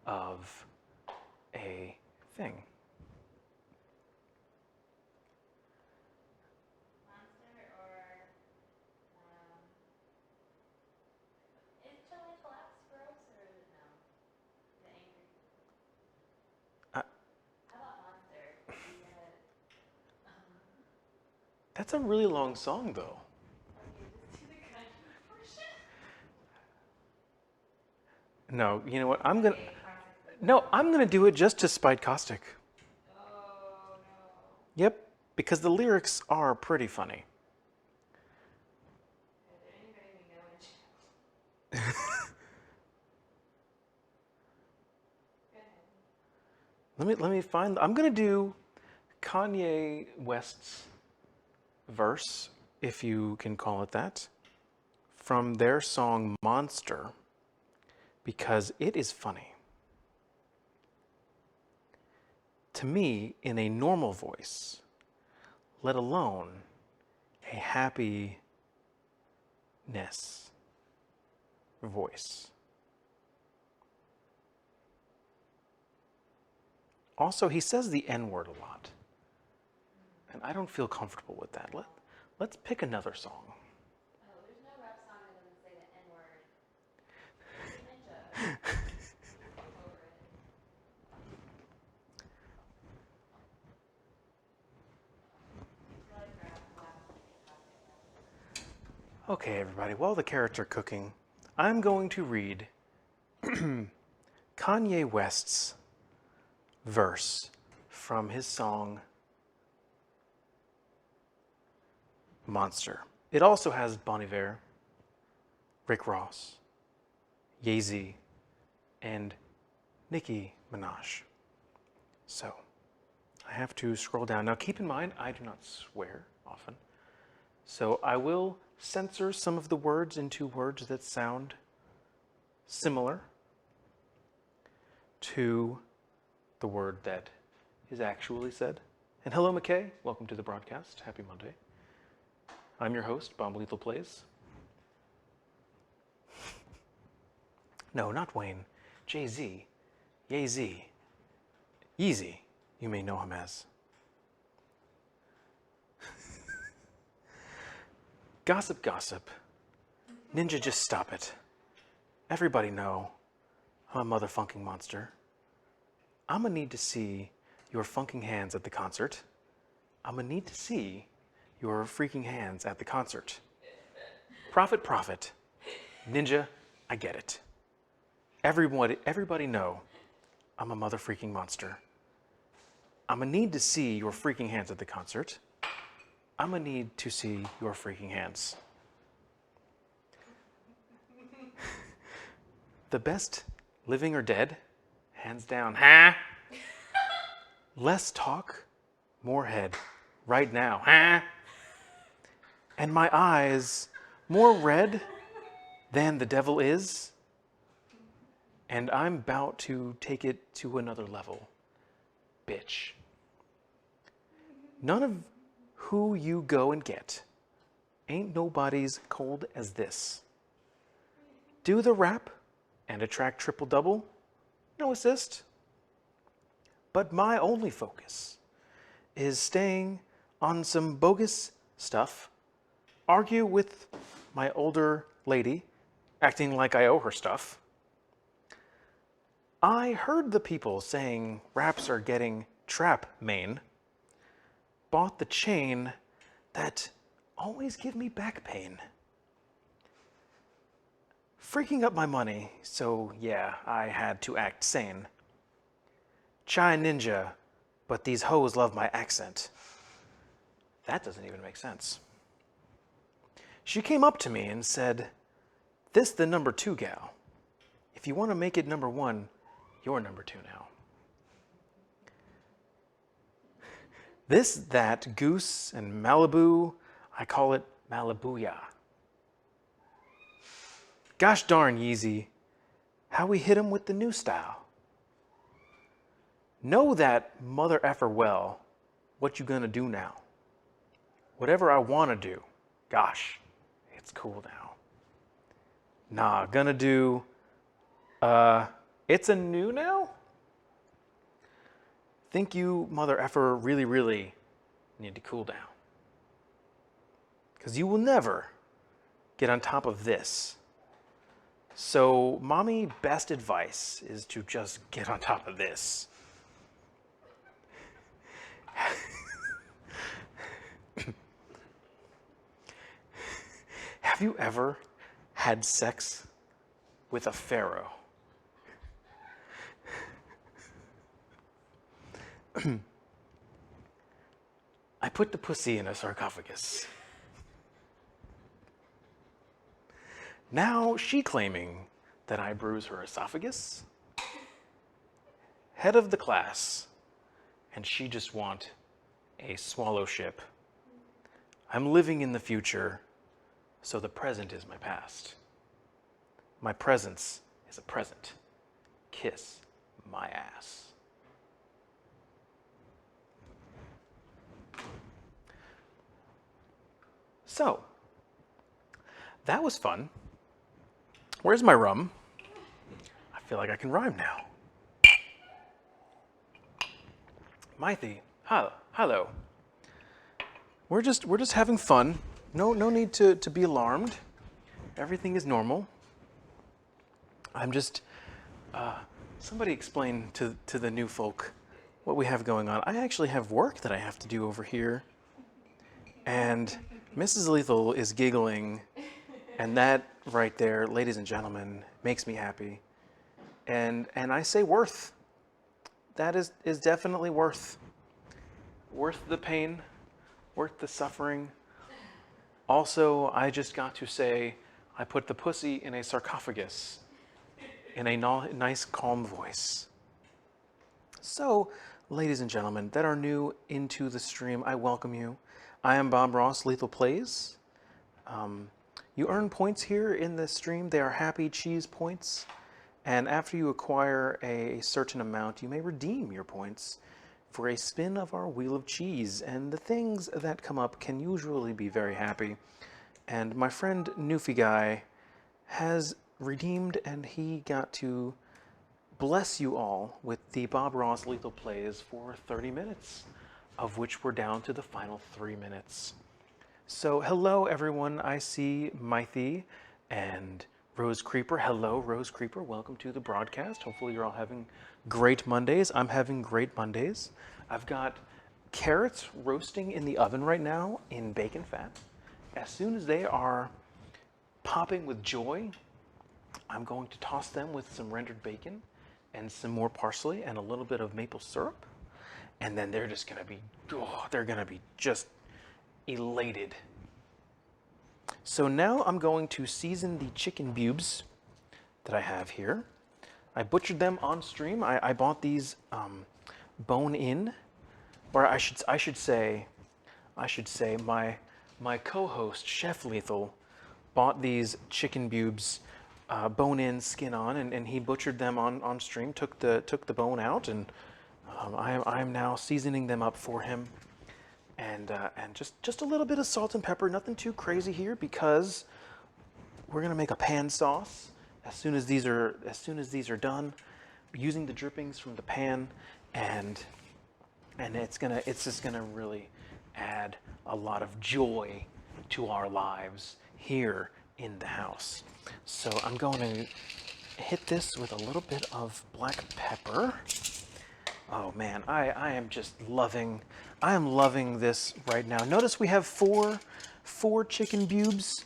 of a thing. Monster or is Chili Collapse gross or is it no? The angry. Uh, How about Monster? That's a really long song, though. Okay, just do the country portion. No, you know what? I'm gonna. Okay, classic. No, I'm gonna do it just to spite Caustic. Oh no. Yep, because the lyrics are pretty funny. Is there anybody we know in chat? Go ahead. Let me find. I'm gonna do Kanye West's verse, if you can call it that, from their song Monster, because it is funny. To me, in a normal voice, let alone a happiness voice. Also, he says the N-word a lot, and I don't feel comfortable with that. Let's pick another song. Oh, there's no rap song that doesn't say the N-word. Ninja. Over it. Like rap, classic. Okay, everybody, while the carrots are cooking, I'm going to read Kanye West's verse from his song Monster. It also has Bon Iver, Rick Ross, Jay-Z, and Nicki Minaj. So, I have to scroll down. Now keep in mind, I do not swear often. So I will censor some of the words into words that sound similar to the word that is actually said. And hello, McKay. Welcome to the broadcast. Happy Monday. I'm your host, Bomb Lethal Plays. No, not Wayne. Jay-Z. Yay-Z. Yeezy, you may know him as. Gossip, gossip. Ninja, just stop it. Everybody know I'm a motherfucking monster. I'm gonna need to see your funking hands at the concert. I'm gonna need to see your freaking hands at the concert. Profit, profit. Ninja, I get it. Everybody know I'm a mother freaking monster. I'm gonna need to see your freaking hands at the concert. I'm gonna need to see your freaking hands. The best, living or dead, hands down. Huh? Less talk, more head, right now. Huh? And my eyes, more red than the devil is. And I'm about to take it to another level. Bitch. None of who you go and get ain't nobody's cold as this. Do the rap and attract triple double, no assist. But my only focus is staying on some bogus stuff, argue with my older lady, acting like I owe her stuff. I heard the people saying raps are getting trap main. Bought the chain that always give me back pain. Freaking up my money, so yeah, I had to act sane. Chai ninja, but these hoes love my accent. That doesn't even make sense. She came up to me and said, "This the number 2 gal. If you want to make it number 1, you're number 2 now." This, that, goose, and Malibu, I call it Malibuya. Gosh darn, Yeezy, how we hit him with the new style. Know that mother effer well, what you gonna do now? Whatever I wanna do, gosh, it's cool now. Nah, gonna do, it's a new now? think you, mother effer, really, really need to cool down. Because you will never get on top of this. So, mommy, best advice is to just get on top of this. Have you ever had sex with a pharaoh? I put the pussy in a sarcophagus. Now she claiming that I bruise her esophagus. Head of the class, and she just want a swallow ship. I'm living in the future, so the present is my past. My presence is a present. Kiss my ass. So, that was fun. Where's my rum? I feel like I can rhyme now. Mythi, hello. We're just having fun. No need to be alarmed. Everything is normal. I'm just somebody explain to the new folk what we have going on. I actually have work that I have to do over here. And Mrs. Lethal is giggling, and that right there, ladies and gentlemen, makes me happy. And I say worth. That is definitely worth the pain, worth the suffering. Also, I just got to say I put the pussy in a sarcophagus in a nice, calm voice. So, ladies and gentlemen that are new into the stream, I welcome you. I am Bob Ross, Lethal Plays. You earn points here in the stream. They are happy cheese points. And after you acquire a certain amount, you may redeem your points for a spin of our Wheel of Cheese. And the things that come up can usually be very happy. And my friend Newfie Guy has redeemed, and he got to bless you all with the Bob Ross Lethal Plays for 30 minutes, of which we're down to the final 3 minutes. So hello everyone, I see Mythi and Rose Creeper. Hello Rose Creeper, welcome to the broadcast. Hopefully you're all having great Mondays. I'm having great Mondays. I've got carrots roasting in the oven right now in bacon fat. As soon as they are popping with joy, I'm going to toss them with some rendered bacon and some more parsley and a little bit of maple syrup. And then they're just gonna be, they're gonna be just elated. So now I'm going to season the chicken bubes that I have here. I butchered them on stream. I bought these bone in, or I should say my co-host Chef Lethal bought these chicken bubes bone in, skin on, and he butchered them on stream. Took the bone out, and I am now seasoning them up for him. And just a little bit of salt and pepper, nothing too crazy here, because we're gonna make a pan sauce as soon as these are done, using the drippings from the pan, and it's just gonna really add a lot of joy to our lives here in the house. So I'm going to hit this with a little bit of black pepper. Oh man, I am just loving this right now. Notice we have four chicken bubes.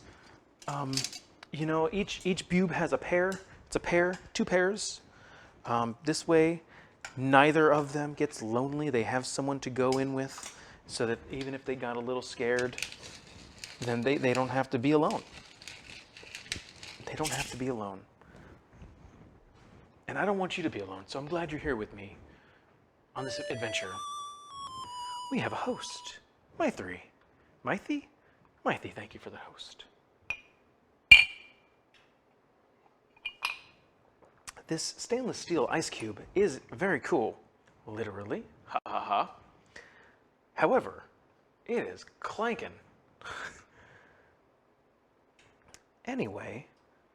You know, each bube has a pair. It's a pair, 2 pairs. This way, neither of them gets lonely. They have someone to go in with, so that even if they got a little scared, then they don't have to be alone. They don't have to be alone. And I don't want you to be alone, so I'm glad you're here with me on this adventure. We have a host, Mythi. Mythi, thank you for the host. This stainless steel ice cube is very cool, literally, ha ha ha. However, it is clanking. Anyway,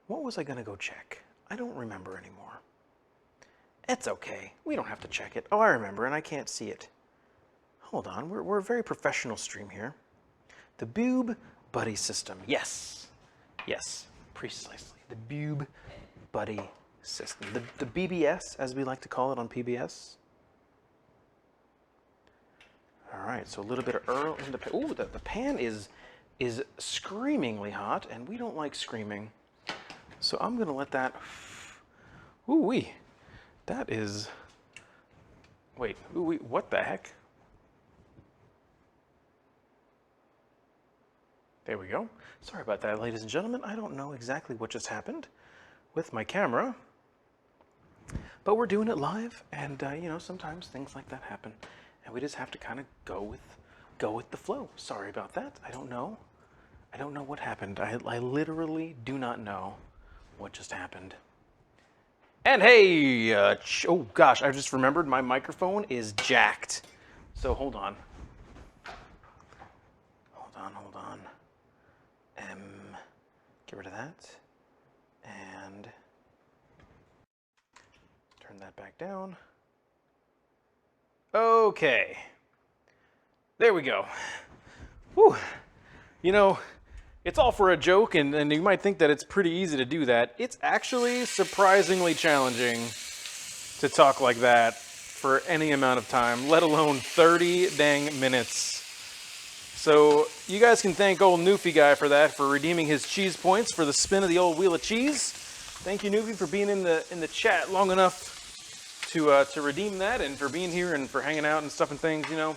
what was I gonna go check? I don't remember anymore. It's okay. We don't have to check it. Oh, I remember, and I can't see it. Hold on. We're a very professional stream here. The Boob Buddy System. Yes. Yes, precisely. The Boob Buddy System. The BBS, as we like to call it on PBS. All right, so a little bit of Earl in the pan. Ooh, the pan is screamingly hot, and we don't like screaming. So I'm gonna let that. Ooh wee, that is. Wait, ooh wee, what the heck? There we go. Sorry about that, ladies and gentlemen. I don't know exactly what just happened with my camera, but we're doing it live, and you know, sometimes things like that happen, and we just have to kind of go with the flow. Sorry about that. I don't know what happened. I literally do not know what just happened. And hey, oh gosh, I just remembered my microphone is jacked. So hold on. Get rid of that, and turn that back down. Okay, there we go. Whew. You know, it's all for a joke, and you might think that it's pretty easy to do that. It's actually surprisingly challenging to talk like that for any amount of time, let alone 30 dang minutes. So you guys can thank old Newfie guy for that, for redeeming his cheese points for the spin of the old wheel of cheese. Thank you, Newfie, for being in the chat long enough to redeem that, and for being here and for hanging out and stuff and things. You know,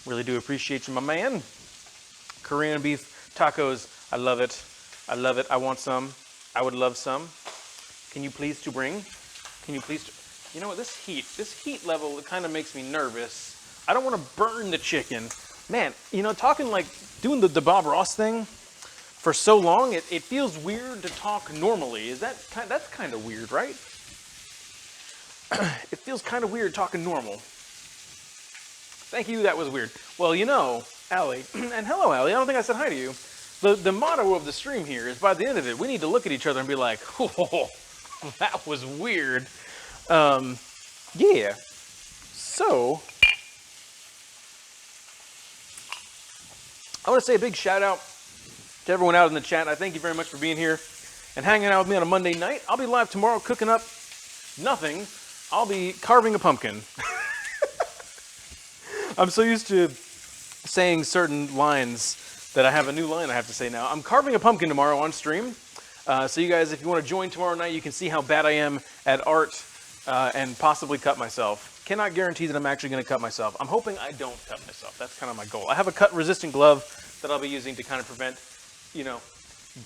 really do appreciate you, my man. Korean beef tacos, I love it. I love it. I want some. I would love some. Can you please to bring? Can you please? You know what? This heat level, it kind of makes me nervous. I don't want to burn the chicken. Man, you know, talking like doing the Bob Ross thing for so long, it feels weird to talk normally. That's kind of weird, right? It feels kind of weird talking normal. Thank you, that was weird. Well, you know, Allie, and hello, Allie, I don't think I said hi to you. The motto of the stream here is, by the end of it, we need to look at each other and be like, oh, that was weird. Yeah. So, I want to say a big shout out to everyone out in the chat. I thank you very much for being here and hanging out with me on a Monday night. I'll be live tomorrow cooking up nothing. I'll be carving a pumpkin. I'm so used to saying certain lines that I have a new line I have to say now. I'm carving a pumpkin tomorrow on stream. So you guys, if you want to join tomorrow night, you can see how bad I am at art and possibly cut myself. Cannot guarantee that I'm actually going to cut myself. I'm hoping I don't cut myself. That's kind of my goal. I have a cut-resistant glove that I'll be using to kind of prevent, you know,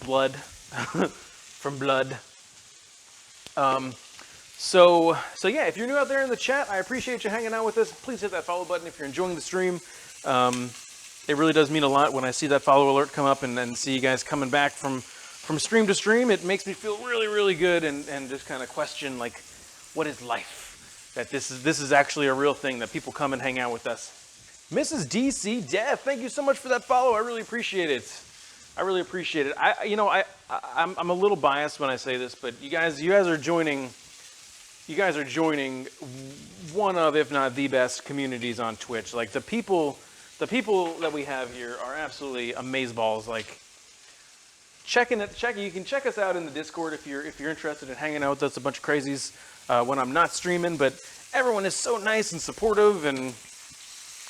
blood from blood. So yeah, if you're new out there in the chat, I appreciate you hanging out with us. Please hit that follow button if you're enjoying the stream. It really does mean a lot when I see that follow alert come up and see you guys coming back from stream to stream. It makes me feel really, really good and just kind of question, like, what is life? That this is actually a real thing, that people come and hang out with us. Mrs. DC Death, thank you so much for that follow. I really appreciate it. I really appreciate it. I'm a little biased when I say this, but you guys are joining one of, if not the best communities on Twitch. Like the people that we have here are absolutely amazeballs. Like you can check us out in the Discord if you're interested in hanging out with us, a bunch of crazies when I'm not streaming. But everyone is so nice and supportive, and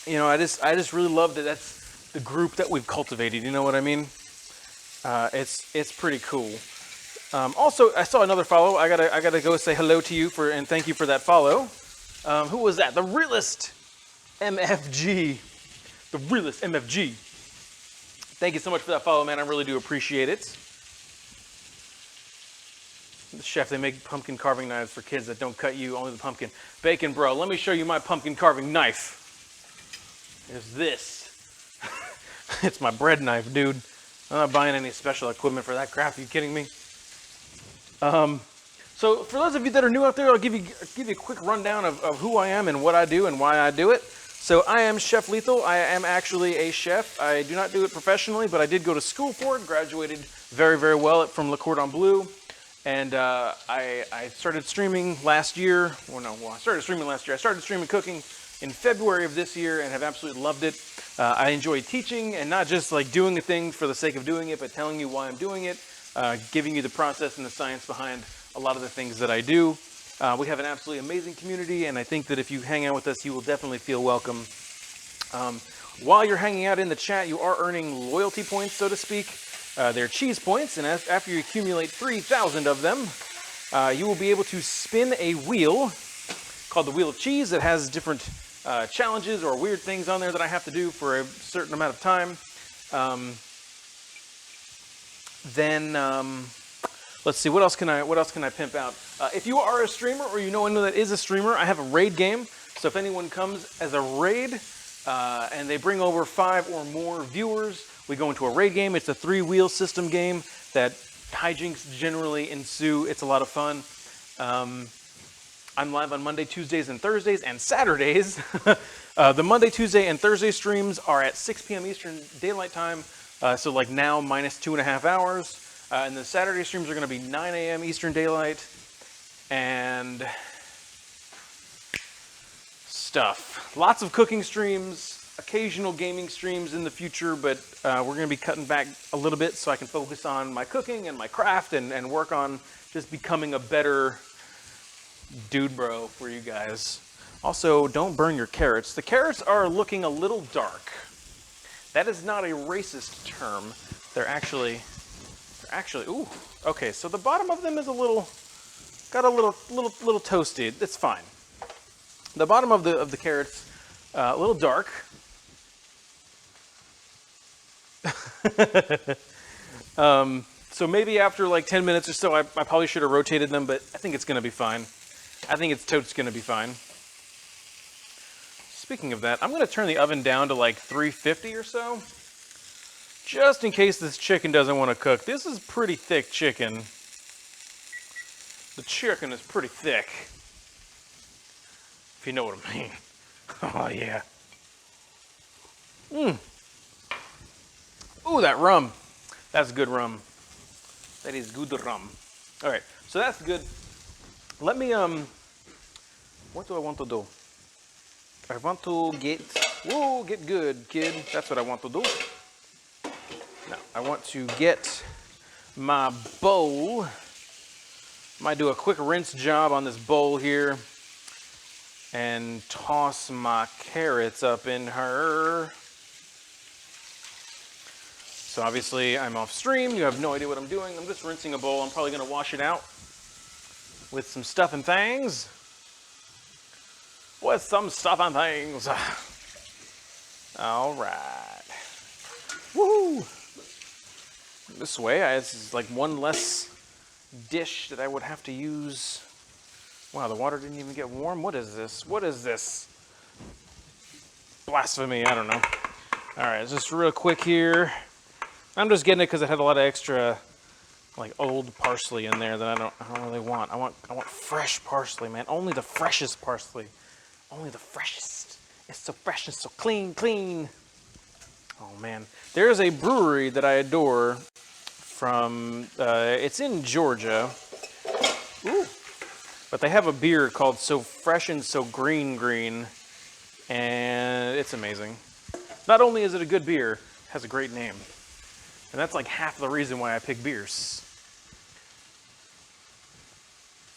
you know, I just really love that that's the group that we've cultivated. You know what I mean? It's pretty cool. Also, I saw another follow. I gotta go say hello to you and thank you for that follow. Who was that? The realist MFG. The realist MFG. Thank you so much for that follow, man. I really do appreciate it. The chef, they make pumpkin carving knives for kids that don't cut you, only the pumpkin. Bacon, bro, let me show you my pumpkin carving knife. There's this. It's my bread knife, dude. I'm not buying any special equipment for that crap. Are you kidding me? So for those of you that are new out there, I'll give you a quick rundown of who I am and what I do and why I do it. So I am Chef Lethal. I am actually a chef. I do not do it professionally, but I did go to school for it, graduated very, very well from Le Cordon Bleu. And I started streaming last year. I started streaming last year. I started streaming cooking in February of this year and have absolutely loved it. I enjoy teaching and not just like doing a thing for the sake of doing it, but telling you why I'm doing it, giving you the process and the science behind a lot of the things that I do. We have an absolutely amazing community, and I think that if you hang out with us, you will definitely feel welcome. While you're hanging out in the chat, you are earning loyalty points, so to speak. They're cheese points, and after you accumulate 3,000 of them, you will be able to spin a wheel called the Wheel of Cheese that has different challenges or weird things on there that I have to do for a certain amount of time. Let's see, what else can I pimp out? If you are a streamer or you know anyone that is a streamer, I have a raid game. So if anyone comes as a raid and they bring over 5 or more viewers, we go into a raid game. It's a 3-wheel system game that hijinks generally ensue. It's a lot of fun. I'm live on Monday, Tuesdays, and Thursdays, and Saturdays. The Monday, Tuesday, and Thursday streams are at 6 p.m. Eastern Daylight Time, so like now minus 2.5 hours. And the Saturday streams are going to be 9 a.m. Eastern Daylight, and stuff. Lots of cooking streams, occasional gaming streams in the future, but we're going to be cutting back a little bit so I can focus on my cooking and my craft and work on just becoming a better dude bro for you guys. Also, don't burn your carrots. The carrots are looking a little dark. That is not a racist term. They're actually, ooh, okay, so the bottom of them is a little toasty. It's fine. The bottom of the carrots, a little dark. So maybe after like 10 minutes or so, I probably should have rotated them, but I think it's gonna be fine. I think it's totes gonna be fine. Speaking of that, I'm gonna turn the oven down to like 350 or so, just in case this chicken doesn't want to cook. This is pretty thick chicken. The chicken is pretty thick, if you know what I mean. Oh yeah. Ooh, that rum. That's good rum. That is good rum. All right, so that's good. Let me, what do I want to do? I want to get good, kid. That's what I want to do. Now, I want to get my bowl. Might do a quick rinse job on this bowl here and toss my carrots up in her. So obviously I'm off stream. You have no idea what I'm doing. I'm just rinsing a bowl. I'm probably gonna wash it out with some stuff and things. With some stuff and things. All right. Woohoo! This way, this is like one less dish that I would have to use. Wow, the water didn't even get warm. What is this? What is this? Blasphemy, I don't know. All right, just real quick here. I'm just getting it because it had a lot of extra, like old parsley in there that I don't really want. I want fresh parsley, man. Only the freshest parsley. Only the freshest. It's so fresh and so clean. Oh man, there's a brewery that I adore from. It's in Georgia. Ooh. But they have a beer called So Fresh and So Green, and it's amazing. Not only is it a good beer, it has a great name. And that's like half the reason why I pick beers.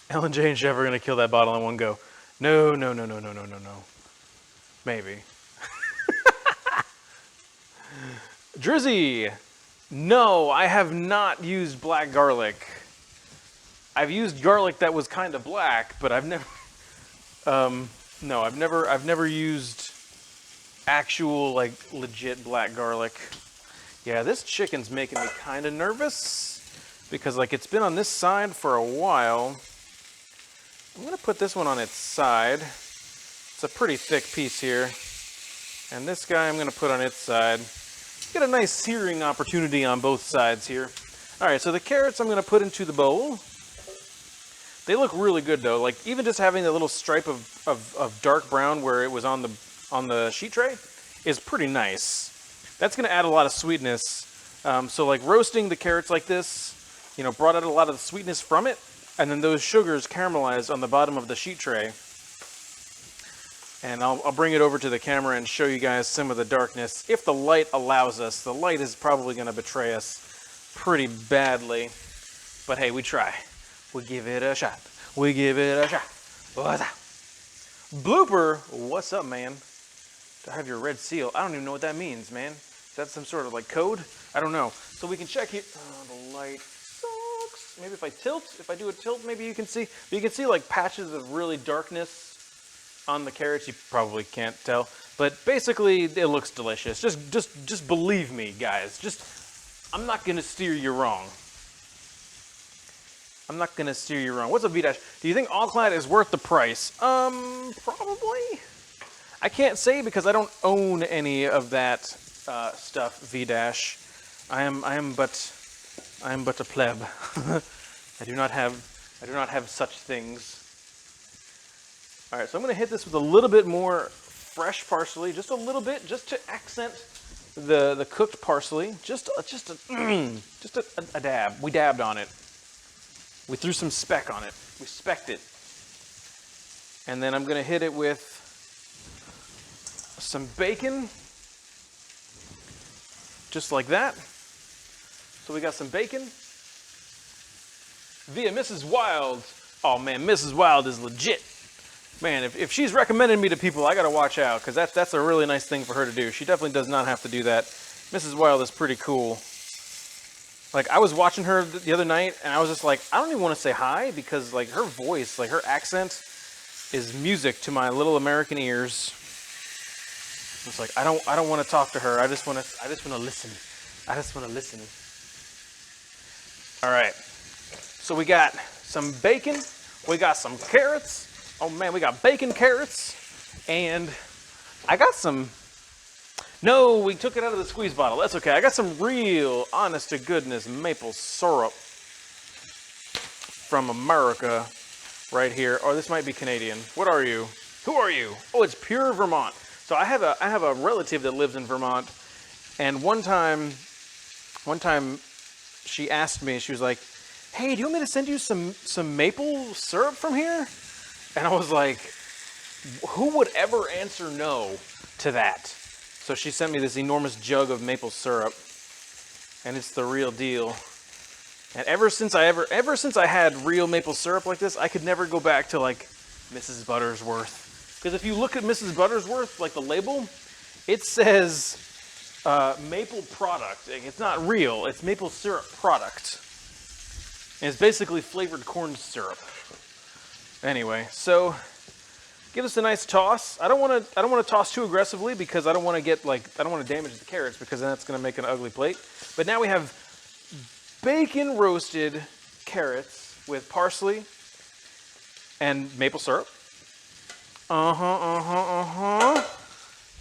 Ellen J and Chef are gonna kill that bottle in one go. No. Maybe. Drizzy! No, I have not used black garlic. I've used garlic that was kind of black, but I've never no, I've never used actual like legit black garlic. Yeah, this chicken's making me kind of nervous because like it's been on this side for a while. I'm gonna put this one on its side. It's a pretty thick piece here. And this guy I'm gonna put on its side. Get a nice searing opportunity on both sides here. All right, so the carrots I'm gonna put into the bowl. They look really good though. Like even just having a little stripe of dark brown where it was on the sheet tray is pretty nice. That's gonna add a lot of sweetness. So like roasting the carrots like this you know, brought out a lot of the sweetness from it, and then those sugars caramelized on the bottom of the sheet tray. And I'll bring it over to the camera and show you guys some of the darkness, if the light allows us. The light is probably going to betray us pretty badly, but hey, we try. We give it a shot. We give it a shot. What's up? Blooper, what's up, man? To have your red seal. I don't even know what that means, man. Is that some sort of like code? I don't know. So we can check here. Oh, the light sucks. Maybe if I tilt, if I do a tilt, maybe you can see. But you can see like patches of really darkness on the carrots. You probably can't tell, but basically it looks delicious. Just believe me, guys. I'm not gonna steer you wrong. I'm not gonna steer you wrong. What's up, V-Dash? Do you think All-Clad is worth the price? Probably. I can't say because I don't own any of that stuff, V-Dash. I am but a pleb. I do not have such things. All right, so I'm going to hit this with a little bit more fresh parsley, just a little bit, just to accent the cooked parsley. Just a dab. We dabbed on it. We threw some speck on it. We specked it. And then I'm going to hit it with some bacon, just like that. So we got some bacon via Mrs. Wild. Oh man, Mrs. Wild is legit. Man, if she's recommending me to people, I gotta watch out, because that's a really nice thing for her to do. She definitely does not have to do that. Mrs. Wild is pretty cool. Like, I was watching her the other night, and I was just like, I don't even want to say hi, because like her voice, like her accent, is music to my little American ears. It's like I don't want to talk to her. I just want to listen. I just want to listen. All right. So we got some bacon. We got some carrots. Oh man, we got bacon, carrots, and I got some, no, we took it out of the squeeze bottle. That's okay. I got some real, honest to goodness maple syrup from America right here. Or this might be Canadian. What are you? Who are you? Oh, it's pure Vermont. So I have a relative that lives in Vermont, and one time she asked me, she was like, hey, do you want me to send you some maple syrup from here? And I was like, who would ever answer no to that? So she sent me this enormous jug of maple syrup, and it's the real deal. And ever since I had real maple syrup like this, I could never go back to like Mrs. Buttersworth. Because if you look at Mrs. Buttersworth, like the label, it says maple product. It's not real, it's maple syrup product. And it's basically flavored corn syrup. Anyway, so give us a nice toss. I don't want to toss too aggressively because I don't want to damage the carrots, because then that's going to make an ugly plate. But now we have bacon roasted carrots with parsley and maple syrup.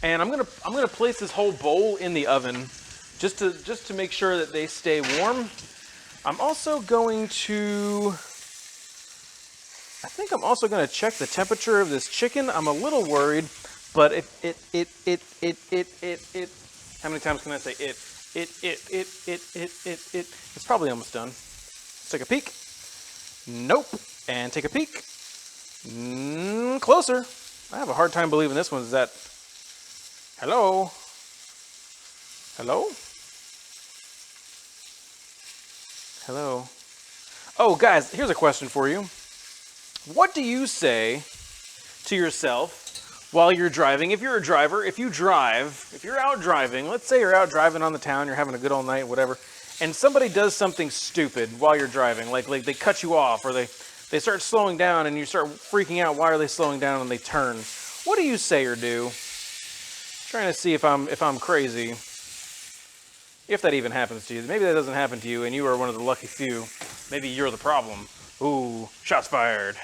And I'm gonna place this whole bowl in the oven just to make sure that they stay warm. I'm also going to, I think I'm also going to check the temperature of this chicken. I'm a little worried, but how many times can I say it? It's probably almost done. Let's take a peek. Nope. And take a peek. Closer. I have a hard time believing this one's that. Hello? Hello? Hello? Oh, guys, here's a question for you. What do you say to yourself while you're driving? If you're a driver, if you're out driving, let's say you're out driving on the town, you're having a good old night, whatever, and somebody does something stupid while you're driving, like they cut you off, or they start slowing down and you start freaking out, why are they slowing down, and they turn. What do you say or do? Trying to see if I'm crazy. If that even happens to you. Maybe that doesn't happen to you and you are one of the lucky few. Maybe you're the problem. Ooh, shots fired.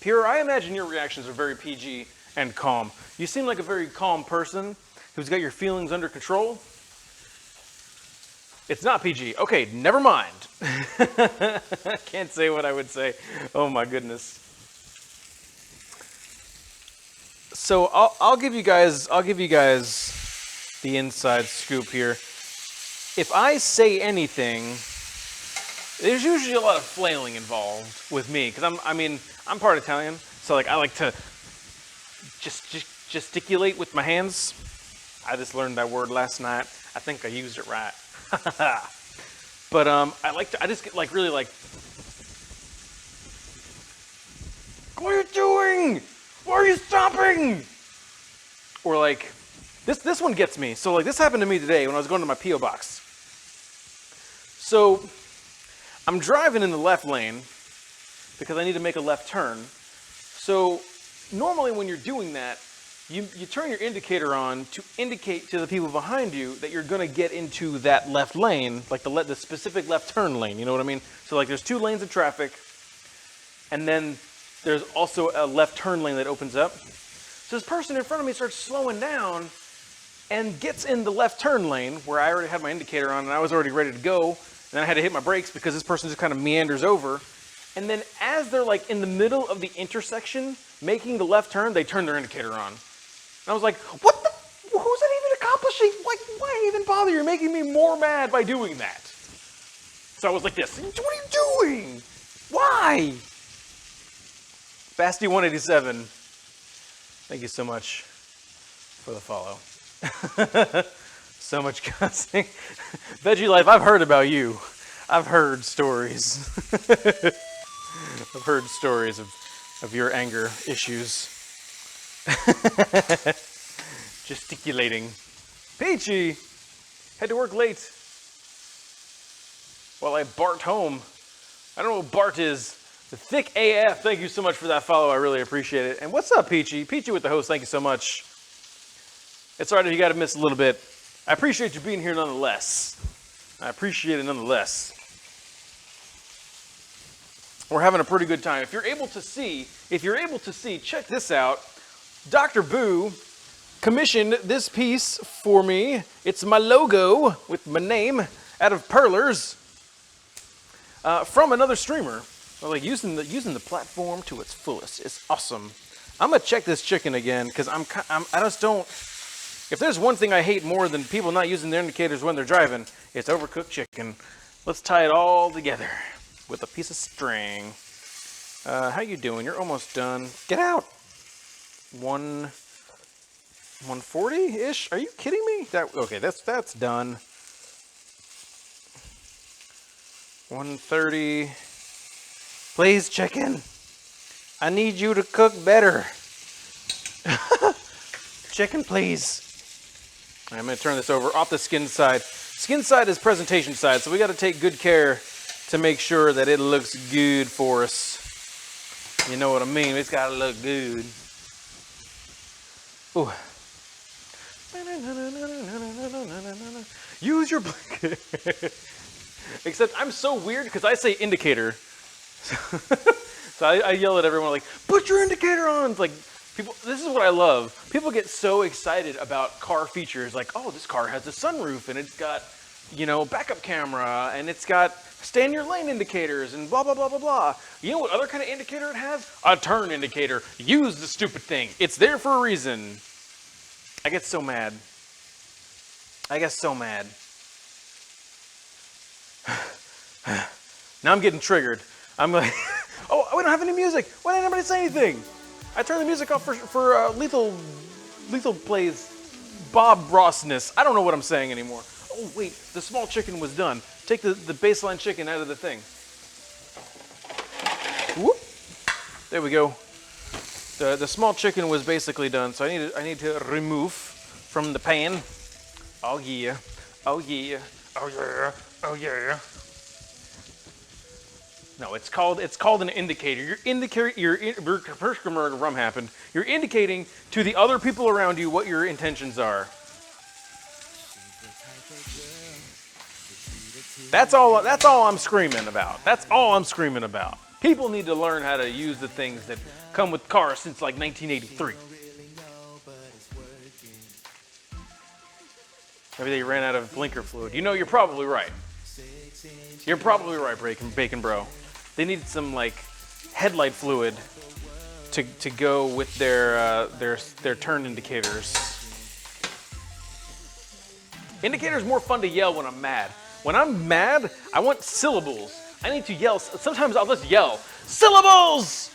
Pure, I imagine your reactions are very PG and calm. You seem like a very calm person who's got your feelings under control. It's not PG. Okay, never mind. Can't say what I would say. Oh my goodness. So I'll give you guys the inside scoop here. If I say anything, there's usually a lot of flailing involved with me because I'm part Italian, so like I like to just gesticulate with my hands. I just learned that word last night. I think I used it right. But I just get like really like, what are you doing? Why are you stopping? Or like, this one gets me. So like this happened to me today when I was going to my P.O. box. So I'm driving in the left lane because I need to make a left turn. So normally when you're doing that, you turn your indicator on to indicate to the people behind you that you're gonna get into that left lane, like the specific left turn lane, you know what I mean? So like there's 2 lanes of traffic, and then there's also a left turn lane that opens up. So this person in front of me starts slowing down and gets in the left turn lane where I already had my indicator on and I was already ready to go. And then I had to hit my brakes because this person just kind of meanders over. And then as they're like in the middle of the intersection, making the left turn, they turn their indicator on. And I was like, what the, who's that even accomplishing? Like, why even bother? You're making me more mad by doing that. So I was like this, what are you doing? Why? Fasty187, thank you so much for the follow. So much cussing. Veggie Life, I've heard about you. I've heard stories. I've heard stories of your anger issues. Gesticulating. Peachy, had to work late while I Bart home. I don't know what Bart is. The Thick AF, thank you so much for that follow. I really appreciate it. And what's up, Peachy? Peachy with the host, thank you so much. It's all right if you got to miss a little bit. I appreciate you being here nonetheless. I appreciate it nonetheless. We're having a pretty good time. If you're able to see, check this out. Dr. Boo commissioned this piece for me. It's my logo with my name out of perlers from another streamer. Like using the platform to its fullest. It's awesome. I'm gonna check this chicken again because I just don't. If there's one thing I hate more than people not using their indicators when they're driving, it's overcooked chicken. Let's tie it all together with a piece of string. How you doing? You're almost done. Get out. 140-ish? Are you kidding me? Okay, that's done. 130. Please, chicken. I need you to cook better. Chicken, please. I'm going to turn this over off the skin side. Skin side is presentation side, so we got to take good care to make sure that it looks good for us. You know what I mean? It's got to look good. Ooh. Use your blanket. Except I'm so weird because I say indicator. So I yell at everyone like, put your indicator on. It's like, people, this is what I love. People get so excited about car features like, oh, this car has a sunroof and it's got, you know, backup camera and it's got stay in your lane indicators and blah, blah, blah, blah, blah. You know what other kind of indicator it has? A turn indicator. Use the stupid thing. It's there for a reason. I get so mad. I get so mad. Now I'm getting triggered. I'm like, oh, we don't have any music. Why didn't anybody say anything? I turned the music off for Lethal Plays Bob Rossness. I don't know what I'm saying anymore. Oh, wait, the small chicken was done. Take the baseline chicken out of the thing. Whoop. There we go. The small chicken was basically done, so I need to remove from the pan. Oh yeah, oh yeah, oh yeah, oh yeah. No, it's called an indicator. You're indicating to the other people around you what your intentions are. That's all I'm screaming about. That's all I'm screaming about. People need to learn how to use the things that come with cars since like 1983. Maybe they ran out of blinker fluid. You know, you're probably right. You're probably right, Bacon Bro. They need some like headlight fluid to go with their turn indicators. Indicator's more fun to yell when I'm mad. When I'm mad, I want syllables. I need to yell. Sometimes I'll just yell, syllables!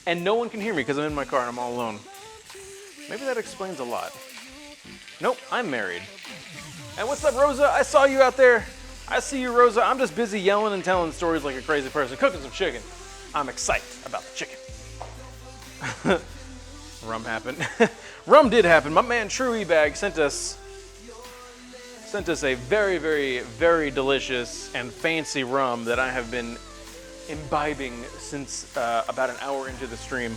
And no one can hear me because I'm in my car and I'm all alone. Maybe that explains a lot. Nope, I'm married. And what's up, Rosa? I saw you out there. I see you, Rosa. I'm just busy yelling and telling stories like a crazy person, cooking some chicken. I'm excited about the chicken. Rum happened. Rum did happen. My man True E-Bag sent us a very, very, very delicious and fancy rum that I have been imbibing since about an hour into the stream.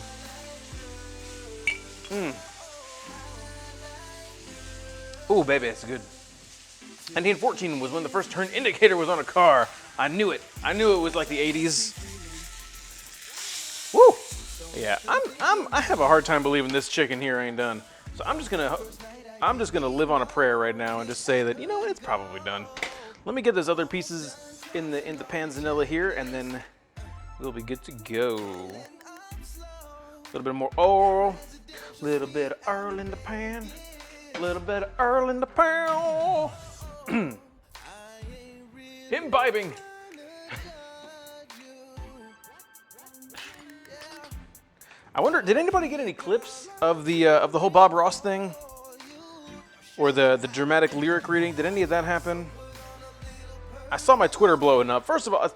Ooh, baby, it's good. 1914 was when the first turn indicator was on a car. I knew it. I knew it was like the 80s. Woo! Yeah, I have a hard time believing this chicken here ain't done. So I'm just gonna live on a prayer right now and just say that, you know what, it's probably done. Let me get those other pieces in the panzanilla here, and then we'll be good to go. A little bit more oil, a little bit of oil in the pan, a little bit of oil in the pan. Imbibing. I wonder, did anybody get any clips of the whole Bob Ross thing, or the dramatic lyric reading? Did any of that happen? I saw my Twitter blowing up. First of all,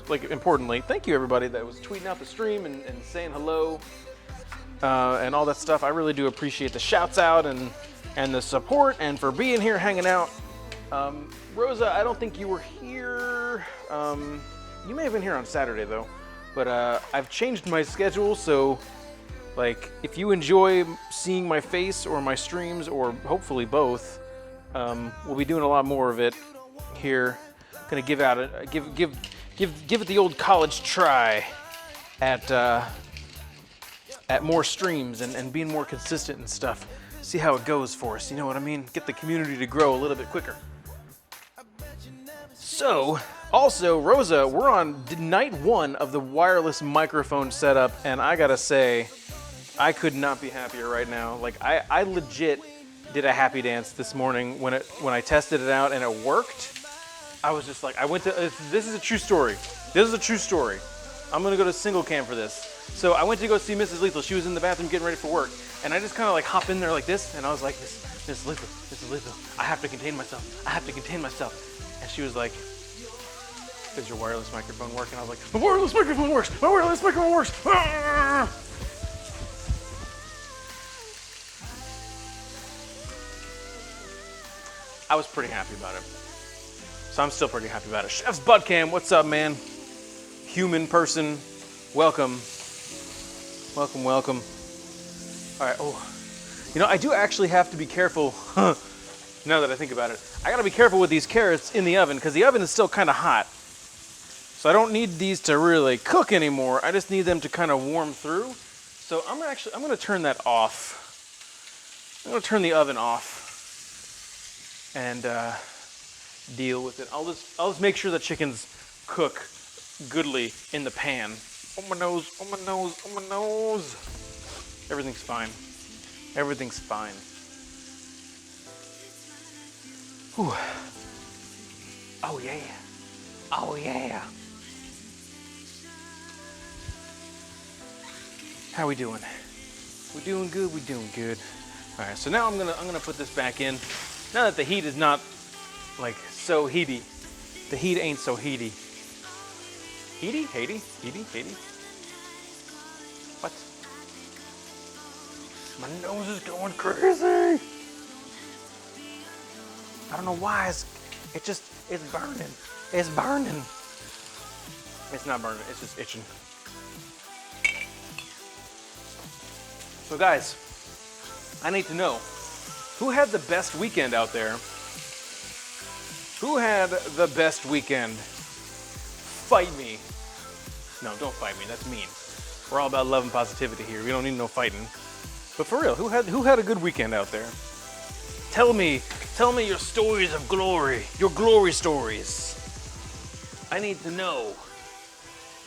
like importantly, thank you everybody that was tweeting out the stream and saying hello and all that stuff. I really do appreciate the shouts out and the support and for being here, hanging out. Rosa, I don't think you were here. You may have been here on Saturday though. But I've changed my schedule, so like if you enjoy seeing my face or my streams, or hopefully both, we'll be doing a lot more of it here. Gonna give it the old college try at more streams and being more consistent and stuff. See how it goes for us. You know what I mean? Get the community to grow a little bit quicker. So, also, Rosa, we're on night 1 of the wireless microphone setup, and I gotta say, I could not be happier right now. Like, I legit did a happy dance this morning when I tested it out and it worked. I was just like, this is a true story. This is a true story. I'm gonna go to single cam for this. So I went to go see Mrs. Lethal. She was in the bathroom getting ready for work, and I just kind of like hop in there like this, and I was like, Mrs. Lethal, I have to contain myself. And she was like, does your wireless microphone work? And I was like, my wireless microphone works! My wireless microphone works! Ah! I was pretty happy about it. So I'm still pretty happy about it. Chef's Butt Cam, what's up, man? Human person, welcome. Welcome. All right, you know, I do actually have to be careful, now that I think about it. I gotta be careful with these carrots in the oven because the oven is still kind of hot. So I don't need these to really cook anymore. I just need them to kind of warm through. So I'm gonna turn that off. I'm gonna turn the oven off and deal with it. I'll just make sure the chickens cook goodly in the pan. Oh my nose. Everything's fine. Whew. Oh yeah. How we doing? We doing good. All right, so now I'm gonna put this back in. Now that the heat is not like so heaty. The heat ain't so heaty. Heaty? What? My nose is going crazy. I don't know why. It's burning. It's burning. It's not burning. It's just itching. So guys, I need to know, who had the best weekend out there? Who had the best weekend? Fight me. No, don't fight me. That's mean. We're all about love and positivity here. We don't need no fighting. But for real, who had a good weekend out there? Tell me your stories of glory, your glory stories. I need to know,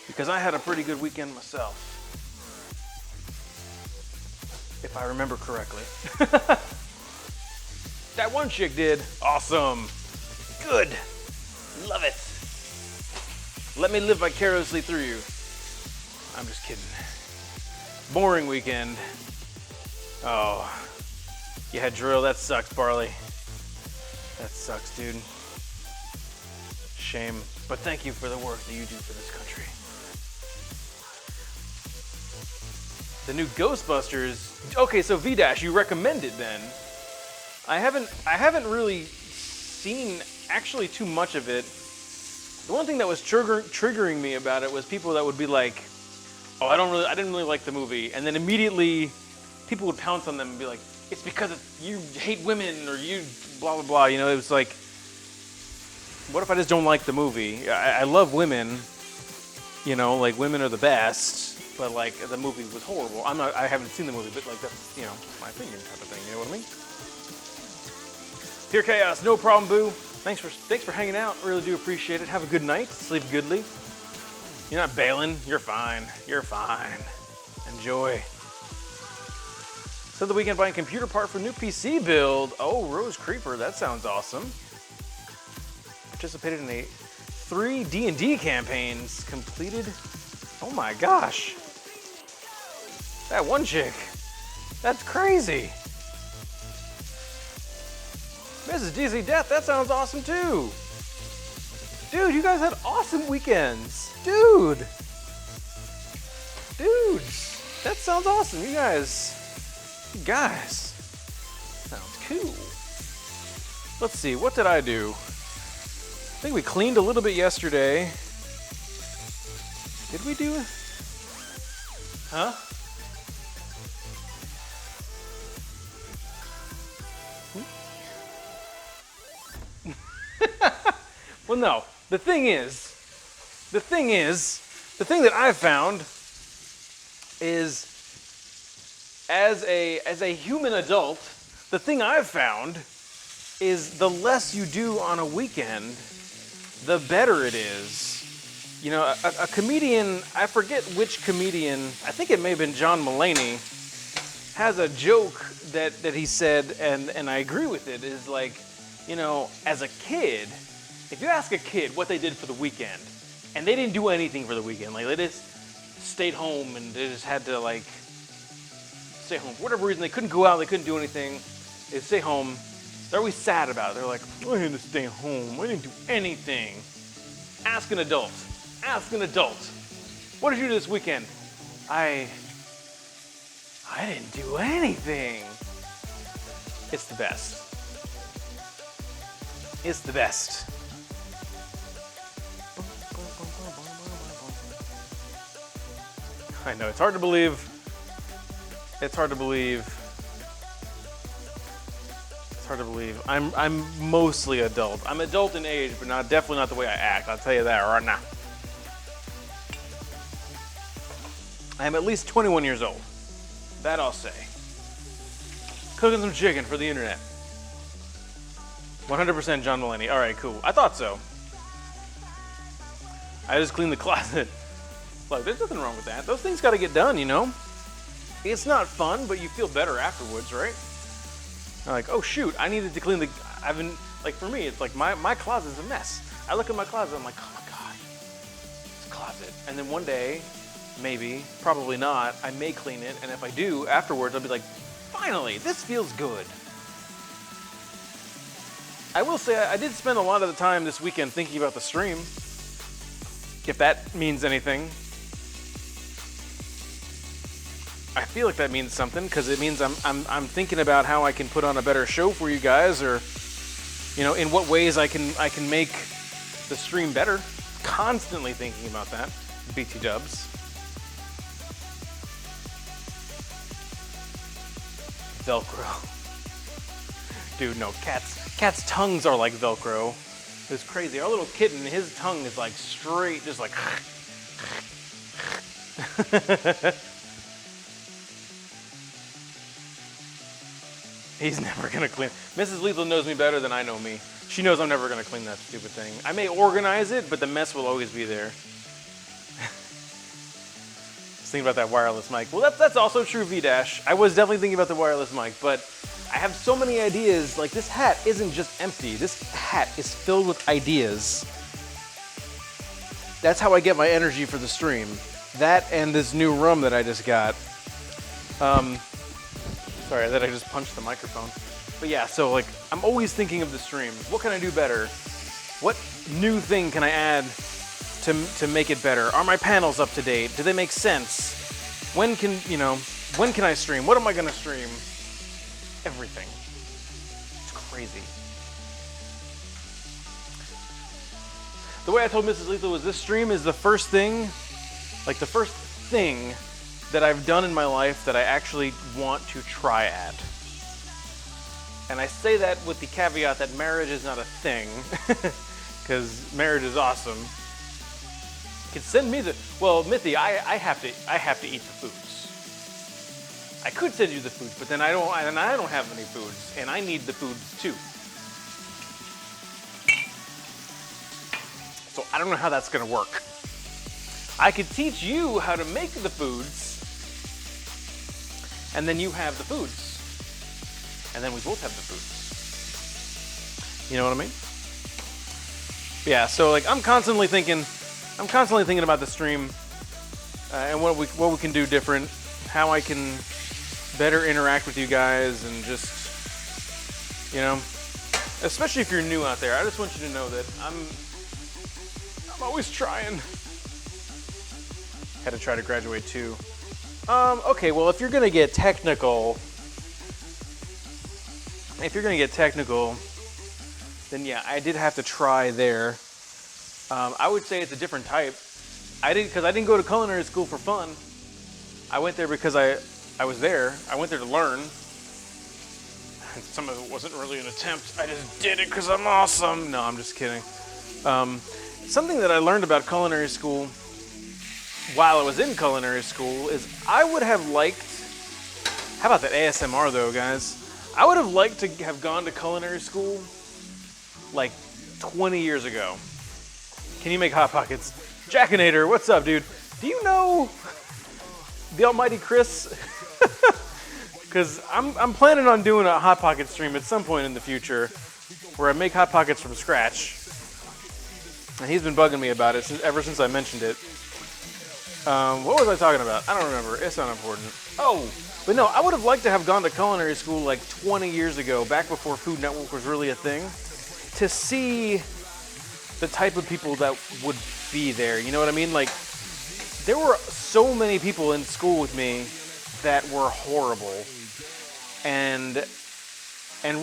because I had a pretty good weekend myself, if I remember correctly. That one chick did. Awesome. Good. Love it. Let me live vicariously through you. I'm just kidding. Boring weekend. Oh. You had drill. That sucks, Barley. That sucks, dude. Shame. But thank you for the work that you do for this country. The new Ghostbusters. Okay, so V-Dash, you recommend it then. I haven't really seen actually too much of it. The one thing that was triggering me about it was people that would be like, "Oh, I didn't really like the movie," and then immediately people would pounce on them and be like, "It's because you hate women or you blah blah blah." You know, it was like, what if I just don't like the movie? I love women. You know, like women are the best, but like the movie was horrible. I haven't seen the movie, but like that's my opinion type of thing. You know what I mean? Pure Chaos, no problem, boo. Thanks for hanging out. Really do appreciate it. Have a good night. Sleep goodly. You're not bailing. You're fine. You're fine. Enjoy. So the weekend buying computer part for new PC build. Oh, Rose Creeper. That sounds awesome. Participated in 3 D&D campaigns. Completed. Oh my gosh. That one chick. That's crazy. Mrs. DZ Death, that sounds awesome too. Dude, you guys had awesome weekends. Dude, that sounds awesome. You guys, sounds cool. Let's see, what did I do? I think we cleaned a little bit yesterday. Did we do it? Huh? Well, no. The thing that I've found is, as a human adult, the thing I've found is the less you do on a weekend, the better it is. You know, a comedian, I forget which comedian, I think it may have been John Mulaney, has a joke that he said, and I agree with it, is like, you know, as a kid, if you ask a kid what they did for the weekend, and they didn't do anything for the weekend, like they just stayed home and they just had to like stay home. For whatever reason, they couldn't go out, they couldn't do anything, they'd stay home. They're always sad about it. They're like, I had to stay home, I didn't do anything. Ask an adult. What did you do this weekend? I didn't do anything. It's the best. It's the best. I know, it's hard to believe. It's hard to believe. I'm mostly adult. I'm adult in age, but definitely not the way I act. I'll tell you that right now. I am at least 21 years old. That I'll say. Cooking some chicken for the internet. 100% John Mulaney. All right, cool. I thought so. I just cleaned the closet. Look, there's nothing wrong with that. Those things got to get done, you know? It's not fun, but you feel better afterwards, right? I'm like, oh shoot, I needed to clean the, like for me, it's like my closet's a mess. I look at my closet, I'm like, oh my God, this closet. And then one day, maybe, probably not, I may clean it, and if I do, afterwards, I'll be like, finally, this feels good. I will say, I did spend a lot of the time this weekend thinking about the stream, if that means anything. I feel like that means something because it means I'm thinking about how I can put on a better show for you guys, or you know, in what ways I can make the stream better. Constantly thinking about that. BT Dubs. Velcro. Dude, no, cats' tongues are like Velcro. It's crazy. Our little kitten, his tongue is like straight, just like. He's never gonna clean. Mrs. Lethal knows me better than I know me. She knows I'm never gonna clean that stupid thing. I may organize it, but the mess will always be there. Just thinking about that wireless mic. Well, that's also true, V-Dash. I was definitely thinking about the wireless mic, but I have so many ideas. Like, this hat isn't just empty. This hat is filled with ideas. That's how I get my energy for the stream. That and this new rum that I just got. Sorry that I just punched the microphone. But yeah, so like, I'm always thinking of the stream. What can I do better? What new thing can I add to make it better? Are my panels up to date? Do they make sense? When can I stream? What am I gonna stream? Everything. It's crazy. The way I told Mrs. Lethal was this stream is the first thing that I've done in my life that I actually want to try at. And I say that with the caveat that marriage is not a thing, because marriage is awesome. You can send me well, Mithy, I have to eat the foods. I could send you the foods, but then I don't have any foods, and I need the foods too. So I don't know how that's gonna work. I could teach you how to make the foods, and then you have the foods. And then we both have the foods. You know what I mean? Yeah, so like I'm constantly thinking about the stream and what we can do different, how I can better interact with you guys, and just, especially if you're new out there, I just want you to know that I'm always trying. Had to try to graduate too. Okay, well, if you're gonna get technical, then yeah, I did have to try there. I would say it's a different type. Because I didn't go to culinary school for fun. I went there because I was there. I went there to learn. And some of it wasn't really an attempt. I just did it because I'm awesome. No, I'm just kidding. Something that I learned about culinary school while I was in culinary school is I would have liked, how about that ASMR though, guys? I would have liked to have gone to culinary school like 20 years ago. Can you make Hot Pockets? Jackinator, what's up, dude? Do you know the almighty Chris? Because I'm planning on doing a Hot Pocket stream at some point in the future where I make Hot Pockets from scratch. And he's been bugging me about it ever since I mentioned it. What was I talking about? I don't remember. It's not important. Oh, but no, I would have liked to have gone to culinary school like 20 years ago, back before Food Network was really a thing, to see the type of people that would be there. You know what I mean? Like, there were so many people in school with me that were horrible and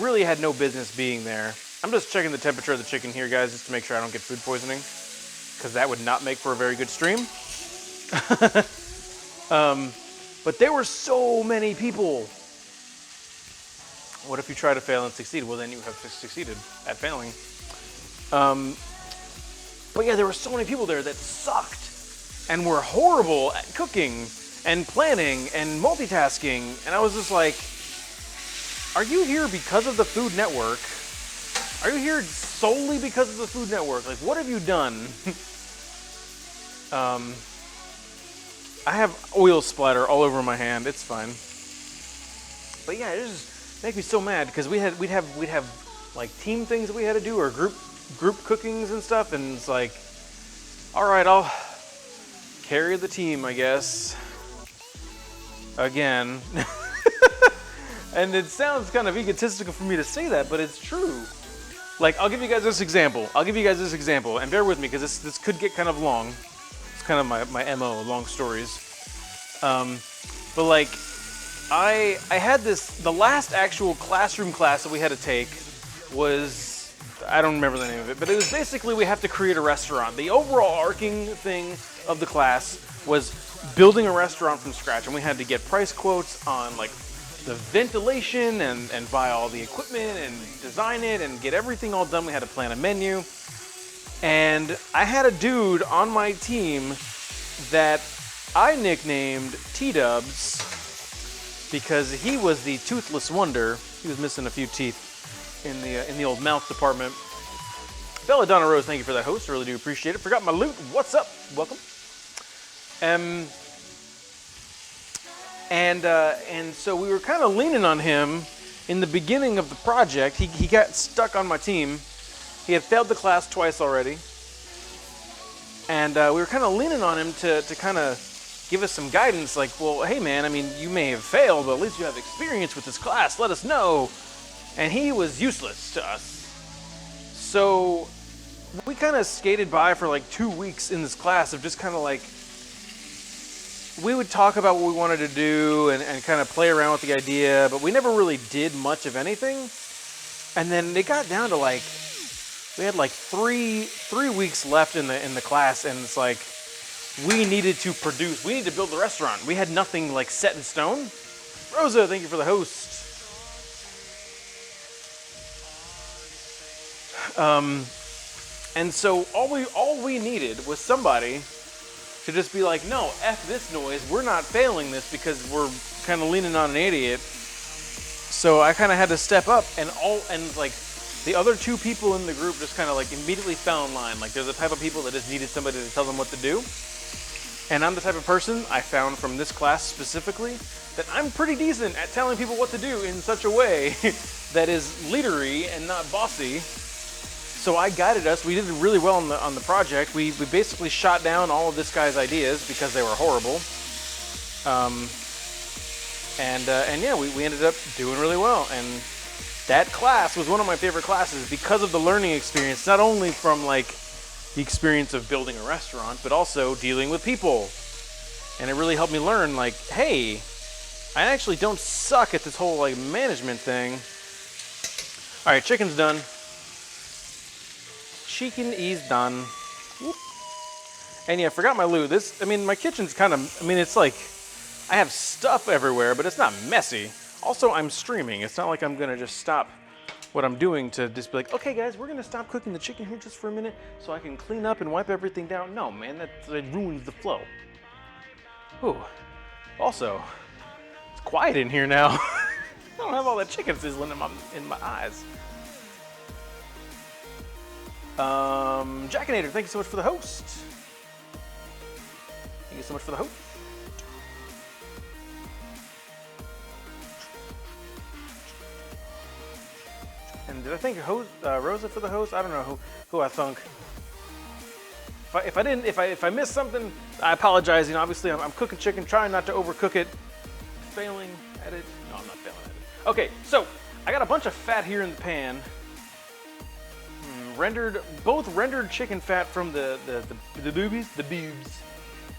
really had no business being there. I'm just checking the temperature of the chicken here, guys, just to make sure I don't get food poisoning, because that would not make for a very good stream. But there were so many people. What if you try to fail and succeed? Well, then you have succeeded at failing. But yeah, there were so many people there that sucked and were horrible at cooking and planning and multitasking. And I was just like, are you here because of the Food Network? Are you here solely because of the Food Network? Like, what have you done? I have oil splatter all over my hand. It's fine. But yeah, it just makes me so mad because we'd have like team things that we had to do, or group cookings and stuff, and it's like, all right, I'll carry the team, I guess. Again. And it sounds kind of egotistical for me to say that, but it's true. Like, I'll give you guys this example. And bear with me, because this could get kind of long. It's kind of my MO, long stories. But like, I had the last actual classroom class that we had to take was, I don't remember the name of it, but it was basically we have to create a restaurant. The overall arcing thing of the class was building a restaurant from scratch, and we had to get price quotes on like the ventilation and buy all the equipment and design it and get everything all done. We had to plan a menu. And I had a dude on my team that I nicknamed T-Dubs because he was the toothless wonder. He was missing a few teeth in the old mouth department. Belladonna Rose, thank you for that host. I really do appreciate it. Forgot my loot. What's up? Welcome. And so we were kind of leaning on him in the beginning of the project, he got stuck on my team. He had failed the class twice already. And we were kind of leaning on him to kind of give us some guidance, like, well, hey man, I mean, you may have failed, but at least you have experience with this class, let us know. And he was useless to us. So we kind of skated by for like 2 weeks in this class of just kind of like, we would talk about what we wanted to do and kind of play around with the idea, but we never really did much of anything. And then it got down to like, we had like three weeks left in the class, and it's like, we needed to produce, we need to build the restaurant. We had nothing like set in stone. Rosa, thank you for the host. And so all we needed was somebody to just be like, no, F this noise, we're not failing this because we're kind of leaning on an idiot. So I kind of had to step up, and like the other 2 people in the group just kind of like immediately fell in line. Like, there's the type of people that just needed somebody to tell them what to do. And I'm the type of person, I found from this class specifically, that I'm pretty decent at telling people what to do in such a way that is leadery and not bossy. So I guided us. We did really well on the project. We basically shot down all of this guy's ideas because they were horrible. And yeah, we ended up doing really well. And that class was one of my favorite classes because of the learning experience, not only from like the experience of building a restaurant, but also dealing with people. And it really helped me learn, like, hey, I actually don't suck at this whole like management thing. All right, chicken's done. Chicken is done. Whoop. And yeah, I forgot my loot. I mean, my kitchen's kind of, I mean, it's like, I have stuff everywhere, but it's not messy. Also, I'm streaming. It's not like I'm gonna just stop what I'm doing to just be like, okay guys, we're gonna stop cooking the chicken here just for a minute so I can clean up and wipe everything down. No, man, that ruins the flow. Ooh. Also, it's quiet in here now. I don't have all that chicken sizzling in my eyes. Jackinator, thank you so much for the host. Thank you so much for the host. And did I thank Rosa for the host? I don't know who I thunk. If I missed something, I apologize. You know, obviously I'm cooking chicken, trying not to overcook it. Failing at it. No, I'm not failing at it. Okay, so I got a bunch of fat here in the pan. Both rendered chicken fat from the boobies,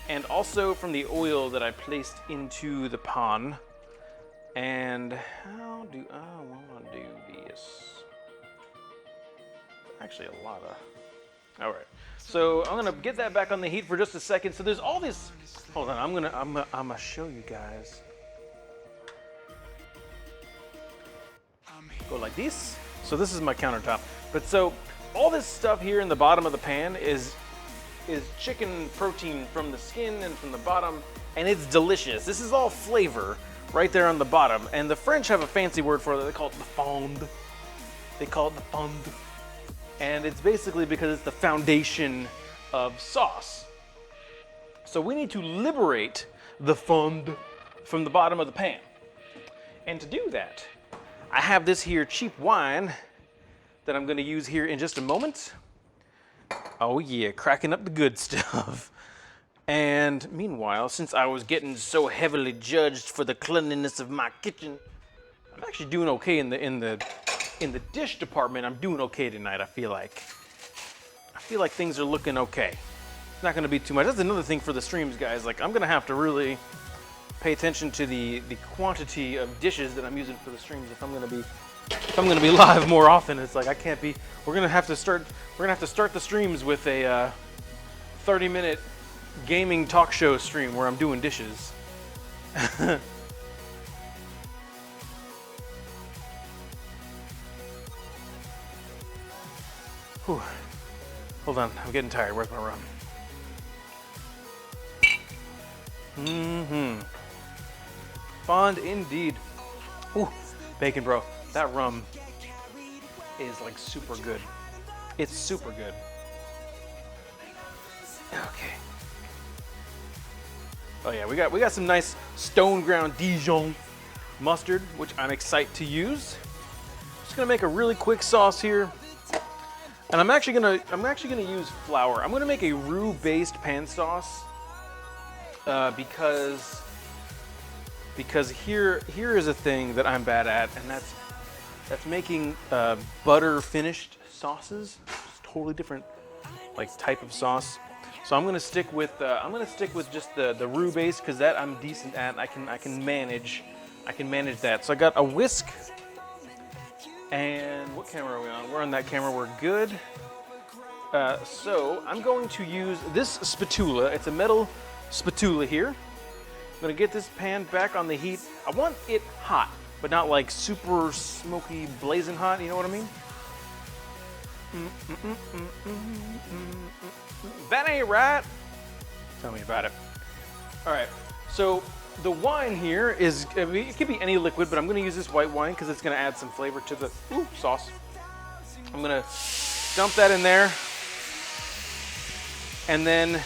and also from the oil that I placed into the pan. And how do I want to do this? Actually, a lot of. All right, so I'm gonna get that back on the heat for just a second. So there's all this. Hold on, I'm gonna show you guys. Go like this. So this is my countertop. But so all this stuff here in the bottom of the pan is chicken protein from the skin and from the bottom, and it's delicious. This is all flavor right there on the bottom. And the French have a fancy word for it. They call it the fond. They call it the fond. And it's basically because it's the foundation of sauce. So we need to liberate the fond from the bottom of the pan. And to do that, I have this here cheap wine that I'm gonna use here in just a moment. Oh yeah, cracking up the good stuff. And meanwhile, since I was getting so heavily judged for the cleanliness of my kitchen, I'm actually doing okay in the dish department. I'm doing okay tonight, I feel like. Things are looking okay. It's not gonna be too much. That's another thing for the streams, guys. Like, I'm gonna have to really pay attention to the quantity of dishes that I'm using for the streams if I'm gonna be live more often. It's like I can't be. We're gonna have to start the streams with a 30-minute gaming talk show stream where I'm doing dishes. Whew. Hold on, I'm getting tired. Where's my rum? Mm-hmm. Fond indeed. Ooh, bacon, bro. That rum is like super good. It's super good. Okay. Oh yeah, we got some nice stone ground Dijon mustard, which I'm excited to use. Just gonna make a really quick sauce here. And I'm actually gonna use flour. I'm gonna make a roux-based pan sauce because here is a thing that I'm bad at, and that's making butter finished sauces. It's a totally different like type of sauce. So I'm gonna stick with just the roux base because that I'm decent at. I can manage that. So I got a whisk. And what camera are we on? We're on that camera, we're good. So I'm going to use this spatula. It's a metal spatula here. I'm gonna get this pan back on the heat. I want it hot, but not like super smoky, blazing hot, you know what I mean? That ain't right. Tell me about it. All right, so the wine here is, I mean, it could be any liquid, but I'm gonna use this white wine because it's gonna add some flavor to the sauce. I'm gonna dump that in there. And then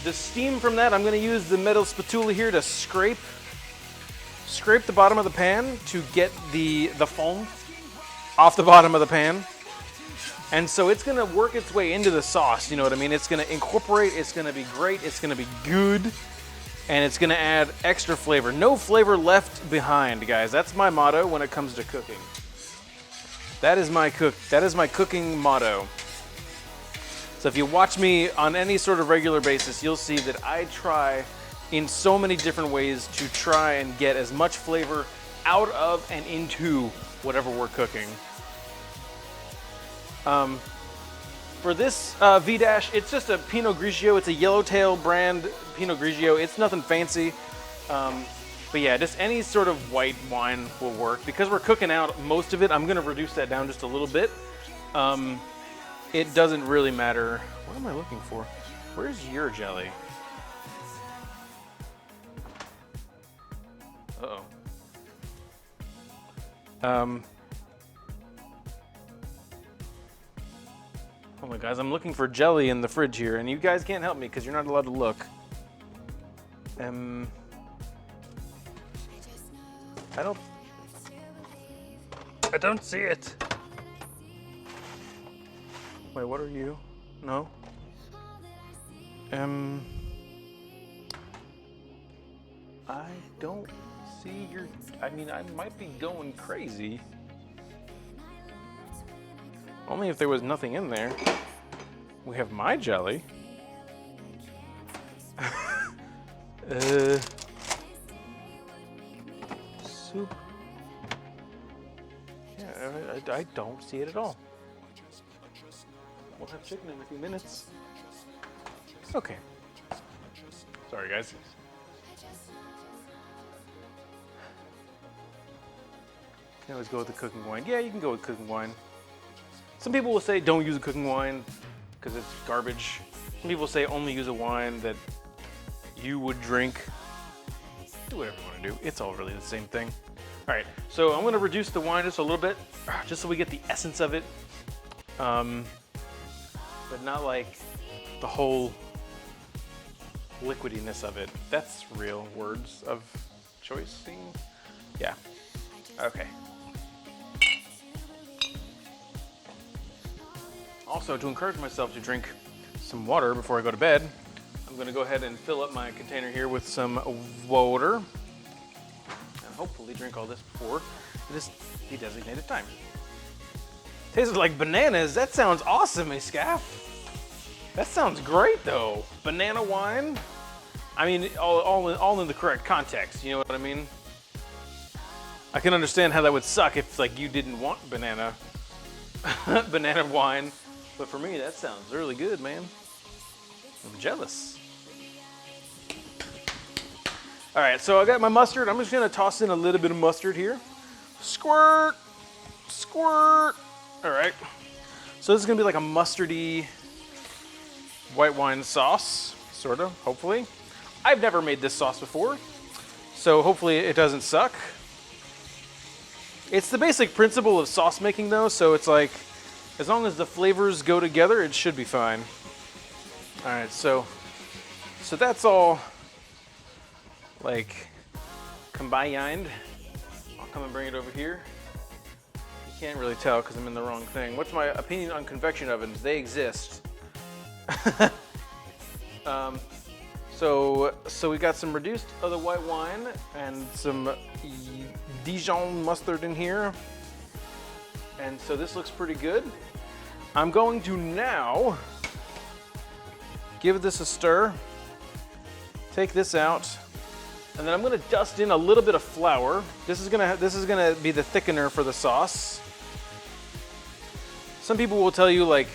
the steam from that, I'm gonna use the metal spatula here to scrape the bottom of the pan to get the foam off the bottom of the pan. And so it's gonna work its way into the sauce, you know what I mean? It's gonna incorporate, it's gonna be great, it's gonna be good. And it's gonna add extra flavor. No flavor left behind, guys. That's my motto when it comes to cooking. That is my cooking motto. So if you watch me on any sort of regular basis, you'll see that I try in so many different ways to try and get as much flavor out of and into whatever we're cooking. For this V-Dash, it's just a Pinot Grigio. It's a Yellowtail brand Pinot Grigio. It's nothing fancy. But yeah, just any sort of white wine will work. Because we're cooking out most of it, I'm gonna reduce that down just a little bit. It doesn't really matter. What am I looking for? Where's your jelly? Uh-oh. Hold on, guys, I'm looking for jelly in the fridge here, and you guys can't help me because you're not allowed to look. I don't see it. Wait, what are you? No? I don't see your, I mean, I might be going crazy. Only if there was nothing in there. We have my jelly. Soup. Yeah, I don't see it at all. We'll have chicken in a few minutes. Okay. Sorry, guys. You can always go with the cooking wine. Yeah, you can go with cooking wine. Some people will say don't use a cooking wine because it's garbage. Some people say only use a wine that you would drink. Do whatever you want to do. It's all really the same thing. All right, so I'm gonna reduce the wine just a little bit, just so we get the essence of it. But not like the whole liquidiness of it. That's real words of choicing. Yeah, okay. Also, to encourage myself to drink some water before I go to bed, I'm gonna go ahead and fill up my container here with some water. And hopefully drink all this before it is the designated time. Tastes like bananas. That sounds awesome, Escaf. That sounds great though. Banana wine. I mean, all in the correct context, you know what I mean? I can understand how that would suck if like you didn't want banana wine. But for me, that sounds really good, man. I'm jealous. All right, so I got my mustard. I'm just gonna toss in a little bit of mustard here. Squirt, squirt. All right. So this is gonna be like a mustardy white wine sauce, sort of, hopefully. I've never made this sauce before, so hopefully it doesn't suck. It's the basic principle of sauce making though, so it's like, as long as the flavors go together, it should be fine. All right, so that's all like combined. come and bring it over here. You can't really tell because I'm in the wrong thing. What's my opinion on convection ovens? They exist. So we got some reduced other white wine and some Dijon mustard in here. And so this looks pretty good. I'm going to now give this a stir. Take this out. And then I'm gonna dust in a little bit of flour. This is gonna be the thickener for the sauce. Some people will tell you like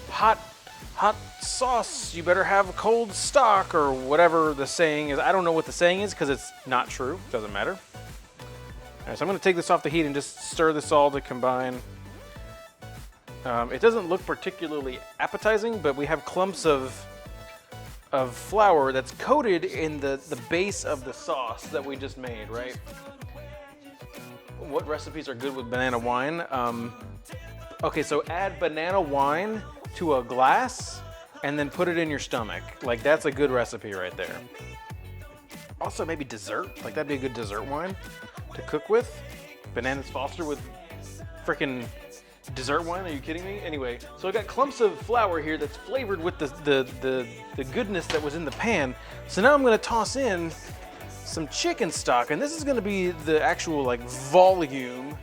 hot sauce, you better have cold stock or whatever the saying is. I don't know what the saying is because it's not true. Doesn't matter. All right, so I'm gonna take this off the heat and just stir this all to combine. It doesn't look particularly appetizing, but we have clumps of flour that's coated in the base of the sauce that we just made, right? What recipes are good with banana wine? Okay, so add banana wine to a glass and then put it in your stomach. Like that's a good recipe right there. Also maybe dessert, like that'd be a good dessert wine to cook with. Bananas Foster with frickin' dessert wine, are you kidding me? Anyway, so I got clumps of flour here that's flavored with the goodness that was in the pan. So now I'm gonna toss in some chicken stock, and this is gonna be the actual like volume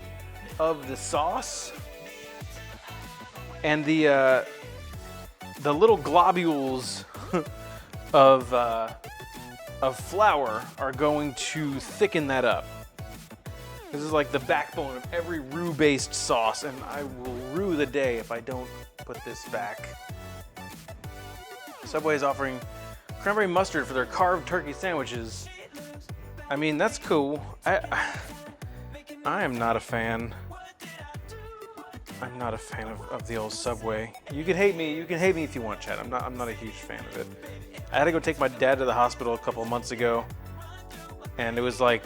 of the sauce. And the little globules of flour are going to thicken that up. This is like the backbone of every roux-based sauce, and I will rue the day if I don't put this back. Subway is offering cranberry mustard for their carved turkey sandwiches. I mean, that's cool. I am not a fan. I'm not a fan of the old Subway. You can hate me if you want, Chad. I'm not a huge fan of it. I had to go take my dad to the hospital a couple of months ago, and it was like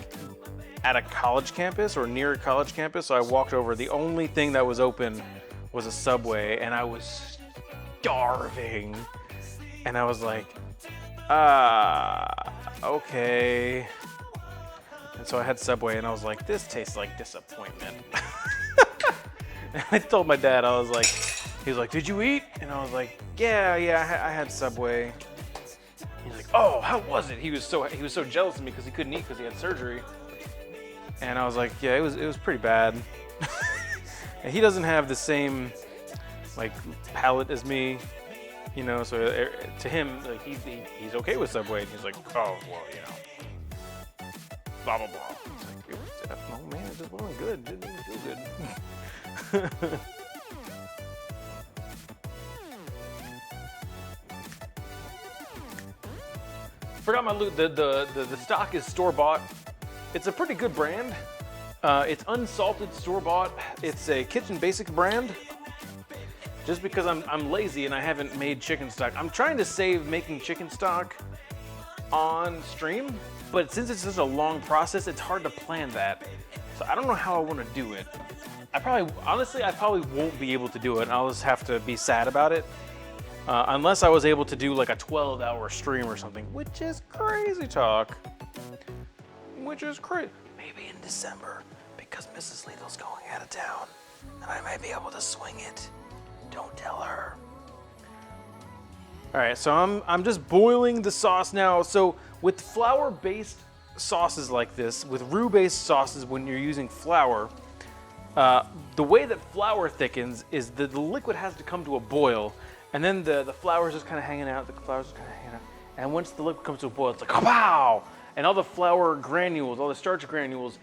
at a college campus or near a college campus, so I walked over. The only thing that was open was a Subway, and I was starving. And I was like, okay. And so I had Subway, and I was like, this tastes like disappointment. And I told my dad, I was like, he was like, did you eat? And I was like, yeah, I had Subway. He's like, oh, how was it? He was so jealous of me because he couldn't eat because he had surgery. And I was like, yeah, it was pretty bad. And he doesn't have the same like palate as me, you know. So to him, like he's okay with Subway. And he's like, oh well, you know, blah blah blah. It's like, oh man, it just wasn't good. It didn't even feel good. Forgot my loot. The stock is store-bought. It's a pretty good brand. It's unsalted store-bought. It's a Kitchen Basics brand. Just because I'm lazy and I haven't made chicken stock. I'm trying to save making chicken stock on stream, but since it's such a long process, it's hard to plan that. So I don't know how I want to do it. Honestly, I probably won't be able to do it. I'll just have to be sad about it. Unless I was able to do like a 12-hour stream or something, which is crazy talk. Which is crazy. Maybe in December, because Mrs. Lethal's going out of town, and I might be able to swing it. Don't tell her. All right, so I'm just boiling the sauce now. So with flour-based sauces like this, with roux-based sauces, when you're using flour, the way that flour thickens is that the liquid has to come to a boil, and then the flour is just kind of hanging out. The flour's just kind of hanging out, and once the liquid comes to a boil, it's like pow, and all the flour granules, all the starch granules,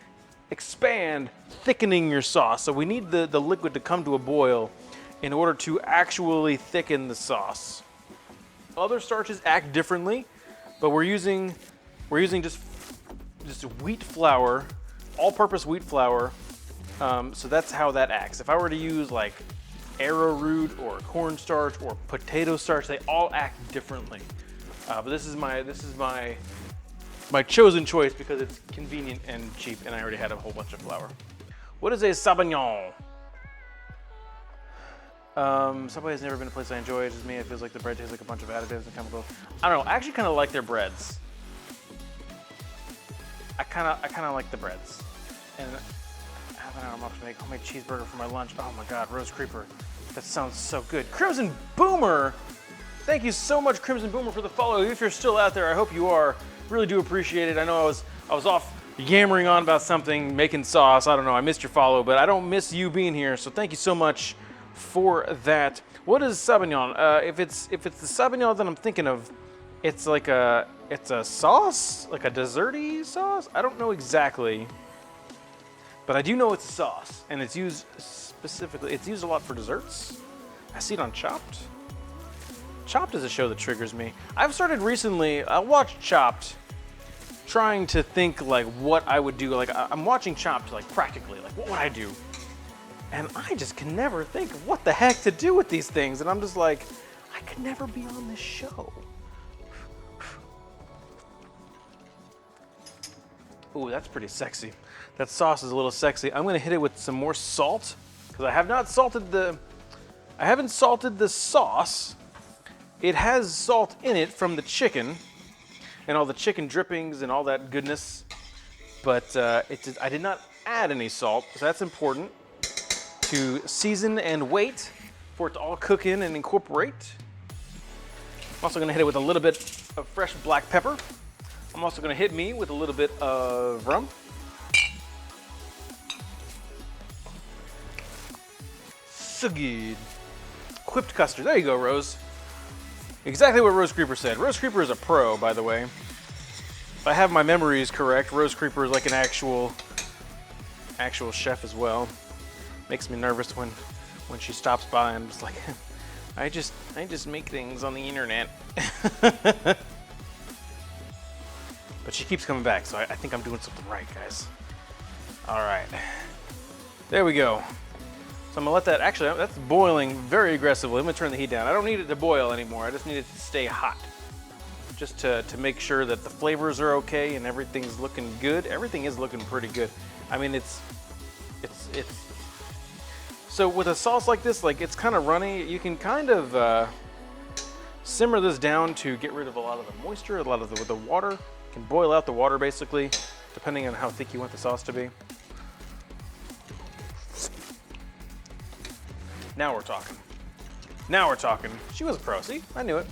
expand, thickening your sauce. So we need the liquid to come to a boil in order to actually thicken the sauce. Other starches act differently, but we're using just wheat flour, all-purpose wheat flour. So that's how that acts. If I were to use like arrowroot or cornstarch or potato starch, they all act differently. But this is my chosen choice because it's convenient and cheap, and I already had a whole bunch of flour. What is a sabayon? Subway has never been a place I enjoy. It's just me. It feels like the bread tastes like a bunch of additives and chemicals. I don't know. I actually kind of like their breads. I kind of like the breads. And half an hour I'm off to make homemade cheeseburger for my lunch. Oh my God, roast creeper. That sounds so good. Crimson Boomer, thank you so much, Crimson Boomer, for the follow. If you're still out there, I hope you are. Really do appreciate it. I know I was off yammering on about something, making sauce. I don't know. I missed your follow, but I don't miss you being here. So thank you so much for that. What is Sauvignon? If it's the Sauvignon that I'm thinking of, it's like it's a sauce, like a desserty sauce. I don't know exactly, but I do know it's a sauce, and it's used specifically. It's used a lot for desserts. I see it on Chopped. Chopped is a show that triggers me. I've started recently. I watched Chopped, trying to think like what I would do. Like I'm watching Chopped like practically. Like what would I do? And I just can never think of what the heck to do with these things. And I'm just like, I could never be on this show. Ooh, that's pretty sexy. That sauce is a little sexy. I'm gonna hit it with some more salt because I haven't salted the sauce. It has salt in it from the chicken and all the chicken drippings and all that goodness, but I did not add any salt, so that's important to season and wait for it to all cook in and incorporate. I'm also gonna hit it with a little bit of fresh black pepper. I'm also gonna hit me with a little bit of rum. So good. Whipped custard, there you go, Rose. Exactly what Rose Creeper said. Rose Creeper is a pro, by the way. If I have my memories correct, Rose Creeper is like an actual chef as well. Makes me nervous when she stops by and just like, I just make things on the internet. But she keeps coming back, so I think I'm doing something right, guys. All right, there we go. So I'm gonna let that, actually that's boiling very aggressively. I'm gonna turn the heat down. I don't need it to boil anymore. I just need it to stay hot. Just to make sure that the flavors are okay and everything's looking good. Everything is looking pretty good. I mean, it's so with a sauce like this, like it's kind of runny, you can kind of simmer this down to get rid of a lot of the moisture, a lot of the water. You can boil out the water basically, depending on how thick you want the sauce to be. Now we're talking. Now we're talking. She was a pro, see? I knew it.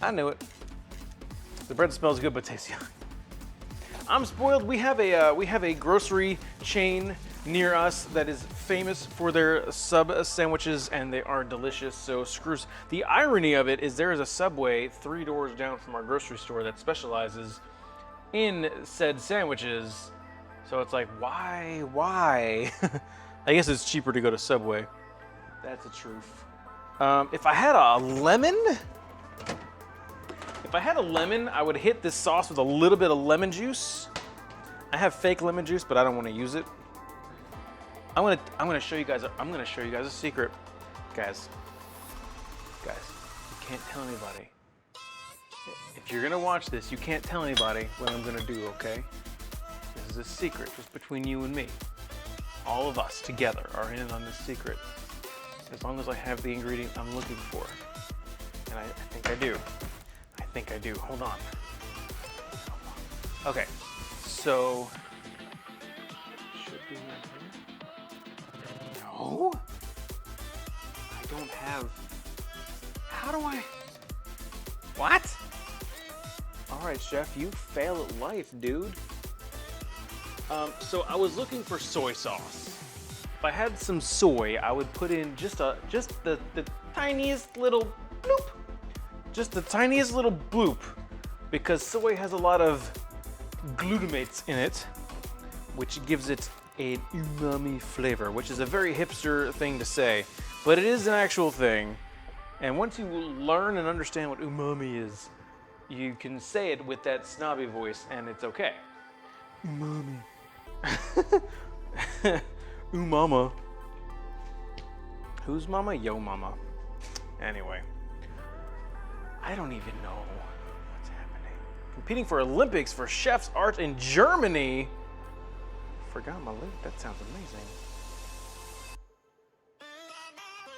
I knew it. The bread smells good, but tastes young. I'm spoiled. We have a grocery chain near us that is famous for their sub sandwiches, and they are delicious. So screws. The irony of it is there is a Subway 3 doors down from our grocery store that specializes in said sandwiches. So it's like, why? I guess it's cheaper to go to Subway. That's the truth. If I had a lemon, I would hit this sauce with a little bit of lemon juice. I have fake lemon juice, but I don't want to use it. I'm gonna show you guys a secret, guys. You can't tell anybody. If you're gonna watch this, you can't tell anybody what I'm gonna do, okay? This is a secret, just between you and me. All of us together are in on this secret. As long as I have the ingredient I'm looking for. And I think I do. I think I do. Hold on. Okay, so should be in here. No? I don't have. How do I? What? All right, chef, you fail at life, dude. So I was looking for soy sauce. If I had some soy, I would put in just the tiniest little bloop. Just the tiniest little bloop, because soy has a lot of glutamates in it, which gives it an umami flavor, which is a very hipster thing to say, but it is an actual thing. And once you learn and understand what umami is, you can say it with that snobby voice, and it's okay. Umami. Mama. Who's mama? Yo mama. Anyway. I don't even know what's happening. Competing for Olympics for chef's art in Germany. Forgot my link. That sounds amazing.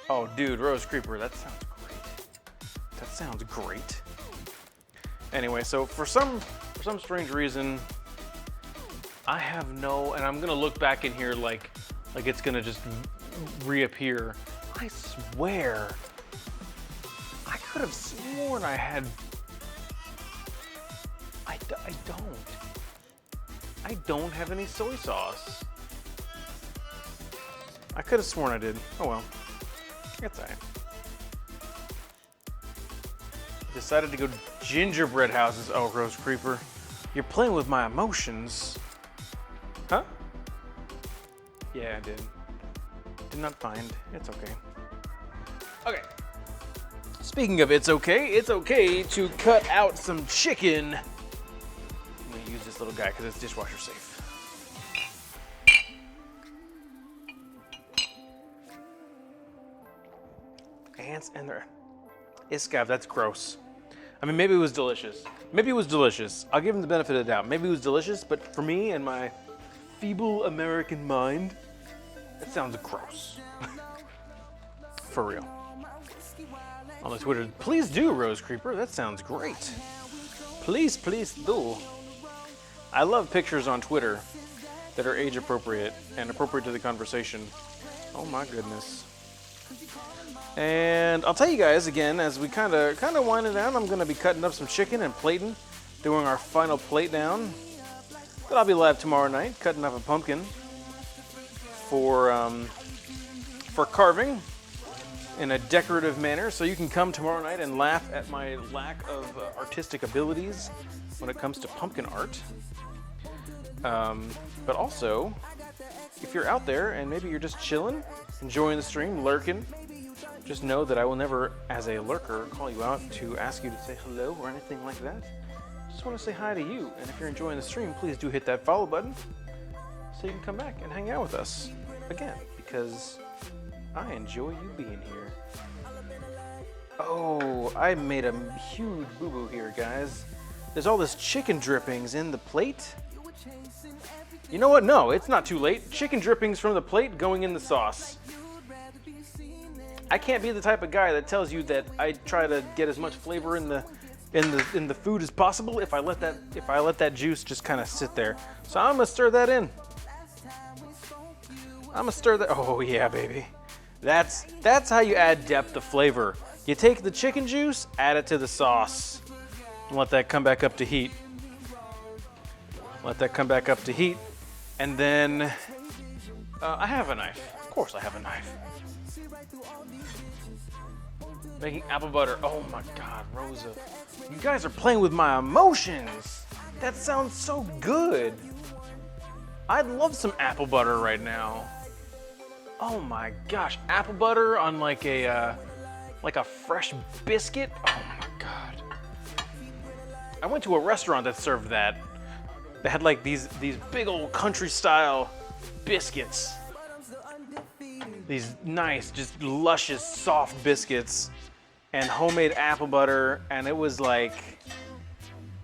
Oh, dude, Rose Creeper. That sounds great. That sounds great. Anyway, so for some strange reason, I have no, and I'm gonna look back in here like it's gonna just reappear. I swear, I could have sworn I had. I don't have any soy sauce. I could have sworn I did. Oh well, that's all right. Decided to go gingerbread houses. Oh, Rose Creeper, you're playing with my emotions. Huh? Yeah, I did. Did not find. It's okay. Okay. Speaking of it's okay to cut out some chicken. I'm gonna use this little guy because it's dishwasher safe. Ants and their iscav, that's gross. I mean, maybe it was delicious. Maybe it was delicious. I'll give him the benefit of the doubt. Maybe it was delicious, but for me and my feeble American mind, that sounds gross. For real. On the Twitter, please do, Rose Creeper. That sounds great. Please, please do. I love pictures on Twitter that are age appropriate and appropriate to the conversation. Oh my goodness. And I'll tell you guys again, as we kind of wind it down, I'm going to be cutting up some chicken and plating, doing our final plate down. But I'll be live tomorrow night, cutting up a pumpkin for carving in a decorative manner. So you can come tomorrow night and laugh at my lack of artistic abilities when it comes to pumpkin art. But also, if you're out there and maybe you're just chilling, enjoying the stream, lurking, just know that I will never, as a lurker, call you out to ask you to say hello or anything like that. Just want to say hi to you. And if you're enjoying the stream, please do hit that follow button so you can come back and hang out with us again, because I enjoy you being here. Oh, I made a huge boo-boo here, guys. There's all this chicken drippings in the plate. You know what? No, it's not too late. Chicken drippings from the plate going in the sauce. I can't be the type of guy that tells you that I try to get as much flavor in the food as possible if I let that juice just kind of sit there. So I'm gonna stir that in. I'm gonna stir that. Oh yeah, baby. That's how you add depth of flavor. You take the chicken juice, add it to the sauce, and let that come back up to heat. Let that come back up to heat, and then I have a knife. Of course, I have a knife. Making apple butter. Oh my God, Rosa. You guys are playing with my emotions. That sounds so good. I'd love some apple butter right now. Oh my gosh, apple butter on like a fresh biscuit. Oh my God. I went to a restaurant that served that. They had like these big old country style biscuits. These nice, just luscious, soft biscuits and homemade apple butter, and it was like,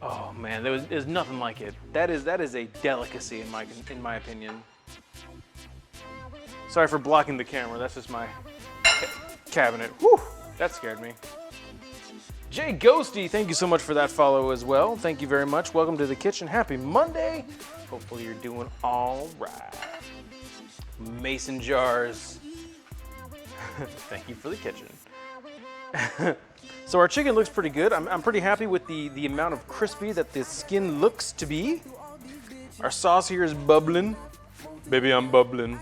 oh man, there's nothing like it. That is a delicacy in my opinion. Sorry for blocking the camera. That's just my cabinet. Whew, that scared me. Jay Ghosty, thank you so much for that follow as well. Thank you very much. Welcome to the kitchen. Happy Monday. Hopefully you're doing all right. Mason jars. Thank you for the kitchen. So our chicken looks pretty good. I'm pretty happy with the amount of crispy that the skin looks to be. Our sauce here is bubbling. Baby, I'm bubbling.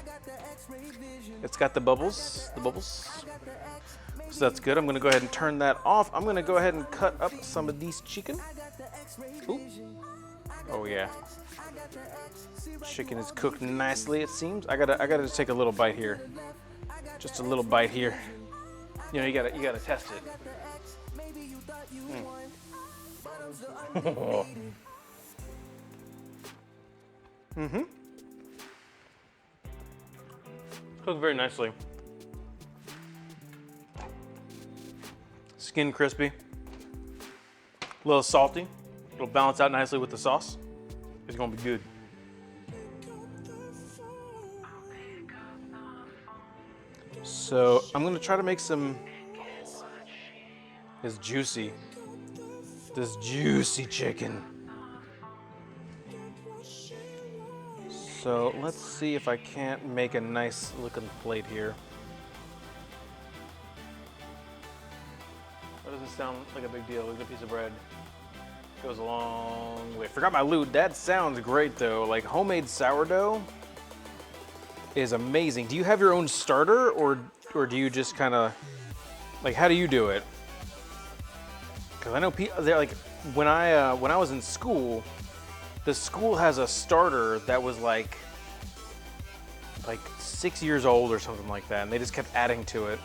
It's got the bubbles. So that's good. I'm gonna go ahead and turn that off. I'm gonna go ahead and cut up some of these chicken. Ooh. Oh yeah. Chicken is cooked nicely, it seems. I gotta just take a little bite here. Just a little bite here. You know, you gotta test it. Mm-hmm. Cooked very nicely. Skin crispy. A little salty. It'll balance out nicely with the sauce. It's gonna be good. So I'm gonna try to make some. This juicy chicken. So let's see if I can't make a nice looking plate here. That doesn't sound like a big deal. Look at a piece of bread. Goes a long way. Forgot my lute. That sounds great though. Like homemade sourdough is amazing. Do you have your own starter or do you just kind of like how do you do it? Because I know people they're like when I was in school, the school has a starter that was like 6 years old or something like that, and they just kept adding to it.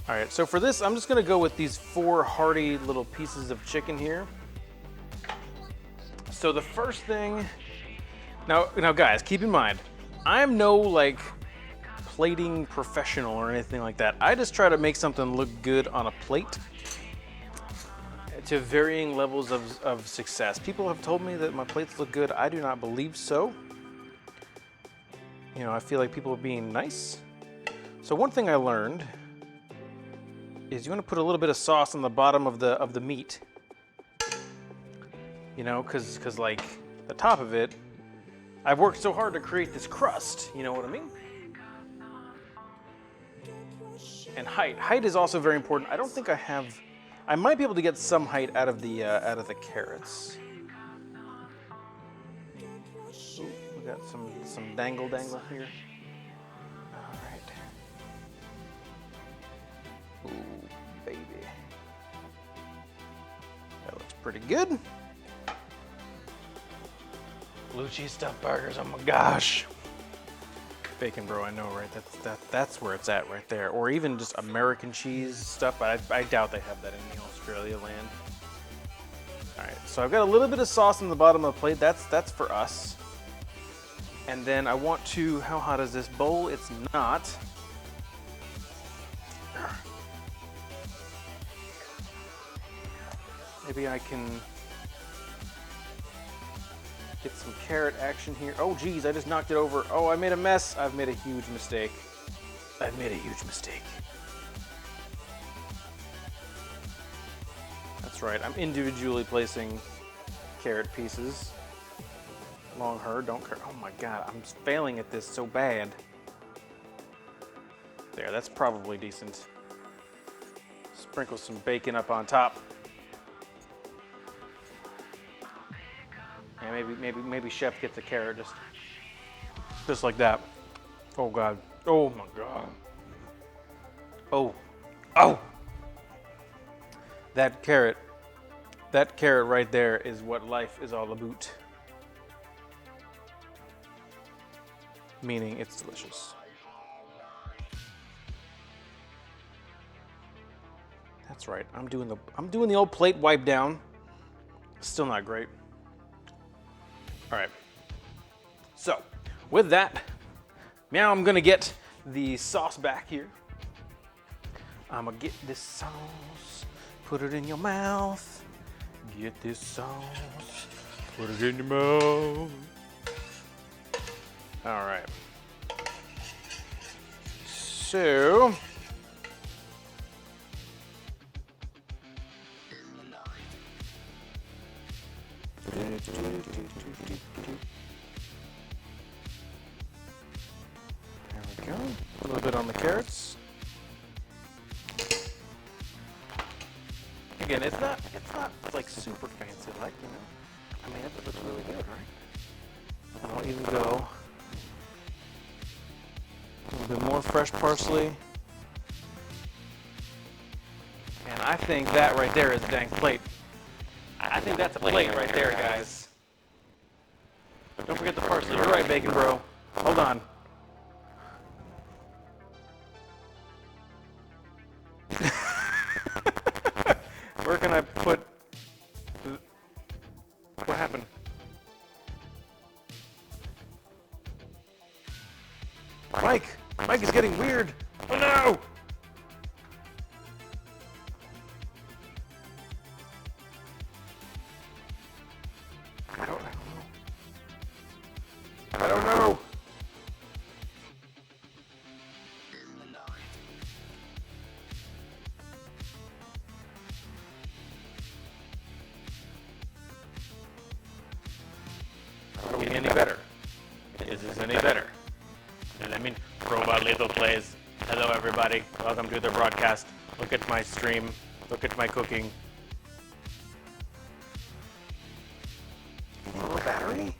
All right, so for this, I'm just gonna go with these 4 hearty little pieces of chicken here. So the first thing, now guys, keep in mind, I'm no like plating professional or anything like that. I just try to make something look good on a plate to varying levels of success. People have told me that my plates look good. I do not believe so. You know, I feel like people are being nice. So one thing I learned is you want to put a little bit of sauce on the bottom of the meat. You know, cause like the top of it, I've worked so hard to create this crust. You know what I mean? And height is also very important. I don't think I have. I might be able to get some height out of the carrots. Ooh, we got some dangle here. All right. Ooh, baby. That looks pretty good. Blue cheese stuffed burgers, oh my gosh. Bacon bro, I know, right? That's where it's at right there. Or even just American cheese stuff, but I doubt they have that in the Australia land. All right, so I've got a little bit of sauce on the bottom of the plate. That's for us. And then I want to, how hot is this bowl? It's not. Maybe I can get some carrot action here. Oh geez, I just knocked it over. Oh, I made a mess. I've made a huge mistake. I've made a huge mistake. That's right, I'm individually placing carrot pieces. Long her, don't care. Oh my God, I'm failing at this so bad. There, that's probably decent. Sprinkle some bacon up on top. Yeah, maybe chef gets a carrot just like that. Oh God. Oh my God. Oh. That carrot right there is what life is all about. Meaning it's delicious. That's right. I'm doing the old plate wipe down. Still not great. All right. So, with that, now I'm gonna get the sauce back here. I'm gonna get this sauce, put it in your mouth. Get this sauce, put it in your mouth. All right. So, there we go. A little bit on the carrots. Again, it's not like super fancy, like, you know. I mean, it looks really good, right? And I'll even go a little bit more fresh parsley. And I think that right there is a dang plate. I think that's a plate right there, guys. Don't forget the parsley. You're right, bacon bro. Hold on. Where can I put... What happened? Mike is getting weird. Oh no! I don't know. What do we any better? Is this any better? And I mean, Robot Lethal Plays. Hello everybody, welcome to the broadcast. Look at my stream, look at my cooking. A little battery?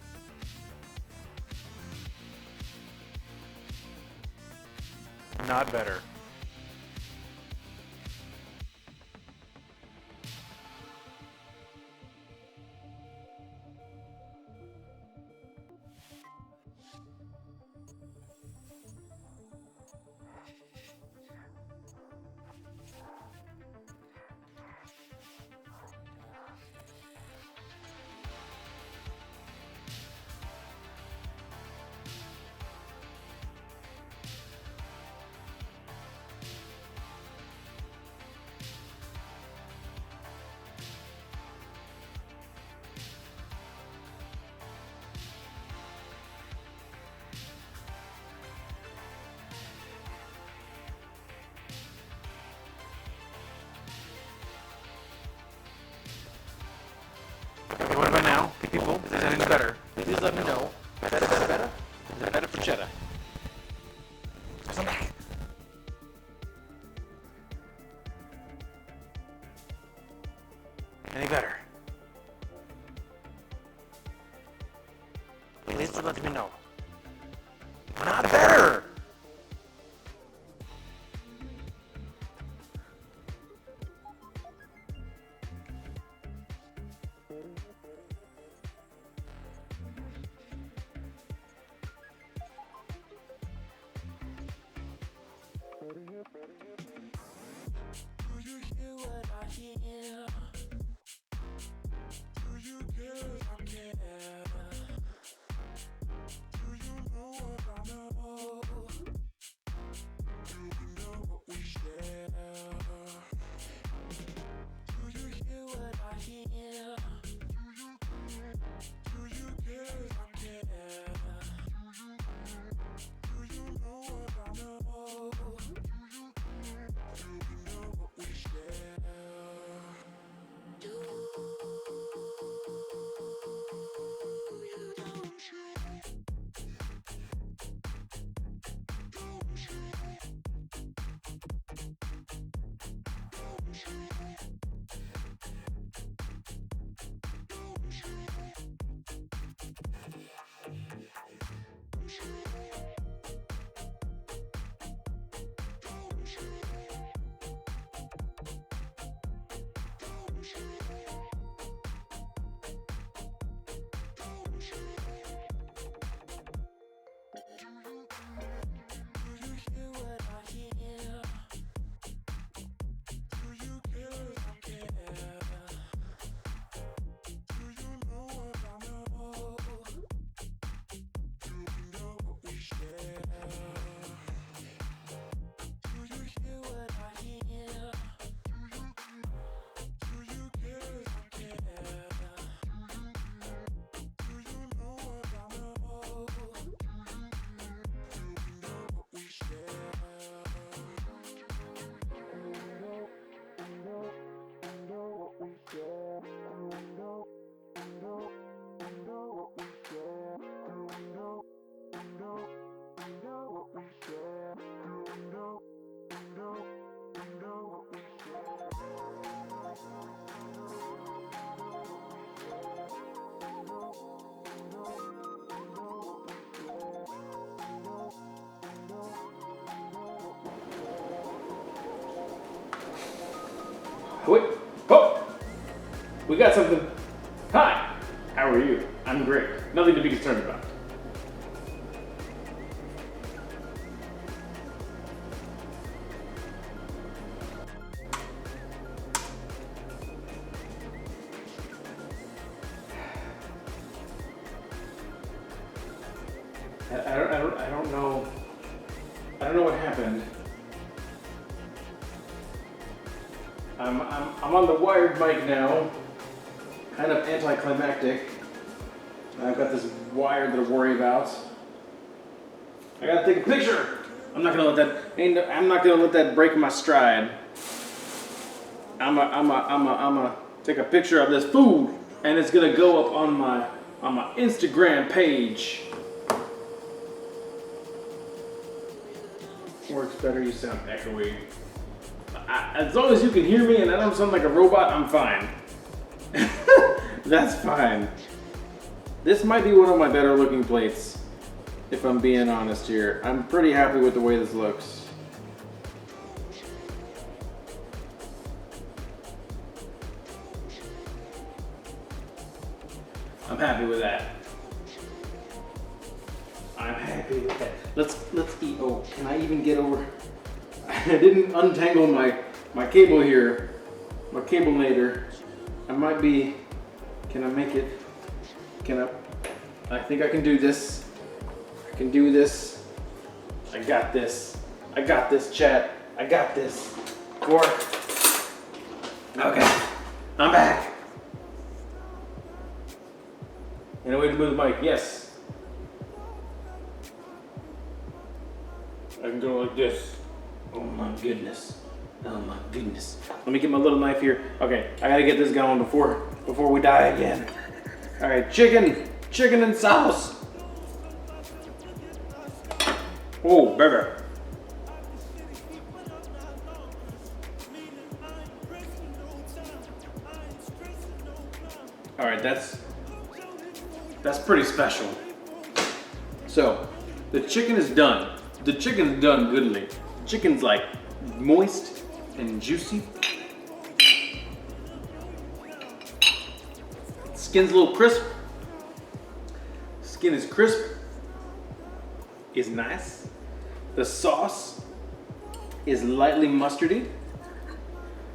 Not better. Okay, what about now? People, is that any better? Please let me know. Better? Is it better for cheddar? Come back. Any better? Please let me know. Not better! Do you hear what I hear? Do you care if I care? Do you know what I know? Do we know what we share? Do you hear what I hear? Do you care if I care? Do you know what I know? Do we know what we share? Do you, don't you? Don't you? Don't you? Wait, oh! We got something. Hi, how are you? I'm great. Nothing to be concerned about. I don't know. I don't know what happened. I'm on the wired mic now. Kind of anticlimactic. I've got this wire to worry about. I gotta take a picture. I'm not gonna let that break my stride. I'm take a picture of this food, and it's gonna go up on my on my Instagram page. Works better, you sound echoey. As long as you can hear me and I don't sound like a robot, I'm fine. That's fine. This might be one of my better looking plates, if I'm being honest here. I'm pretty happy with the way this looks. I'm happy with that. I'm happy with that. Let's eat. Oh, can I even get over? I didn't untangle my cable here, my cablemator. I might be. Can I make it? Can I think I can do this. I can do this. I got this. I got this, chat. I got this. Fork. Okay, I'm back. And a way to move the mic, yes. I can go like this. Oh my goodness. Oh my goodness. Let me get my little knife here. Okay, I gotta get this going before we die again. All right, chicken and sauce. Oh, baby. All right, that's pretty special. So, the chicken is done. The chicken's done goodly. Chicken's like moist and juicy. Skin's a little crisp. Skin is crisp. Is nice. The sauce is lightly mustardy.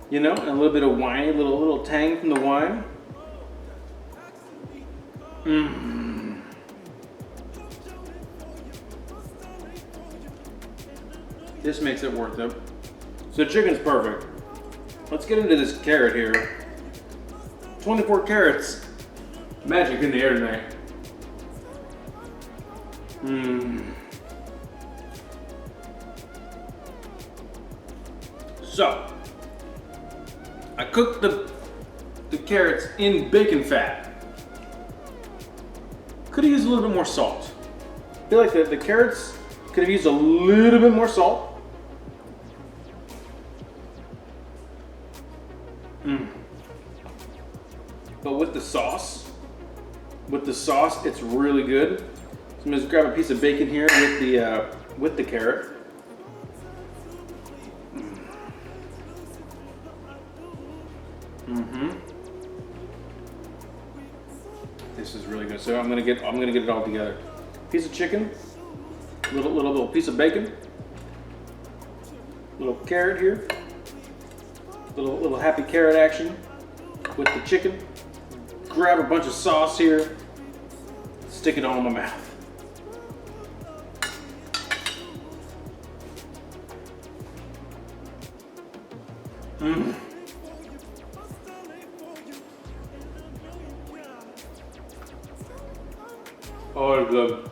You know, and a little bit of wine, a little tang from the wine. Mmm. This makes it worth it. So the chicken's perfect. Let's get into this carrot here. 24 carats. Magic in the air tonight. Mmm. So, I cooked the carrots in bacon fat. Could have used a little bit more salt. I feel like the carrots could have used a little bit more salt. But with the sauce, it's really good. So I'm gonna just grab a piece of bacon here with the carrot. This is really good. So I'm gonna get it all together. Piece of chicken, little piece of bacon, little carrot here, little happy carrot action with the chicken. Grab a bunch of sauce here, stick it all in my mouth. Mmm. Oh, it's good.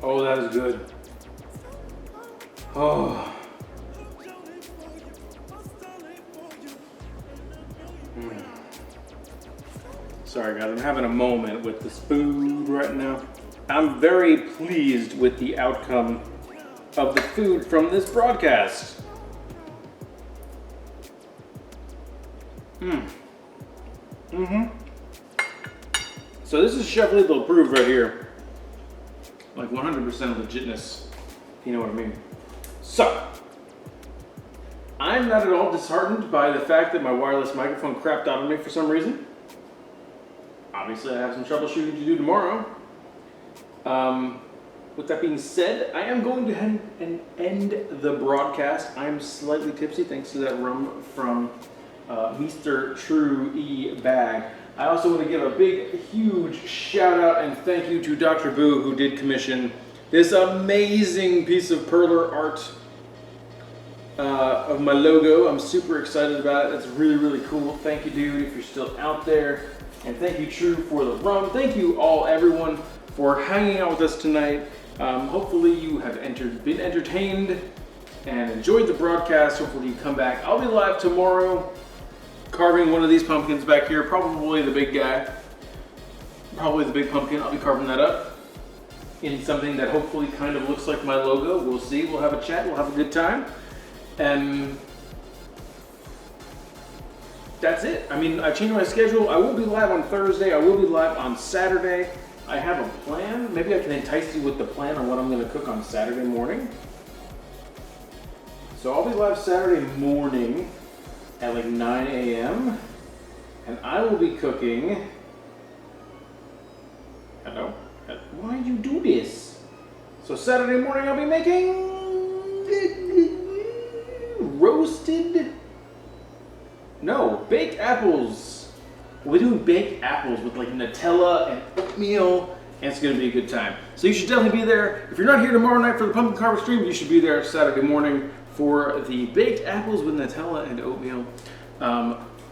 Oh, that is good. Oh. Sorry guys, I'm having a moment with this food right now. I'm very pleased with the outcome of the food from this broadcast. So this is Chef Lethal approved right here. Like 100% legitness, if you know what I mean. So, I'm not at all disheartened by the fact that my wireless microphone crapped out on me for some reason. Obviously I have some troubleshooting to do tomorrow. With that being said, I am going to end the broadcast. I'm slightly tipsy thanks to that rum from Mr. True E Bag. I also want to give a big, huge shout out and thank you to Dr. Boo who did commission this amazing piece of perler art of my logo. I'm super excited about it. It's really, really cool. Thank you, dude, if you're still out there. And thank you, True, for the rum. Thank you all, everyone, for hanging out with us tonight. Hopefully you have been entertained and enjoyed the broadcast. Hopefully you come back. I'll be live tomorrow. carving one of these pumpkins back here, probably the big guy. Probably the big pumpkin. I'll be carving that up in something that hopefully kind of looks like my logo. We'll see. We'll have a chat. We'll have a good time. And that's it. I mean, I changed my schedule. I will be live on Thursday. I will be live on Saturday. I have a plan. Maybe I can entice you with the plan on what I'm going to cook on Saturday morning. So I'll be live Saturday morning at like 9 a.m. and I will be cooking. Hello? Why did you do this? So Saturday morning I'll be making baked apples. We'll be doing baked apples with like Nutella and oatmeal, and it's gonna be a good time. So you should definitely be there. If you're not here tomorrow night for the pumpkin carver stream, you should be there Saturday morning for the baked apples with Nutella and oatmeal.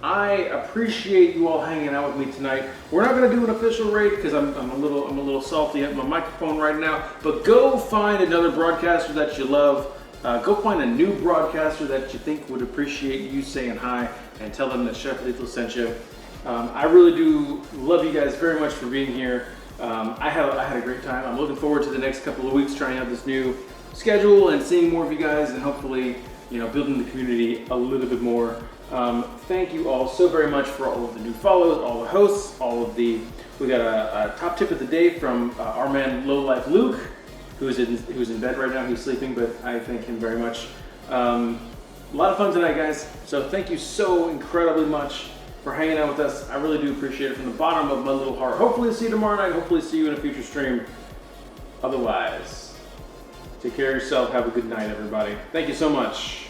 I appreciate you all hanging out with me tonight. We're not gonna do an official raid because I'm a little salty at my microphone right now. But go find another broadcaster that you love. Go find a new broadcaster that you think would appreciate you saying hi, and tell them that Chef Lethal sent you. I really do love you guys very much for being here. I had a great time. I'm looking forward to the next couple of weeks trying out this new schedule and seeing more of you guys, and hopefully, you know, building the community a little bit more. Thank you all so very much for all of the new follows, all the hosts, we got a top tip of the day from our man Low Life Luke, who's in bed right now. He's sleeping, but I thank him very much. A lot of fun tonight, guys. So thank you so incredibly much for hanging out with us. I really do appreciate it from the bottom of my little heart. Hopefully see you tomorrow night. Hopefully see you in a future stream. Otherwise, take care of yourself. Have a good night, everybody. Thank you so much.